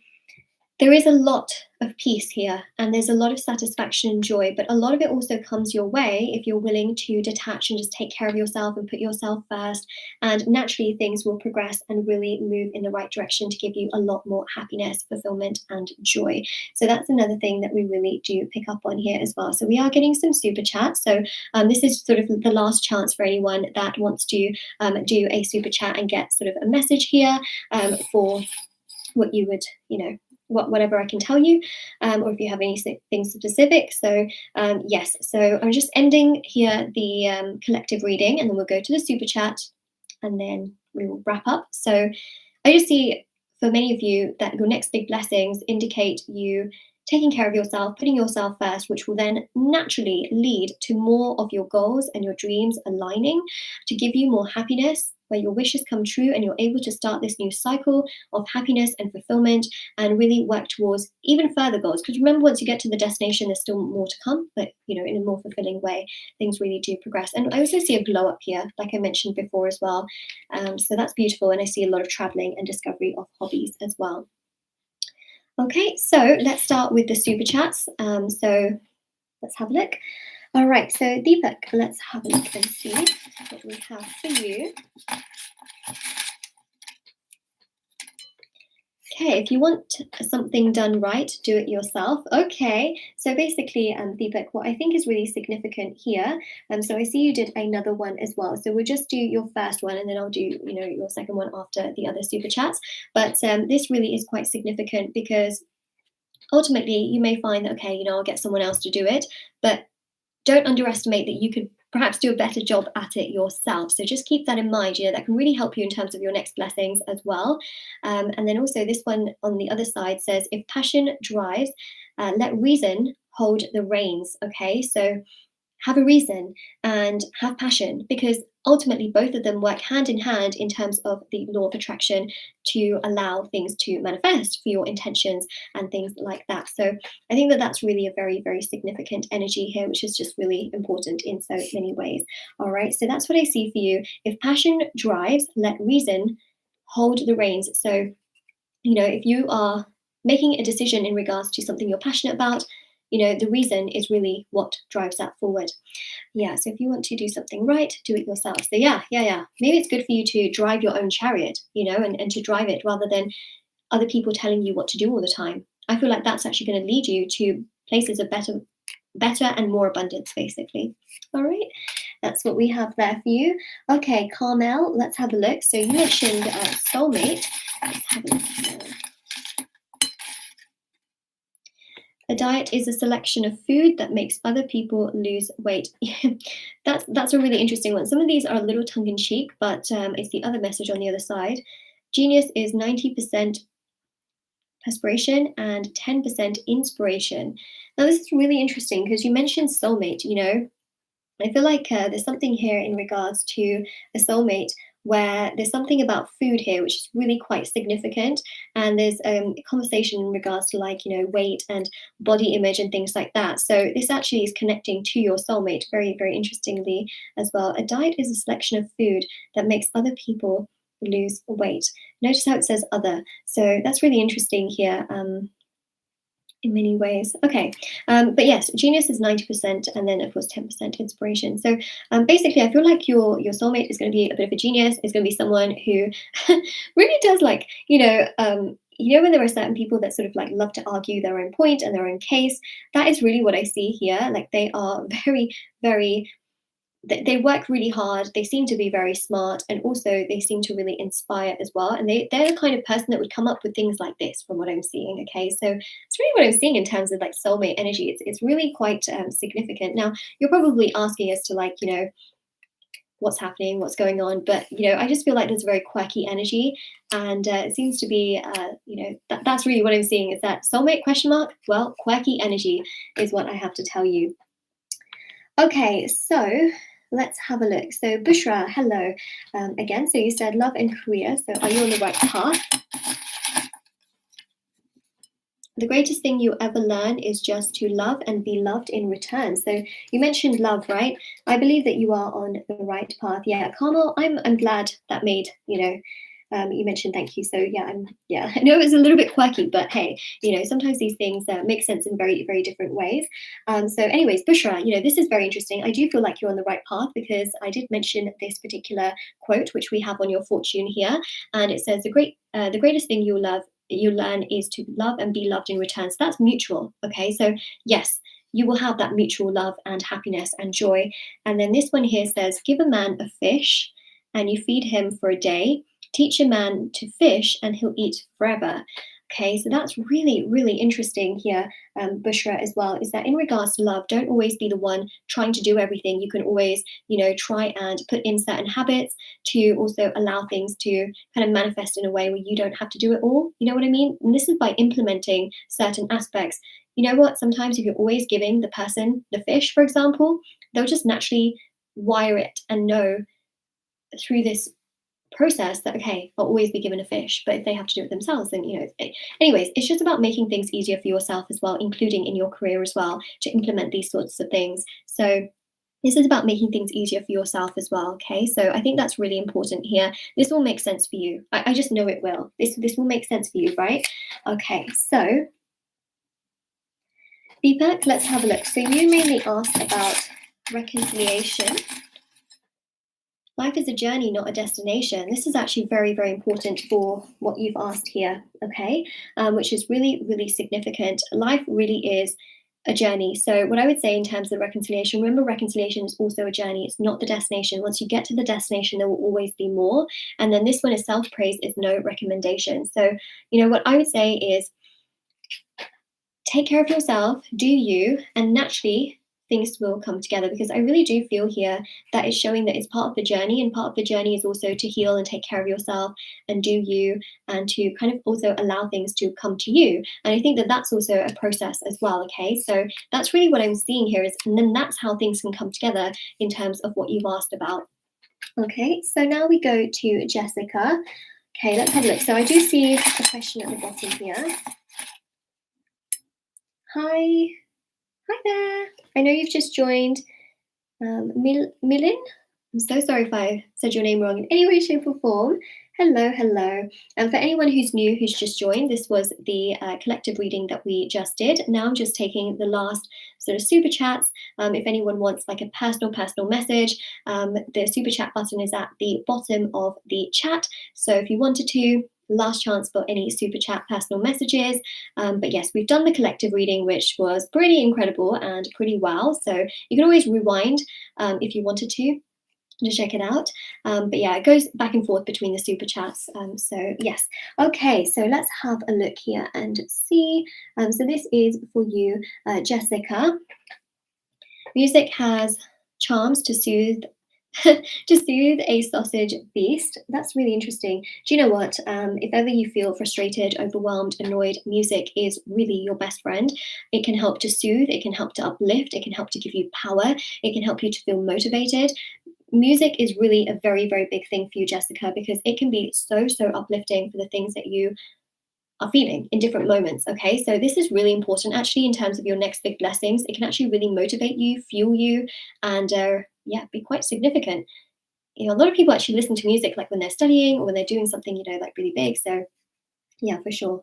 there is a lot of peace here, and there's a lot of satisfaction and joy, but a lot of it also comes your way if you're willing to detach and just take care of yourself and put yourself first, and naturally things will progress and really move in the right direction to give you a lot more happiness, fulfillment, and joy. So that's another thing that we really do pick up on here as well. So we are getting some super chats. So this is sort of the last chance for anyone that wants to do a super chat and get sort of a message here for what you would, whatever I can tell you, or if you have anything specific. So yes, so I'm just ending here the collective reading, and then we'll go to the super chat, and then we will wrap up. So I just see for many of you that your next big blessings indicate you taking care of yourself, putting yourself first, which will then naturally lead to more of your goals and your dreams aligning to give you more happiness, where your wishes come true and you're able to start this new cycle of happiness and fulfillment and really work towards even further goals. Because remember, once you get to the destination, there's still more to come, but in a more fulfilling way, things really do progress. And I also see a glow up here, like I mentioned before as well. So that's beautiful. And I see a lot of traveling and discovery of hobbies as well. Okay, so let's start with the super chats. So let's have a look. All right, so Deepak, let's have a look and see what we have for you. Okay, if you want something done right, do it yourself. Okay, so basically, Deepak, what I think is really significant here, so I see you did another one as well. So we'll just do your first one, and then I'll do, your second one after the other super chats. But this really is quite significant because ultimately you may find that, okay, I'll get someone else to do it, but don't underestimate that you could perhaps do a better job at it yourself. So just keep that in mind. That can really help you in terms of your next blessings as well. And then also this one on the other side says, if passion drives, let reason hold the reins. Okay, so have a reason and have passion, because ultimately both of them work hand in hand in terms of the law of attraction to allow things to manifest for your intentions and things like that. So I think that that's really a very, very significant energy here, which is just really important in so many ways. All right, so that's what I see for you. If passion drives, let reason hold the reins. So, if you are making a decision in regards to something you're passionate about, the reason is really what drives that forward. Yeah, so if you want to do something right, do it yourself. So yeah. Maybe it's good for you to drive your own chariot, and to drive it rather than other people telling you what to do all the time. I feel like that's actually going to lead you to places of better and more abundance, basically. All right, that's what we have there for you. Okay, Carmel, let's have a look. So you mentioned soulmate. Let's have a look here. A diet is a selection of food that makes other people lose weight. That's a really interesting one. Some of these are a little tongue-in-cheek, but it's the other message on the other side. Genius is 90% perspiration and 10% inspiration. Now, this is really interesting because you mentioned soulmate, I feel like there's something here in regards to a soulmate where there's something about food here which is really quite significant, and there's a conversation in regards to weight and body image and things like that. So this actually is connecting to your soulmate very, very interestingly as well. A diet is a selection of food that makes other people lose weight. Notice how it says other, so that's really interesting here. In many ways. Okay, but yes, genius is 90%, and then of course 10% inspiration. So basically, I feel like your soulmate is going to be a bit of a genius. It's going to be someone who really does you know, when there are certain people that sort of like love to argue their own point and their own case, that is really what I see here. Like they are very, very, they work really hard. They seem to be very smart, and also they seem to really inspire as well. And they're the kind of person that would come up with things like this, from what I'm seeing. Okay, so it's really what I'm seeing in terms of like soulmate energy. It's really quite significant. Now you're probably asking as to like, you know, what's happening, what's going on. But you know, I just feel like there's a very quirky energy, and it seems to be, you know, that's really what I'm seeing, is that soulmate question mark. Well, quirky energy is what I have to tell you. Okay, so let's have a look. So Bushra, hello again. So you said love and career. So are you on the right path? The greatest thing you ever learn is just to love and be loved in return. So you mentioned love, right? I believe that you are on the right path. Yeah, Carmel, I'm glad that made, you know, you mentioned thank you. So yeah, I know it was a little bit quirky, but hey, you know, sometimes these things make sense in very, very different ways. So anyways, Bushra, you know, this is very interesting. I do feel like you're on the right path, because I did mention this particular quote, which we have on your fortune here. And it says, the greatest thing you learn is to love and be loved in return. So that's mutual. Okay. So yes, you will have that mutual love and happiness and joy. And then this one here says, give a man a fish and you feed him for a day. Teach a man to fish and he'll eat forever. Okay, so that's really, really interesting here, Bushra, as well, is that in regards to love, don't always be the one trying to do everything. You can always, you know, try and put in certain habits to also allow things to kind of manifest in a way where you don't have to do it all. You know what I mean? And this is by implementing certain aspects. You know what? Sometimes if you're always giving the person the fish, for example, they'll just naturally wire it and know through this process that, okay, I'll always be given a fish. But if they have to do it themselves, then, you know, anyways, it's just about making things easier for yourself as well, including in your career as well, to implement these sorts of things. So this is about making things easier for yourself as well. Okay, so I think that's really important here. This will make sense for you. I just know it will. This will make sense for you, right? Okay, so Deepak, let's have a look. So you mainly asked about reconciliation. Life is a journey, not a destination. This is actually very, very important for what you've asked here, okay? Which is really, really significant. Life really is a journey. So what I would say in terms of reconciliation, remember, reconciliation is also a journey. It's not the destination. Once you get to the destination, there will always be more. And then this one is self-praise is no recommendation. So, you know, what I would say is take care of yourself, do you, and naturally things will come together, because I really do feel here that it's showing that it's part of the journey, and part of the journey is also to heal and take care of yourself and do you, and to kind of also allow things to come to you. And I think that that's also a process as well. Okay, so that's really what I'm seeing here is, and then that's how things can come together in terms of what you've asked about. Okay, so now we go to Jessica. Okay, let's have a look. So I do see a question at the bottom here. Hi there. I know you've just joined. Milin? I'm so sorry if I said your name wrong in any way, shape, or form. Hello. And for anyone who's new, who's just joined, this was the collective reading that we just did. Now I'm just taking the last sort of super chats. If anyone wants like a personal message, the super chat button is at the bottom of the chat. So if you wanted to, last chance for any super chat personal messages. But yes, we've done the collective reading, which was pretty incredible and pretty wow. So you can always rewind if you wanted to check it out. But yeah, it goes back and forth between the super chats. So yes. Okay, so let's have a look here and see. So this is for you, Jessica. Music has charms to soothe to soothe a sausage beast. That's really interesting. Do you know what? If ever you feel frustrated, overwhelmed, annoyed, music is really your best friend. It can help to soothe, it can help to uplift, it can help to give you power, it can help you to feel motivated. Music is really a very, very big thing for you, Jessica, because it can be so uplifting for the things that you are feeling in different moments. Okay, so this is really important actually in terms of your next big blessings. It can actually really motivate you, fuel you, and yeah, be quite significant. You know, a lot of people actually listen to music like when they're studying or when they're doing something, you know, like really big. So yeah, for sure.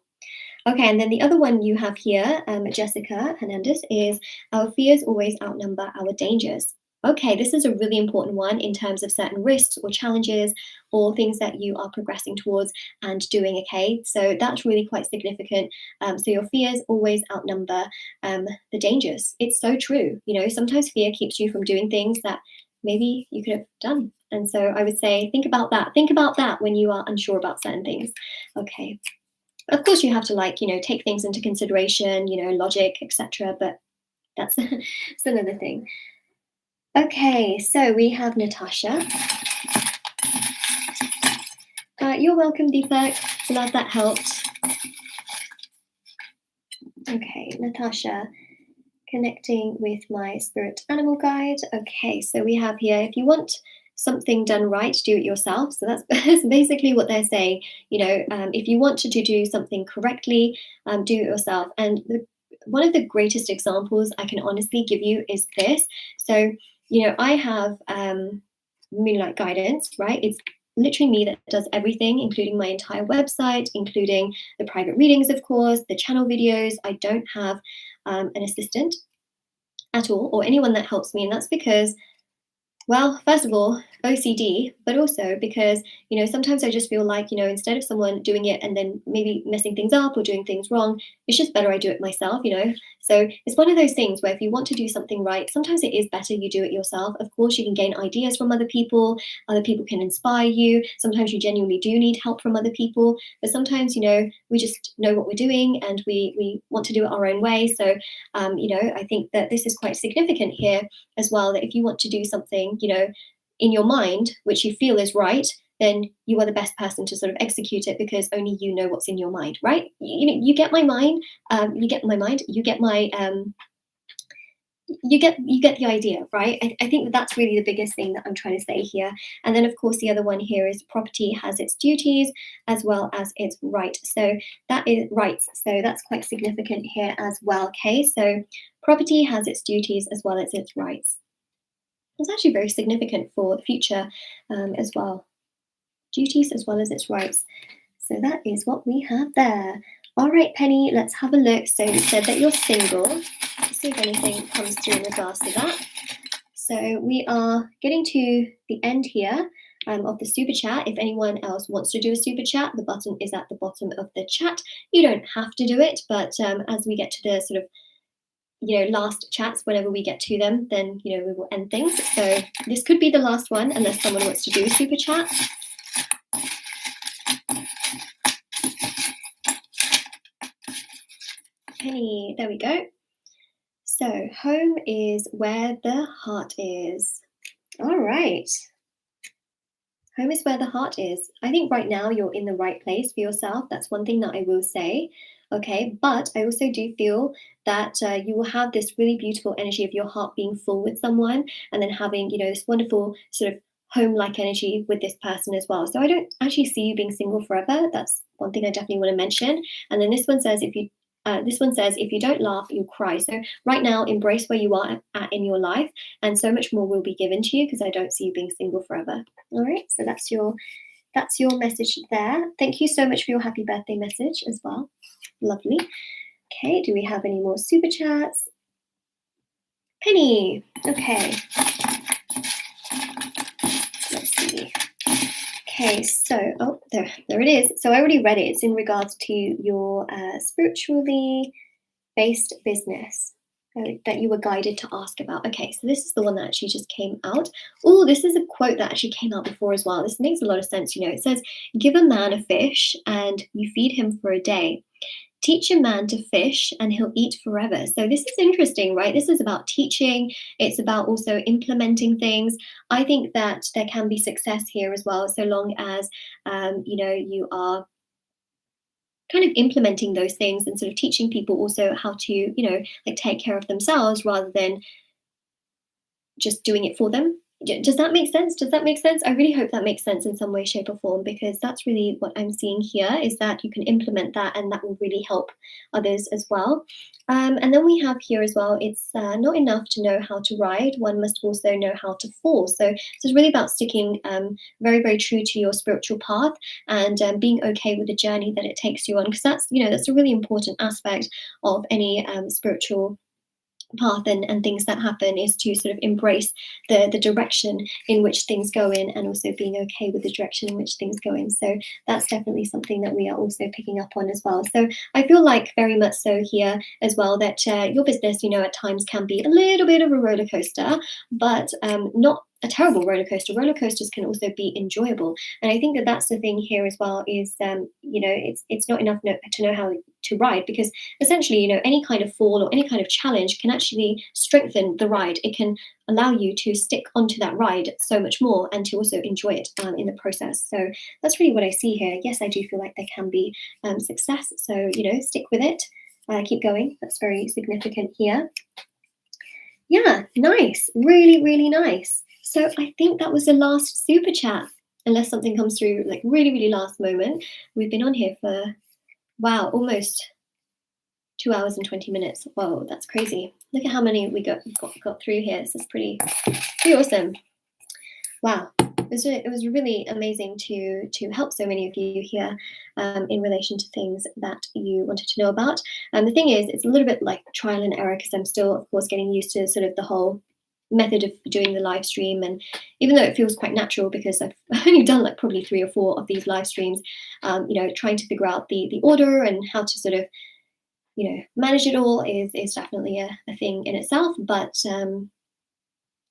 Okay, and then the other one you have here, Jessica Hernandez, is our fears always outnumber our dangers. okay, this is a really important one in terms of certain risks or challenges or things that you are progressing towards and doing, okay? So that's really quite significant. So your fears always outnumber the dangers. It's so true. You know, sometimes fear keeps you from doing things that maybe you could have done. And so I would say, think about that. Think about that when you are unsure about certain things. Okay. Of course, you have to, like, you know, take things into consideration, you know, logic, etc. But that's, that's another thing. Okay, so we have Natasha. You're welcome, Deepak. Glad that helped. Okay, Natasha, connecting with my spirit animal guide. Okay, so we have here, if you want something done right, do it yourself. So that's basically what they're saying. You know, if you want to do something correctly, do it yourself. And one of the greatest examples I can honestly give you is this. So, you know, I have Moonlight Guidance, right? It's literally me that does everything, including my entire website, including the private readings, of course, the channel videos. I don't have an assistant at all, or anyone that helps me. And that's because, well, first of all, OCD, but also because, you know, sometimes I just feel like, you know, instead of someone doing it and then maybe messing things up or doing things wrong, it's just better I do it myself, you know. So it's one of those things where if you want to do something right, sometimes it is better you do it yourself. Of course, you can gain ideas from other people can inspire you. Sometimes you genuinely do need help from other people, but sometimes, you know, we just know what we're doing and we want to do it our own way. So, you know, I think that this is quite significant here as well, that if you want to do something, you know, in your mind, which you feel is right, then you are the best person to sort of execute it, because only you know what's in your mind, right? You get my mind, you get my mind, you get my you get the idea, right? I think that that's really the biggest thing that I'm trying to say here. And then of course the other one here is property has its duties as well as its right. So that is rights. So that's quite significant here as well. Okay, so property has its duties as well as its rights. It's actually very significant for the future as well. Duties as well as its rights. So that is what we have there. All right, Penny, let's have a look. So you said that you're single. Let's see if anything comes through in regards to that. So we are getting to the end here of the super chat. If anyone else wants to do a super chat, the button is at the bottom of the chat. You don't have to do it, but as we get to the sort of, you know, last chats, whenever we get to them, then, you know, we will end things. So this could be the last one unless someone wants to do a super chat. Penny, there we go. So home is where the heart is. All right. Home is where the heart is. I think right now you're in the right place for yourself. That's one thing that I will say. Okay, but I also do feel that you will have this really beautiful energy of your heart being full with someone, and then having, you know, this wonderful sort of home-like energy with this person as well. So I don't actually see you being single forever. That's one thing I definitely want to mention. And then this one says if you don't laugh, you'll cry. So right now, embrace where you are at in your life, and so much more will be given to you, because I don't see you being single forever. All right, so that's your message there. Thank you so much for your happy birthday message as well. Lovely. Okay, do we have any more super chats? Penny. Okay. Let's see. Okay, so, oh, there it is. So I already read it. It's in regards to your spiritually based business that you were guided to ask about. Okay, so this is the one that actually just came out. Oh, this is a quote that actually came out before as well. This makes a lot of sense. You know, it says, give a man a fish and you feed him for a day. Teach a man to fish and he'll eat forever. So this is interesting, right? This is about teaching. It's about also implementing things. I think that there can be success here as well, so long as, you know, you are kind of implementing those things and sort of teaching people also how to, you know, like take care of themselves rather than just doing it for them. Does that make sense? Does that make sense? I really hope that makes sense in some way, shape, or form, because that's really what I'm seeing here, is that you can implement that and that will really help others as well. And then we have here as well, it's not enough to know how to ride, one must also know how to fall. So it's really about sticking very, very true to your spiritual path and being okay with the journey that it takes you on, because that's, you know, that's a really important aspect of any spiritual path and things that happen is to sort of embrace the direction in which things go in, and also being okay with the direction in which things go in. So that's definitely something that we are also picking up on as well. So I feel like very much so here as well that your business, you know, at times can be a little bit of a roller coaster, but not a terrible roller coaster. Roller coasters can also be enjoyable, and I think that that's the thing here as well. Is you know, it's not enough to know how to ride, because essentially, you know, any kind of fall or any kind of challenge can actually strengthen the ride. It can allow you to stick onto that ride so much more, and to also enjoy it in the process. So that's really what I see here. Yes, I do feel like there can be success. So, you know, stick with it. Keep going. That's very significant here. Yeah, nice. Really, really nice. So I think that was the last super chat, unless something comes through like really, really last moment. We've been on here for, wow, almost 2 hours and 20 minutes. Whoa, that's crazy. Look at how many we got through here. This is pretty awesome. Wow. It was really amazing to help so many of you here in relation to things that you wanted to know about. And the thing is, it's a little bit like trial and error, because I'm still, of course, getting used to sort of the whole method of doing the live stream. And even though it feels quite natural, because I've only done like probably 3 or 4 of these live streams, you know, trying to figure out the order and how to sort of, you know, manage it all is definitely a thing in itself. But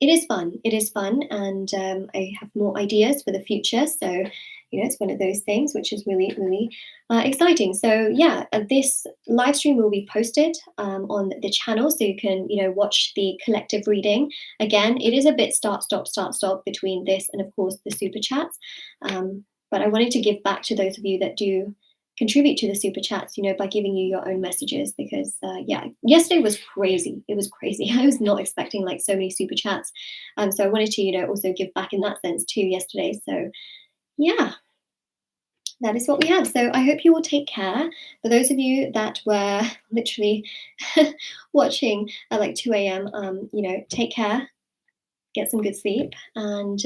it is fun. It is fun, and I have more ideas for the future. So, you know, it's one of those things which is really, really exciting. So, yeah, this live stream will be posted on the channel, so you can, you know, watch the collective reading. Again, it is a bit start, stop between this and, of course, the super chats. But I wanted to give back to those of you that do contribute to the super chats, you know, by giving you your own messages, because yeah, yesterday was crazy. It was crazy. I was not expecting like so many super chats. So I wanted to, you know, also give back in that sense too yesterday. So yeah, that is what we have. So I hope you will take care. For those of you that were literally watching at like 2 a.m., you know, take care, get some good sleep, and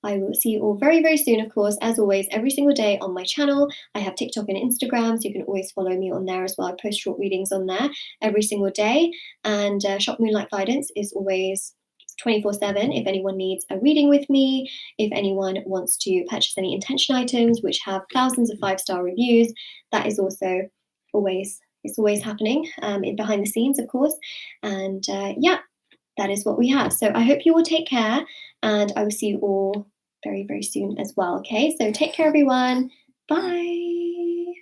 I will see you all very, very soon, of course, as always, every single day on my channel. I have TikTok and Instagram, so you can always follow me on there as well. I post short readings on there every single day. And Shop Moonlight Guidance is always 24/7 if anyone needs a reading with me, if anyone wants to purchase any intention items which have thousands of 5-star reviews. That is also always, it's always happening behind the scenes, of course. And yeah, that is what we have. So I hope you will take care, and I will see you all very, very soon as well. Okay, so take care, everyone. Bye.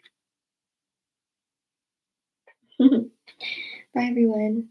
Bye, everyone.